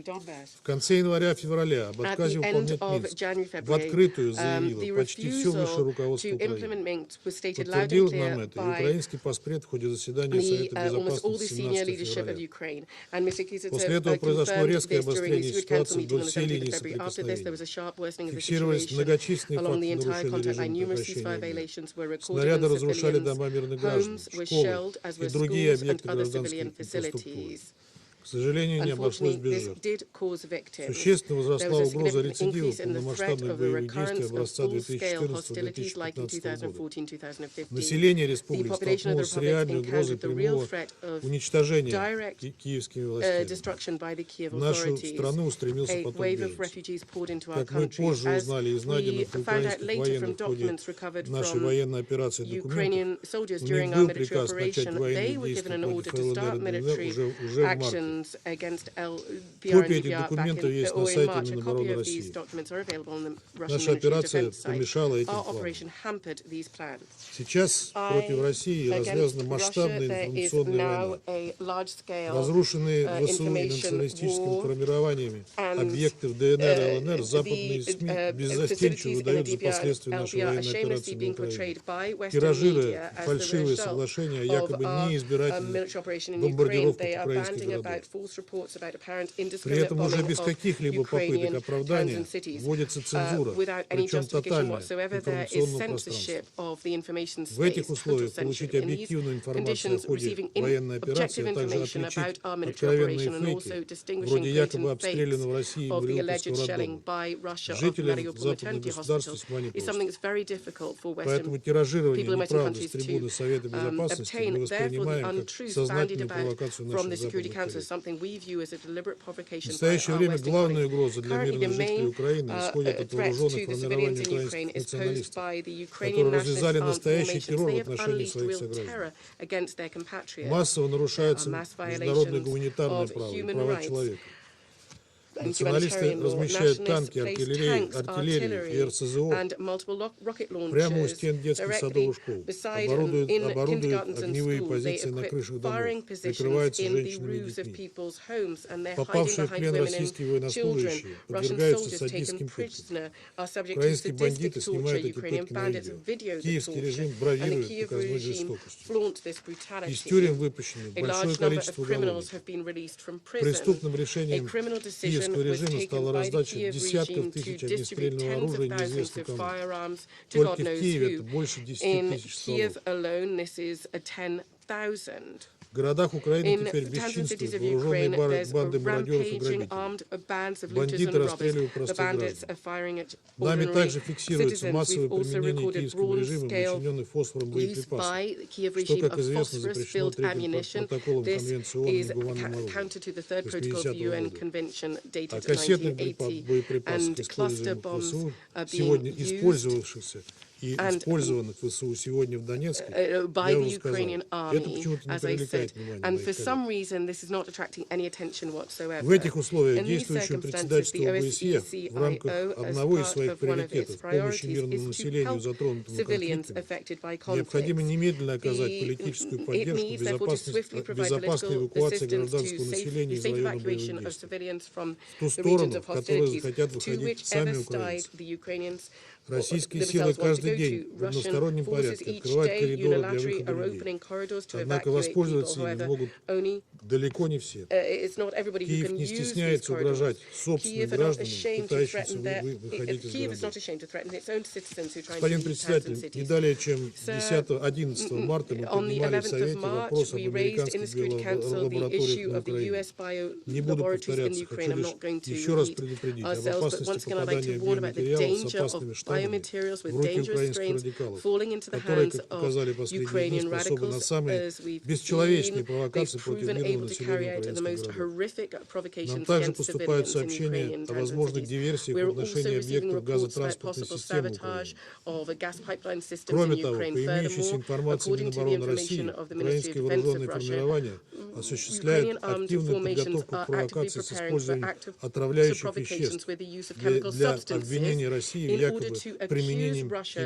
Speaker 20: Донбассе. В конце января-февраля
Speaker 16: февраля об отказе выполнять Минск в открытую заявило почти все высшее руководство Украины. Подтвердил нам это и украинский постпред в ходе заседания Совета Безопасности 17 февраля. После этого произошло резкое обострение ситуации вдоль всей линии соприкосновения. Фиксировались многочисленные факты нарушения режима прекращения. Снаряды разрушали дома мирных граждан, школы и другие объекты гражданской инфраструктуры. К сожалению, не обошлось без жертв. Существенно возросла угроза рецидива полномасштабных боевых действий образца 2014-2015 года. Население республики столкнулось с реальной угрозой прямого уничтожения киевскими властями. В нашу страну устремился поток беженцев. Как мы позже узнали из найденных украинских военных в ходе нашей военной операции документов, у них был приказ начать военные действия против ЛНР и ДНР уже в марте. Копии этих документов есть на сайте Минобороны России. Наша операция помешала этим планам. Сейчас против России развязана масштабная информационная война. Разрушенные ВСУ и националистическими формированиями объекты в ДНР и ЛНР западные СМИ беззастенчиво выдают за последствия нашей военной операции на Украине, тиражируя фальшивые соглашения о якобы неизбирательной бомбардировке украинских городов. При этом уже без каких-либо попыток оправдания вводится цензура, причем тотальная, информационного пространства. В этих условиях получить объективную информацию о ходе военной операции, а также отличить откровенные фейки, вроде якобы обстрелянного Россией Мариупольского роддома, жителям западных государств весьма непросто. Поэтому тиражирование неправды с трибуны Совета Безопасности мы воспринимаем как сознательную провокацию наших западных коллег. В настоящее время главная угроза для мирных жителей Украины исходит от вооруженных формирований украинских националистов, которые развязали настоящий террор в отношении своих сограждан. Массово нарушается международное гуманитарное право и права человека. Националисты размещают танки, артиллерию и РСЗО прямо у стен детских садов и школ, оборудуют огневые позиции на крышах домов, прикрываются женщинами и детьми. Попавшие в плен российские военнослужащие подвергаются садистским пыткам. Украинские бандиты снимают эти пытки на видео. Киевский режим бравирует показной жестокостью. Из тюрем выпущено большое количество уголовников. Преступным решением киевского режима стала раздача десятков тысяч огнестрельного оружия неизвестно кому. Только в Киеве это больше 10 тысяч стволов. В городах Украины теперь бесчинствуют вооруженные банды мародеров и грабителей. Бандиты расстреливают простых граждан. Нами также фиксируется массовое применение киевским режимом начиненных фосфором боеприпасов, что, как известно, запрещено третьим протоколом Конвенции ООН о гуманном оружии 80-го года. А кассетных боеприпасов, использовавшихся и использованных ВСУ сегодня в Донецке, я уже сказал, это почему-то не привлекает внимания. В этих условиях действующему председательству ОБСЕ в рамках одного из своих приоритетов помощи мирному населению, затронутому конфликтом, необходимо немедленно оказать политическую поддержку безопасной эвакуации гражданского населения из района боевых действий в ту сторону, в которую захотят выходить сами украинцы. Российские силы каждый день в одностороннем порядке открывают коридоры для выхода людей. Однако воспользоваться ими могут далеко не все. Киев не стесняется угрожать собственным гражданам, пытающимся выходить из городов. Господин председатель, не далее, чем 11 марта мы поднимали в Совете вопрос об американских биолабораториях на Украине. Не буду повторяться, хочу лишь еще раз предупредить об опасности попадания биоматериалов с опасными штаммами в руки украинских радикалов, которые, как показали последние дни, способны на самые бесчеловечные провокации против мирного населения украинских городов. Нам также поступают сообщения о возможных диверсиях в отношении объектов газотранспортной системы Украины. Кроме того, по имеющейся информации Минобороны России, украинские вооруженные формирования
Speaker 20: Ukrainian armed formations are actively preparing for active provocations with the use of chemical substances in order to accuse Russia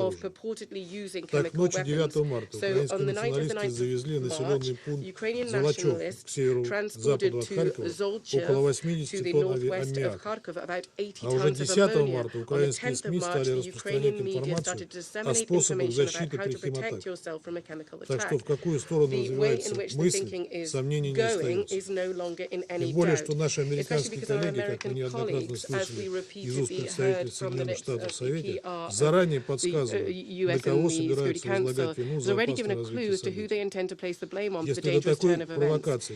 Speaker 20: of purportedly using chemical weapons. So on the night of the 9th of March, Ukrainian nationalists transported to Zolchev, to the northwest of Kharkov, about 80 tons of ammonia. On the 10th of March, the Ukrainian media started to disseminate information about how to protect yourself from a chemical attack. The way in which the thinking is going is no longer in any doubt, especially because our American colleagues, as we repeatedly heard from the lips of the PR, the US and the Security Council, has already given a clue as to who they intend to place the blame on for the dangerous turn of events.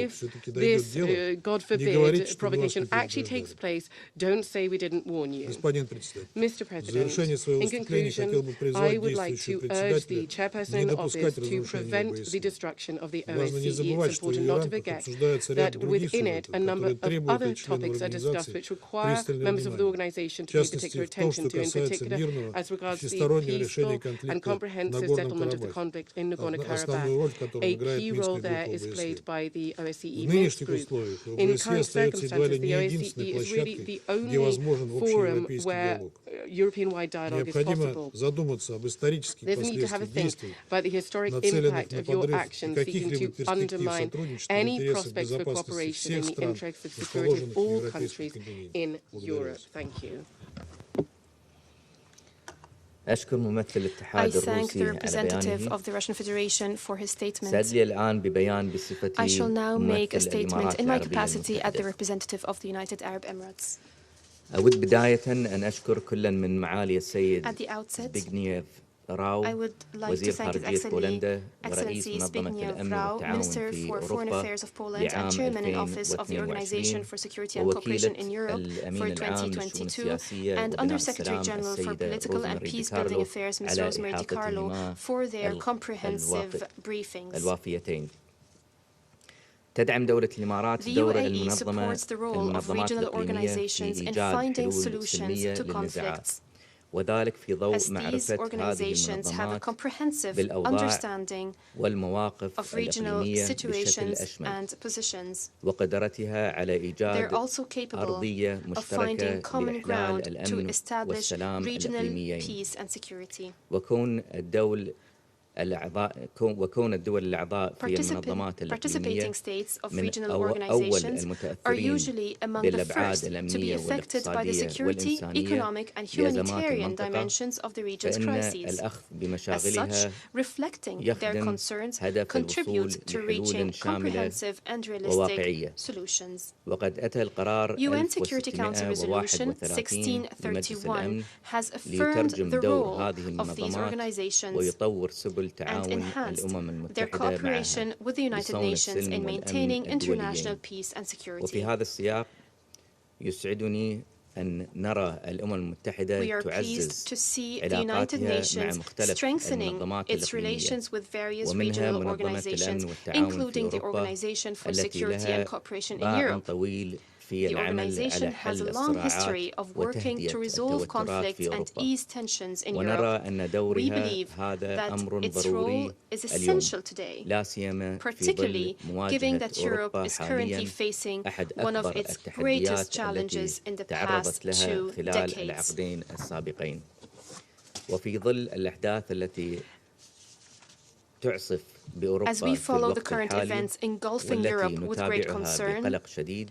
Speaker 20: If this, God forbid, provocation actually takes place, don't say we didn't warn you. Mr. President, in conclusion, I would like to urge the chairperson in office to prevent the destruction of the OSCE. It's important not to forget that within it, a number of other topics are discussed which require members of the organization to pay particular attention to, in particular as regards the peaceful and comprehensive settlement of the conflict in Nagorno-Karabakh. A key role there is played by the OSCE Minsk Group. In current circumstances, the OSCE is really the only forum where European-wide dialogue is possible. There's need to have a think about the historic impact of your actions seeking to undermine any prospects for cooperation in the interests of security of all countries in Europe. Thank you.
Speaker 1: I
Speaker 5: thank the representative of the Russian Federation for his statement. I shall now make a statement in my capacity as the representative of the United Arab Emirates.
Speaker 1: أود بداية أن أشكر كلا من معالي السيد
Speaker 5: At the outset,
Speaker 1: Zbigniew Rau
Speaker 5: I would like to
Speaker 1: وزير
Speaker 5: thank His
Speaker 1: خارجية بولندا
Speaker 5: Excellency
Speaker 1: ورئيس منظمة
Speaker 5: Zbigniew
Speaker 1: الأمن
Speaker 5: Rau,
Speaker 1: والتعاون
Speaker 5: Minister
Speaker 1: في
Speaker 5: for Foreign
Speaker 1: أوروبا
Speaker 5: Affairs of Poland and
Speaker 1: لعام
Speaker 5: Chairman in Office of the
Speaker 1: 2022
Speaker 5: Organization for Security and Cooperation in Europe for
Speaker 1: الأمين العام للشؤون
Speaker 5: 2022,
Speaker 1: السياسية
Speaker 5: and
Speaker 1: وبناء
Speaker 5: Under-Secretary
Speaker 1: السلام
Speaker 5: General for
Speaker 1: السيدة
Speaker 5: Political and
Speaker 1: روزماري
Speaker 5: Peace
Speaker 1: دي
Speaker 5: Building
Speaker 1: كارلو
Speaker 5: Affairs, Ms.
Speaker 1: على
Speaker 5: Rosemary Di Carlo,
Speaker 1: إحاطتهما
Speaker 5: for their comprehensive briefings.
Speaker 1: الوافيتين. تدعم دولة الإمارات
Speaker 5: The
Speaker 1: دور
Speaker 5: UAE
Speaker 1: المنظمة
Speaker 5: supports the role of
Speaker 1: المنظمات
Speaker 5: regional
Speaker 1: الإقليمية في
Speaker 5: organizations in
Speaker 1: إيجاد
Speaker 5: finding
Speaker 1: حلول
Speaker 5: solutions
Speaker 1: سلمية
Speaker 5: to
Speaker 1: للنزاعات
Speaker 5: conflicts,
Speaker 1: وذلك في ضوء
Speaker 5: as these
Speaker 1: معرفة هذه
Speaker 5: organizations have a
Speaker 1: المنظمات
Speaker 5: comprehensive
Speaker 1: بالأوضاع
Speaker 5: understanding
Speaker 1: والمواقف
Speaker 5: of regional
Speaker 1: الإقليمية بشكل
Speaker 5: situations
Speaker 1: أشمل
Speaker 5: and positions.
Speaker 1: وقدرتها على
Speaker 5: They're
Speaker 1: إيجاد
Speaker 5: also capable
Speaker 1: أرضية
Speaker 5: of
Speaker 1: مشتركة
Speaker 5: finding common
Speaker 1: لإحلال
Speaker 5: ground to
Speaker 1: الأمن
Speaker 5: establish
Speaker 1: والسلام
Speaker 5: regional
Speaker 1: الإقليميين
Speaker 5: peace and security.
Speaker 1: وكون الدول الأعضاء في المنظمات الإقليمية
Speaker 5: Participating states of
Speaker 1: من
Speaker 5: regional
Speaker 1: أول
Speaker 5: organizations are
Speaker 1: المتأثرين
Speaker 5: usually among the
Speaker 1: بالأبعاد
Speaker 5: first to be
Speaker 1: الأمنية
Speaker 5: affected by the
Speaker 1: والاقتصادية
Speaker 5: security,
Speaker 1: والإنسانية
Speaker 5: economic and
Speaker 1: لأزمات
Speaker 5: humanitarian
Speaker 1: المنطقة
Speaker 5: dimensions of the region's
Speaker 1: فإن
Speaker 5: crises.
Speaker 1: الأخذ
Speaker 5: As such,
Speaker 1: بمشاغلها
Speaker 5: reflecting their
Speaker 1: يخدم
Speaker 5: concerns
Speaker 1: هدف الوصول
Speaker 5: contributes to
Speaker 1: لحلول
Speaker 5: reaching
Speaker 1: شاملة
Speaker 5: comprehensive and realistic
Speaker 1: وواقعية
Speaker 5: solutions.
Speaker 1: وقد أتى القرار
Speaker 5: UN Security Council Resolution
Speaker 1: 1631 بمجلس
Speaker 5: 1631
Speaker 1: الأمن
Speaker 5: has affirmed
Speaker 1: ليترجم
Speaker 5: the
Speaker 1: دور
Speaker 5: role
Speaker 1: هذه
Speaker 5: of these
Speaker 1: المنظمات
Speaker 5: organizations
Speaker 1: ويطور سبل
Speaker 5: and
Speaker 1: تعاون
Speaker 5: enhanced
Speaker 1: الأمم
Speaker 5: their
Speaker 1: المتحدة
Speaker 5: cooperation
Speaker 1: معها
Speaker 5: with the United
Speaker 1: لصون
Speaker 5: Nations
Speaker 1: السلم
Speaker 5: in
Speaker 1: والأمن
Speaker 5: maintaining international
Speaker 1: الدوليين.
Speaker 5: peace and security.
Speaker 1: وفي هذا السياق يسعدني أن نرى الأمم
Speaker 5: We
Speaker 1: المتحدة
Speaker 5: are pleased
Speaker 1: تعزز
Speaker 5: to see the United
Speaker 1: علاقاتها
Speaker 5: Nations
Speaker 1: مع مختلف
Speaker 5: strengthening
Speaker 1: المنظمات
Speaker 5: its
Speaker 1: الإقليمية
Speaker 5: relations with various
Speaker 1: ومنها
Speaker 5: regional
Speaker 1: منظمة
Speaker 5: organizations,
Speaker 1: الأمن والتعاون في
Speaker 5: including the
Speaker 1: أوروبا
Speaker 5: Organization for
Speaker 1: التي
Speaker 5: Security
Speaker 1: لها
Speaker 5: and Cooperation in
Speaker 1: باع
Speaker 5: Europe.
Speaker 1: طويل في
Speaker 5: The
Speaker 1: العمل
Speaker 5: organization
Speaker 1: على
Speaker 5: has
Speaker 1: حل
Speaker 5: a long
Speaker 1: الصراعات
Speaker 5: history of working to
Speaker 1: وتهدئة
Speaker 5: resolve
Speaker 1: التوترات
Speaker 5: conflicts
Speaker 1: في
Speaker 5: and
Speaker 1: أوروبا
Speaker 5: ease tensions in
Speaker 1: ونرى
Speaker 5: Europe.
Speaker 1: أن
Speaker 5: We
Speaker 1: دورها
Speaker 5: believe
Speaker 1: هذا
Speaker 5: that
Speaker 1: أمر
Speaker 5: its
Speaker 1: ضروري
Speaker 5: role is
Speaker 1: اليوم
Speaker 5: essential today,
Speaker 1: لا سيما في
Speaker 5: particularly
Speaker 1: ظل
Speaker 5: given
Speaker 1: مواجهة
Speaker 5: that Europe
Speaker 1: أوروبا
Speaker 5: is currently
Speaker 1: حاليا
Speaker 5: facing
Speaker 1: أحد
Speaker 5: one of
Speaker 1: أكبر
Speaker 5: its greatest
Speaker 1: التحديات
Speaker 5: challenges
Speaker 1: التي
Speaker 5: in the past
Speaker 1: تعرضت لها
Speaker 5: 2
Speaker 1: خلال
Speaker 5: decades.
Speaker 1: العقدين السابقين وفي ظل الأحداث التي تعصف بأوروبا
Speaker 5: As we
Speaker 1: في
Speaker 5: follow the
Speaker 1: الوقت
Speaker 5: current
Speaker 1: الحالي
Speaker 5: events engulfing
Speaker 1: والتي
Speaker 5: Europe with great
Speaker 1: نتابعها
Speaker 5: concern,
Speaker 1: بقلق شديد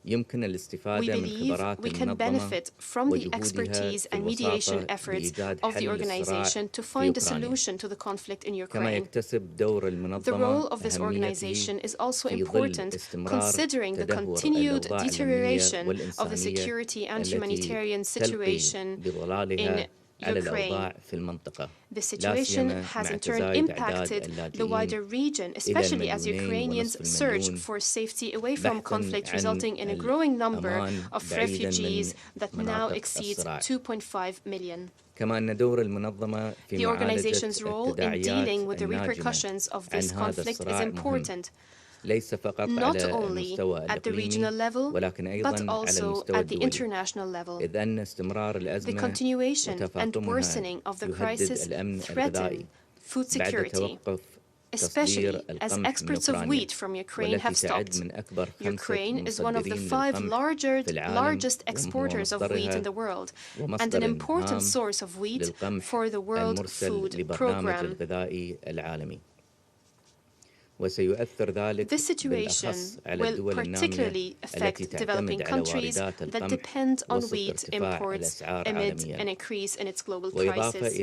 Speaker 1: يمكن
Speaker 5: we
Speaker 1: الاستفادة من
Speaker 5: believe
Speaker 1: خبرات
Speaker 5: we can
Speaker 1: المنظمة
Speaker 5: benefit from the
Speaker 1: وجهودها
Speaker 5: expertise
Speaker 1: في
Speaker 5: and mediation
Speaker 1: الوساطة
Speaker 5: efforts
Speaker 1: لإيجاد
Speaker 5: of the
Speaker 1: حل
Speaker 5: organization
Speaker 1: للصراع
Speaker 5: to
Speaker 1: في
Speaker 5: find a
Speaker 1: أوكرانيا
Speaker 5: solution to the conflict in
Speaker 1: كما
Speaker 5: Ukraine.
Speaker 1: يكتسب دور
Speaker 5: The
Speaker 1: المنظمة
Speaker 5: role of this
Speaker 1: أهميته
Speaker 5: organization is also
Speaker 1: في ظل
Speaker 5: important
Speaker 1: استمرار
Speaker 5: considering the
Speaker 1: تدهور
Speaker 5: continued
Speaker 1: الأوضاع الأمنية
Speaker 5: deterioration of the
Speaker 1: والإنسانية
Speaker 5: security and
Speaker 1: التي
Speaker 5: humanitarian
Speaker 1: تلقي
Speaker 5: situation
Speaker 1: بظلالها
Speaker 5: in
Speaker 1: على
Speaker 5: Ukraine.
Speaker 1: الأوضاع في المنطقة
Speaker 5: The
Speaker 1: لا
Speaker 5: situation
Speaker 1: سيما
Speaker 5: has
Speaker 1: مع
Speaker 5: in turn
Speaker 1: تزايد أعداد
Speaker 5: impacted the
Speaker 1: اللاجئين
Speaker 5: wider region,
Speaker 1: إلى
Speaker 5: especially as
Speaker 1: 2.5
Speaker 5: Ukrainians search
Speaker 1: مليون
Speaker 5: for safety away from
Speaker 1: بحثاً
Speaker 5: conflict,
Speaker 1: عن
Speaker 5: resulting in a growing number
Speaker 1: الأمان
Speaker 5: of
Speaker 1: بعيداً
Speaker 5: refugees
Speaker 1: من
Speaker 5: that now
Speaker 1: مناطق
Speaker 5: exceeds
Speaker 1: الصراع
Speaker 5: 2.5 million.
Speaker 1: كما أن دور المنظمة في
Speaker 5: The organization's
Speaker 1: معالجة
Speaker 5: role in
Speaker 1: التداعيات
Speaker 5: dealing with the
Speaker 1: الناجمة
Speaker 5: repercussions of
Speaker 1: عن
Speaker 5: this
Speaker 1: هذا
Speaker 5: conflict is
Speaker 1: الصراع مهم
Speaker 5: important,
Speaker 1: ليس فقط
Speaker 5: not
Speaker 1: على
Speaker 5: only
Speaker 1: المستوى
Speaker 5: at the regional
Speaker 1: الإقليمي
Speaker 5: level,
Speaker 1: ولكن
Speaker 5: but
Speaker 1: أيضاً على
Speaker 5: also
Speaker 1: المستوى
Speaker 5: at the
Speaker 1: الدولي
Speaker 5: international level.
Speaker 1: إذ أن استمرار
Speaker 5: The
Speaker 1: الأزمة
Speaker 5: continuation and
Speaker 1: وتفاقمها
Speaker 5: worsening of the
Speaker 1: يهدد
Speaker 5: crisis
Speaker 1: الأمن
Speaker 5: threaten
Speaker 1: الغذائي
Speaker 5: food
Speaker 1: بعد
Speaker 5: security.
Speaker 1: توقف
Speaker 5: especially as exports of wheat from Ukraine have stopped. Ukraine is one of the 5 largest exporters of wheat in the world and an important source of wheat for the World Food Programme. This situation will particularly affect developing countries that depend on wheat imports amid an increase in its global prices.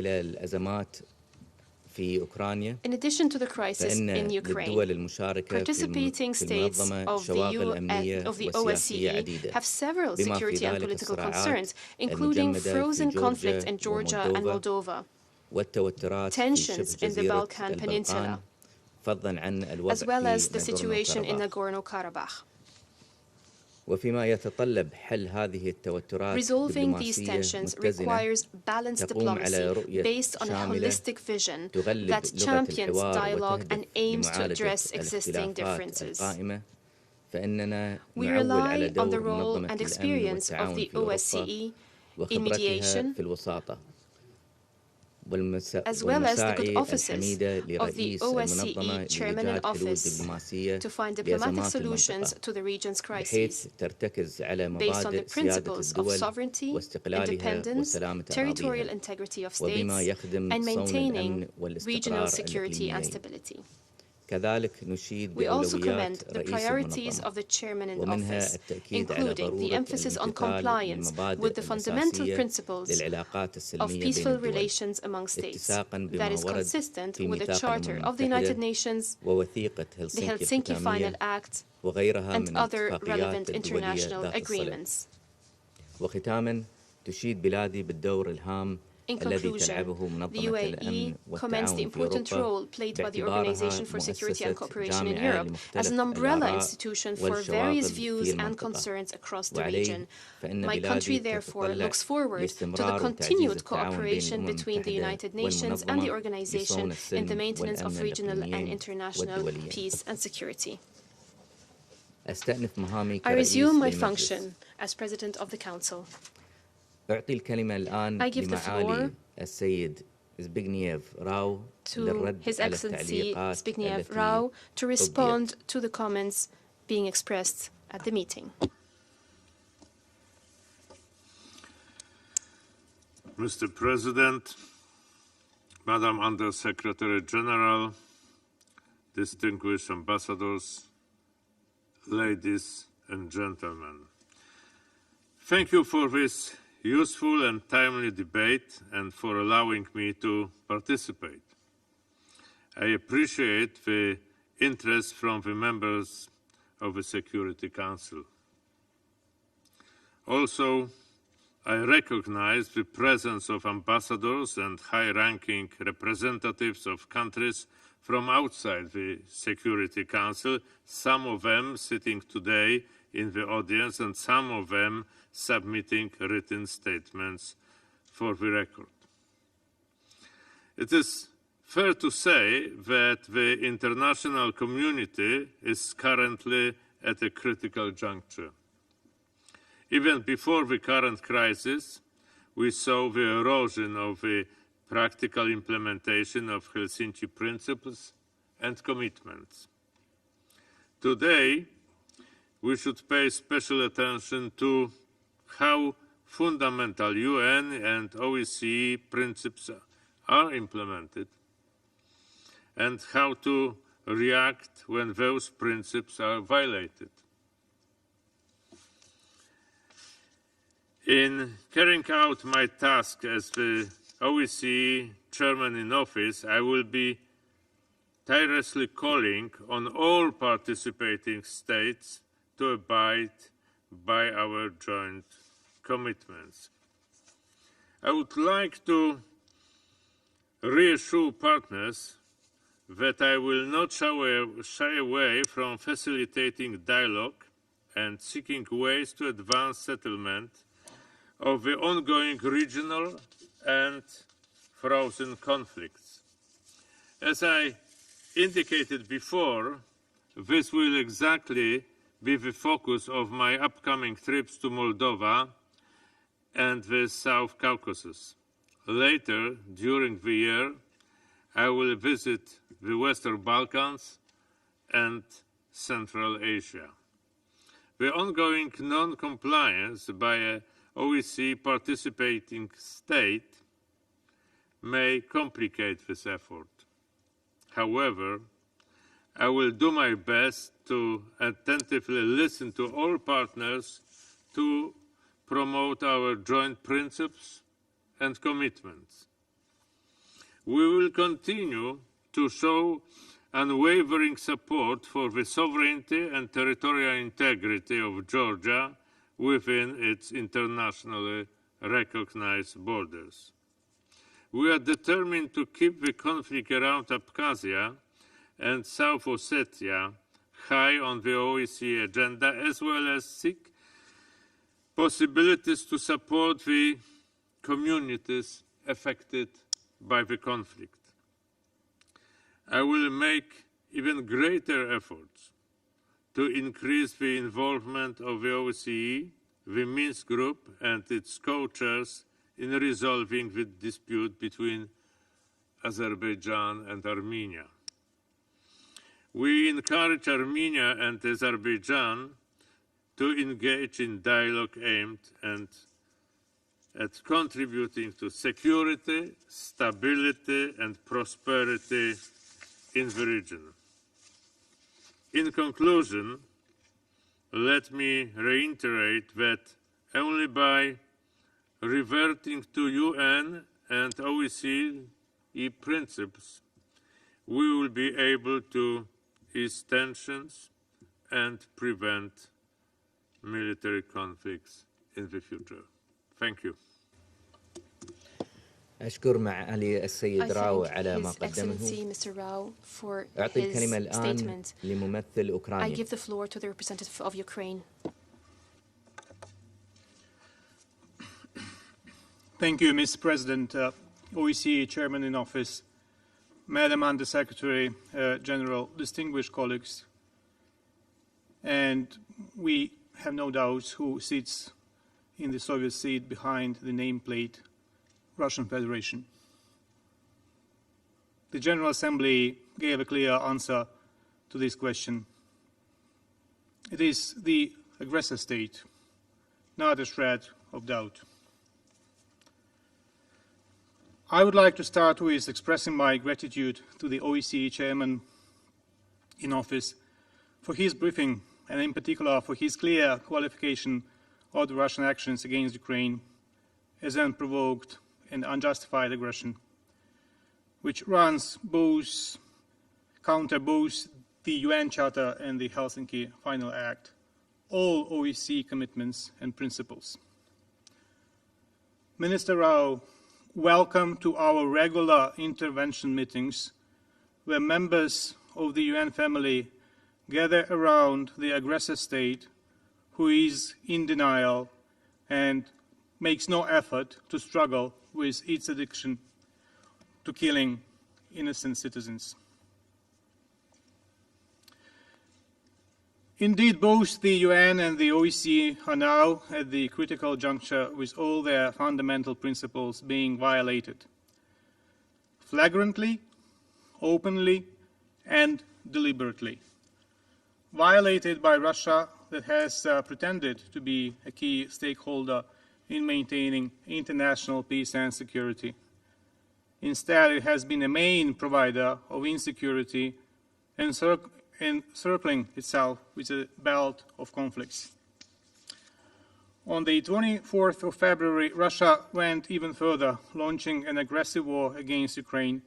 Speaker 5: In addition to the crisis in Ukraine, participating states of the OSCE have several security and political concerns, including frozen conflict in Georgia and Moldova, tensions in the Balkan Peninsula, as well as the situation in Nagorno-Karabakh. Resolving these tensions requires balanced diplomacy based on a holistic vision that champions dialogue and aims to address existing differences. We rely on the role and experience of the OSCE in mediation, as well as the good offices of the OSCE Chairman in Office to find diplomatic solutions to the region's crises, based on the principles of sovereignty, independence, territorial integrity of states, and maintaining regional security and stability. We also commend the priorities of the Chairman in Office, including the emphasis on compliance with the fundamental principles of peaceful relations among states that is consistent with the Charter of the United Nations, the Helsinki Final Act, and other relevant international agreements. In conclusion, the UAE commends the important role played by the Organization for Security and Cooperation in Europe as an umbrella institution for various views and concerns across the region. My country, therefore, looks forward to the continued cooperation between the United Nations and the organization in the maintenance of regional and international peace and security. I resume my function as President of the Council. I give the floor to His Excellency Zbigniew Rau to respond to the comments being expressed at the meeting.
Speaker 3: Mr. President, Madam Under-Secretary General, distinguished ambassadors, ladies and gentlemen, thank you for this useful and timely debate and for allowing me to participate. I appreciate the interest from the members of the Security Council. Also, I recognize the presence of ambassadors and high-ranking representatives of countries from outside the Security Council, some of them sitting today in the audience and some of them submitting written statements for the record. It is fair to say that the international community is currently at a critical juncture. Even before the current crisis, we saw the erosion of the practical implementation of Helsinki principles and commitments. Today, we should pay special attention to how fundamental UN and OSCE principles are implemented and how to react when those principles are violated. In carrying out my task as the OSCE Chairman in Office, I will be tirelessly calling on all participating states to abide by our joint commitments. I would like to reassure partners that I will not shy away from facilitating dialogue and seeking ways to advance settlement of the ongoing regional and frozen conflicts. As I indicated before, this will exactly be the focus of my upcoming trips to Moldova and the South Caucasus. Later, during the year, I will visit the Western Balkans and Central Asia. The ongoing non-compliance by an OSCE participating state may complicate this effort. However, I will do my best to attentively listen to all partners to promote our joint principles and commitments. We will continue to show unwavering support for the sovereignty and territorial integrity of Georgia within its internationally recognized borders. We are determined to keep the conflict around Abkhazia and South Ossetia high on the OSCE agenda, as well as seek possibilities to support the communities affected by the conflict. I will make even greater efforts to increase the involvement of the OSCE, the Minsk Group and its co-chairs in resolving the dispute between Azerbaijan and Armenia. We encourage Armenia and Azerbaijan to engage in dialogue aimed at contributing to security, stability, and prosperity in the region. In conclusion, let me reiterate that only by reverting to UN and OSCE principles, we will be able to ease tensions and prevent military conflicts in the future. Thank you.
Speaker 1: أشكر معالي السيد راو على ما قدمه. أعطي الكلمة الآن لممثل أوكرانيا.
Speaker 5: I give the floor to the representative of Ukraine.
Speaker 4: Thank you, Mr. President, OSCE Chairman in Office, Madam Under-Secretary General, distinguished colleagues, and we have no doubt who sits in the Soviet seat behind the nameplate Russian Federation. The General Assembly gave a clear answer to this question. It is the aggressor state, not a shred of doubt. I would like to start with expressing my gratitude to the OSCE Chairman in Office for his briefing and in particular for his clear qualification of the Russian actions against Ukraine as unprovoked and unjustified aggression, which counter both the UN Charter and the Helsinki Final Act, all OSCE commitments and principles. Minister Rau, welcome to our regular intervention meetings, where members of the UN family gather around the aggressor state who is in denial and makes no effort to struggle with its addiction to killing innocent citizens. Indeed, both the UN and the OSCE are now at the critical juncture with all their fundamental principles being violated, flagrantly, openly, and deliberately. Violated by Russia, that has pretended to be a key stakeholder in maintaining international peace and security. Instead, it has been a main provider of insecurity and encircling itself with a belt of conflicts. On the 24th of February, Russia went even further, launching an aggressive war against Ukraine,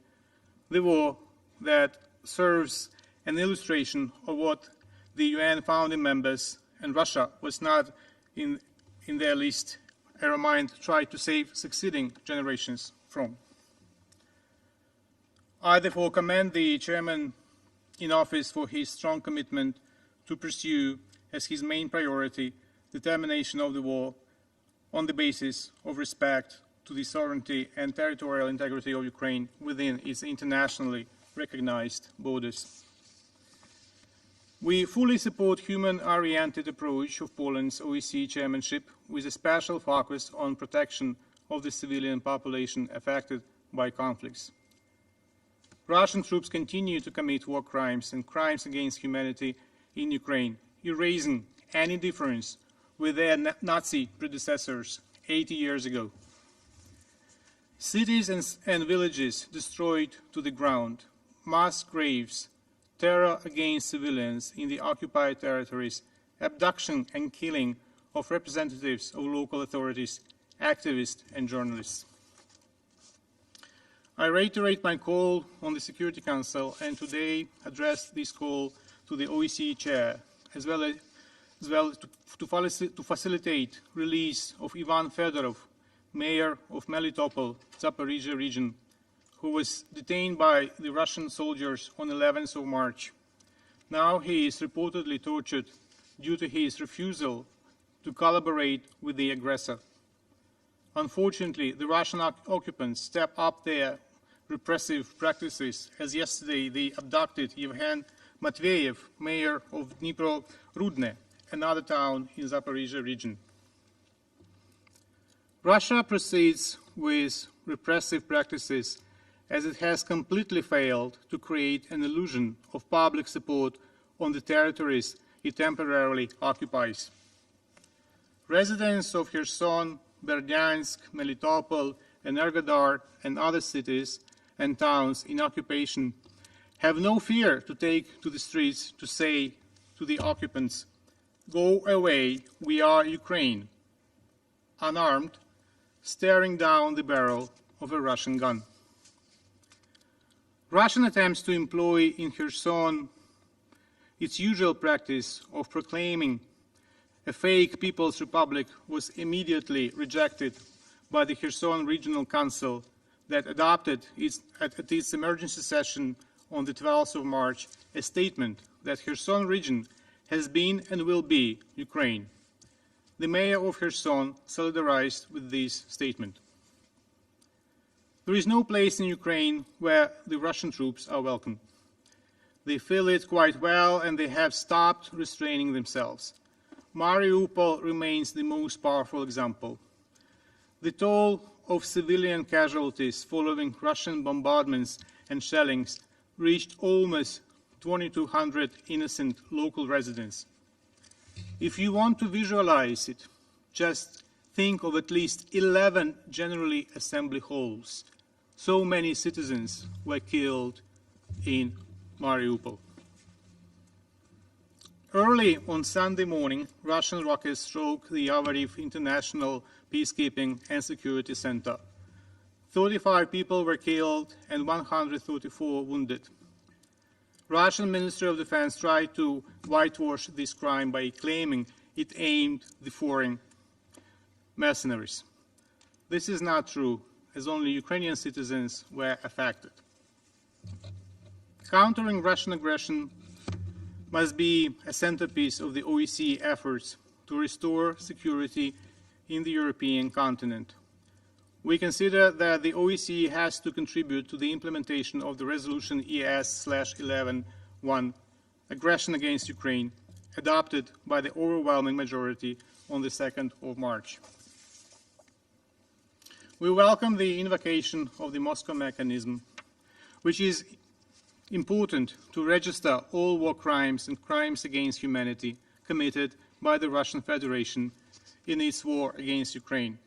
Speaker 4: the war that serves an illustration of what the UN founding members, and Russia was not in their list, a reminder to try to save succeeding generations from. I therefore commend the Chairman in Office for his strong commitment to pursue as his main priority the termination of the war on the basis of respect to the sovereignty and territorial integrity of Ukraine within its internationally recognized borders. We fully support human-oriented approach of Poland's OSCE chairmanship with a special focus on protection of the civilian population affected by conflicts. Russian troops continue to commit war crimes and crimes against humanity in Ukraine, erasing any difference with their Nazi predecessors 80 years ago. Cities and villages destroyed to the ground, mass graves, terror against civilians in the occupied territories, abduction and killing of representatives of local authorities, activists and journalists. I reiterate my call on the Security Council and today address this call to the OSCE chair, as well to facilitate release of Ivan Fedorov, mayor of Melitopol, Zaporizhia region, who was detained by the Russian soldiers on 11th of March. Now he is reportedly tortured due to his refusal to collaborate with the aggressor. Unfortunately, the Russian occupants step up their repressive practices, as yesterday they abducted Yevhen Matveyev, mayor of Dnipro-Rudne, another town in Zaporizhia region. Russia proceeds with repressive practices as it has completely failed to create an illusion of public support on the territories it temporarily occupies. Residents of Kherson, Berdyansk, Melitopol, Energodar, and other cities and towns in occupation have no fear to take to the streets to say to the occupants, "Go away, we are Ukraine," unarmed, staring down the barrel of a Russian gun. Russian attempts to employ in Kherson its usual practice of proclaiming a fake People's Republic was immediately rejected by the Kherson Regional Council that adopted at its emergency session on the 12th of March a statement that Kherson region has been and will be Ukraine. The mayor of Kherson solidarized with this statement. There is no place in Ukraine where the Russian troops are welcome. They feel it quite well and they have stopped restraining themselves. Mariupol remains the most powerful example. The toll of civilian casualties following Russian bombardments and shellings reached almost 2,200 innocent local residents. If you want to visualize it, just think of at least 11 General Assembly halls. So many citizens were killed in Mariupol. Early on Sunday morning, Russian rockets struck the Yavoriv International Peacekeeping and Security Center. 35 people were killed and 134 wounded. Russian Ministry of Defense tried to whitewash this crime by claiming it aimed the foreign mercenaries. This is not true, as only Ukrainian citizens were affected. Countering Russian aggression must be a centerpiece of the OSCE efforts to restore security in the European continent. We consider that the OSCE has to contribute to the implementation of the resolution ES/11-1, aggression against Ukraine, adopted by the overwhelming majority on the 2nd of March. We welcome the invocation of the Moscow mechanism, which is important to register all war crimes and crimes against humanity committed by the Russian Federation in its war against Ukraine.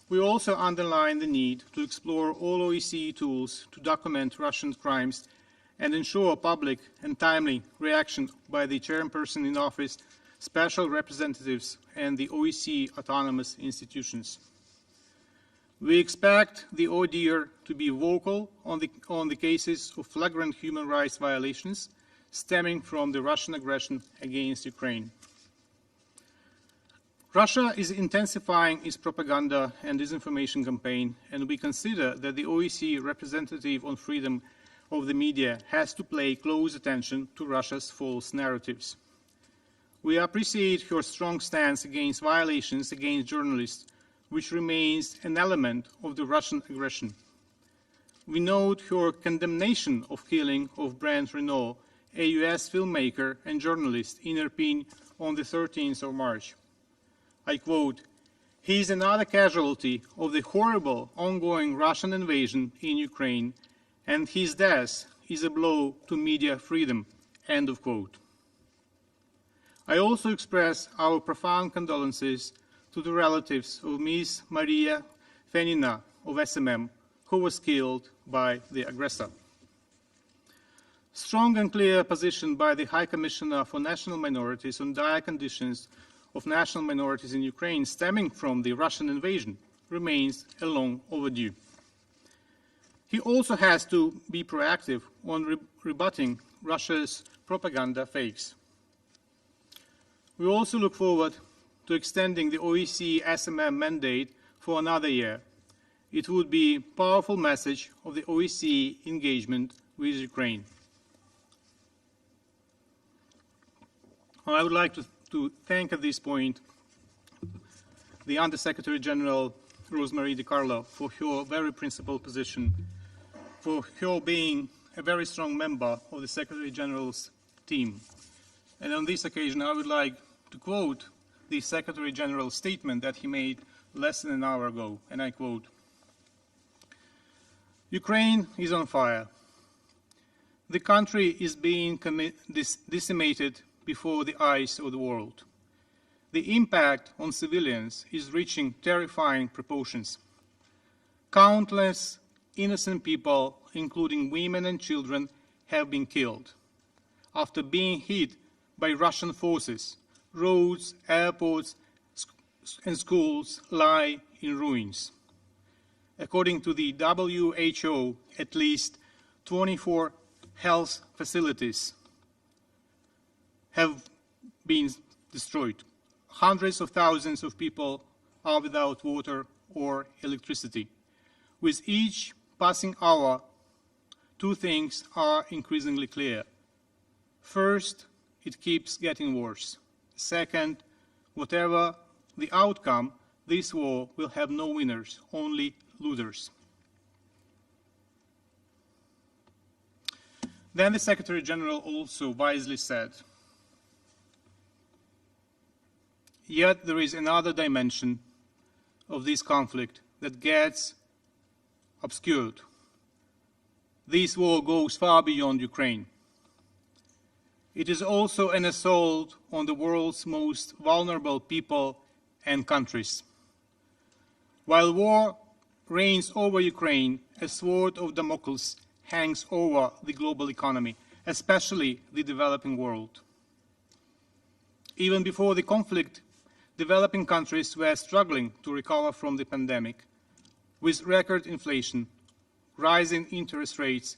Speaker 4: We also underline the need to explore all OSCE tools to document Russian crimes and ensure public and timely reaction by the chairperson in office, special representatives, and the OSCE autonomous institutions. We expect the ODIHR to be vocal on the cases of flagrant human rights violations stemming from the Russian aggression against Ukraine. Russia is intensifying its propaganda and disinformation campaign, and we consider that the OSCE representative on freedom of the media has to pay close attention to Russia's false narratives. We appreciate her strong stance against violations against journalists, which remains an element of the Russian aggression. We note her condemnation of killing of Brent Renaud, a US filmmaker and journalist in Irpin on the 13th of March. I quote, "He is another casualty of the horrible ongoing Russian invasion in Ukraine and his death is a blow to media freedom, end of quote. I also express our profound condolences to the relatives of Ms. Maria Fenina of SMM, who was killed by the aggressor. Strong and clear position by the High Commissioner for National Minorities on dire conditions of national minorities in Ukraine stemming from the Russian invasion remains long overdue. He also has to be proactive on rebutting Russia's propaganda fakes. We also look forward to extending the OSCE SMM mandate for another year. It would be a powerful message of the OSCE engagement with Ukraine. I would like to thank at this point the Under-Secretary General Rosemary DiCarlo for her very principled position, for her being a very strong member of the Secretary General's team. And on this occasion, I would like to quote the Secretary General's statement that he made less than an hour ago, and I quote, "Ukraine is on fire. The country is being decimated before the eyes of the world. The impact on civilians is reaching terrifying proportions. Countless innocent people, including women and children, have been killed after being hit by Russian forces. Roads, airports, and schools lie in ruins. According to the WHO, at least 24 health facilities have been destroyed. Hundreds of thousands of people are without water or electricity. With each passing hour, two things are increasingly clear. First, it keeps getting worse. Second, whatever the outcome, this war will have no winners, only losers." Then the Secretary General also wisely said, "Yet there is another dimension of this conflict that gets obscured. This war goes far beyond Ukraine. It is also an assault on the world's most vulnerable people and countries. While war reigns over Ukraine, a sword of Damocles hangs over the global economy, especially the developing world. Even before the conflict, developing countries were struggling to recover from the pandemic, with record inflation, rising interest rates,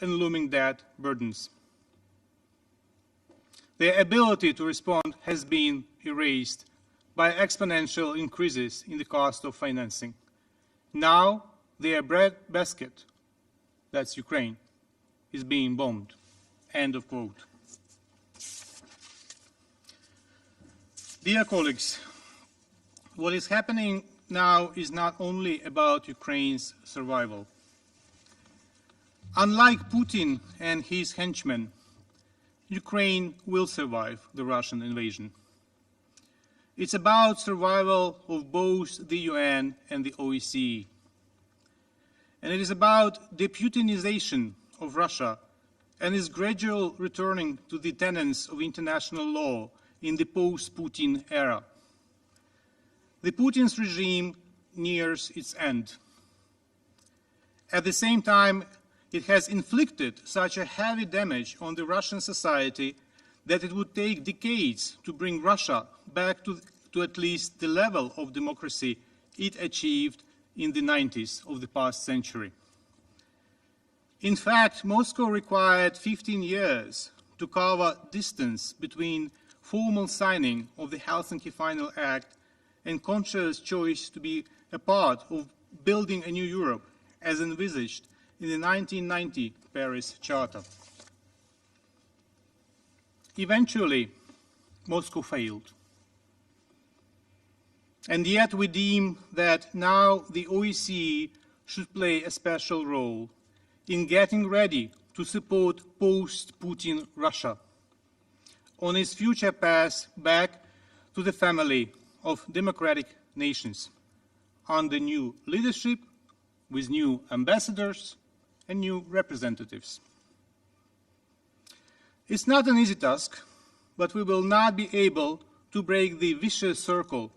Speaker 4: and looming debt burdens. Their ability to respond has been erased by exponential increases in the cost of financing. Now, their breadbasket, that's Ukraine, is being bombed." End of quote. Dear colleagues, what is happening now is not only about Ukraine's survival. Unlike Putin and his henchmen, Ukraine will survive the Russian invasion. It's about survival of both the UN and the OSCE. And it is about the Putinization of Russia and its gradual returning to the tenets of international law in the post-Putin era. The Putin's regime nears its end. At the same time, it has inflicted such a heavy damage on the Russian society that it would take decades to bring Russia back to at least the level of democracy it achieved in the 90s of the past century. In fact, Moscow required 15 years to cover distance between formal signing of the Helsinki Final Act and conscious choice to be a part of building a new Europe as envisaged in the 1990 Paris Charter. Eventually, Moscow failed. And yet we deem that now the OSCE should play a special role in getting ready to support post-Putin Russia on its future path back to the family of democratic nations under new leadership, with new ambassadors and new representatives. It's not an easy task, but we will not be able to break the vicious circle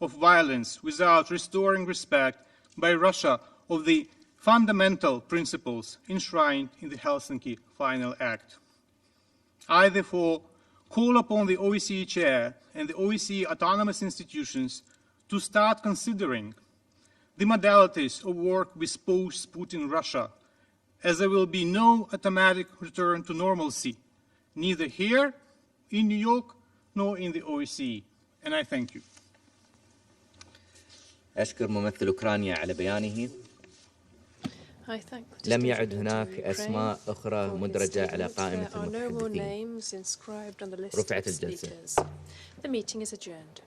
Speaker 4: of violence without restoring respect by Russia of the fundamental principles enshrined in the Helsinki Final Act. I therefore call upon the OSCE Chair and the OSCE autonomous institutions to start considering the modalities of work with post-Putin Russia, as there will be no automatic return to normalcy, neither here in New York nor in the OSCE. And I thank you.
Speaker 1: أشكر ممثل أوكرانيا على بيانه. لم يعد هناك أسماء أخرى مدرجة على قائمة المتحدثين. رفعت الجلسة.
Speaker 5: The meeting is adjourned.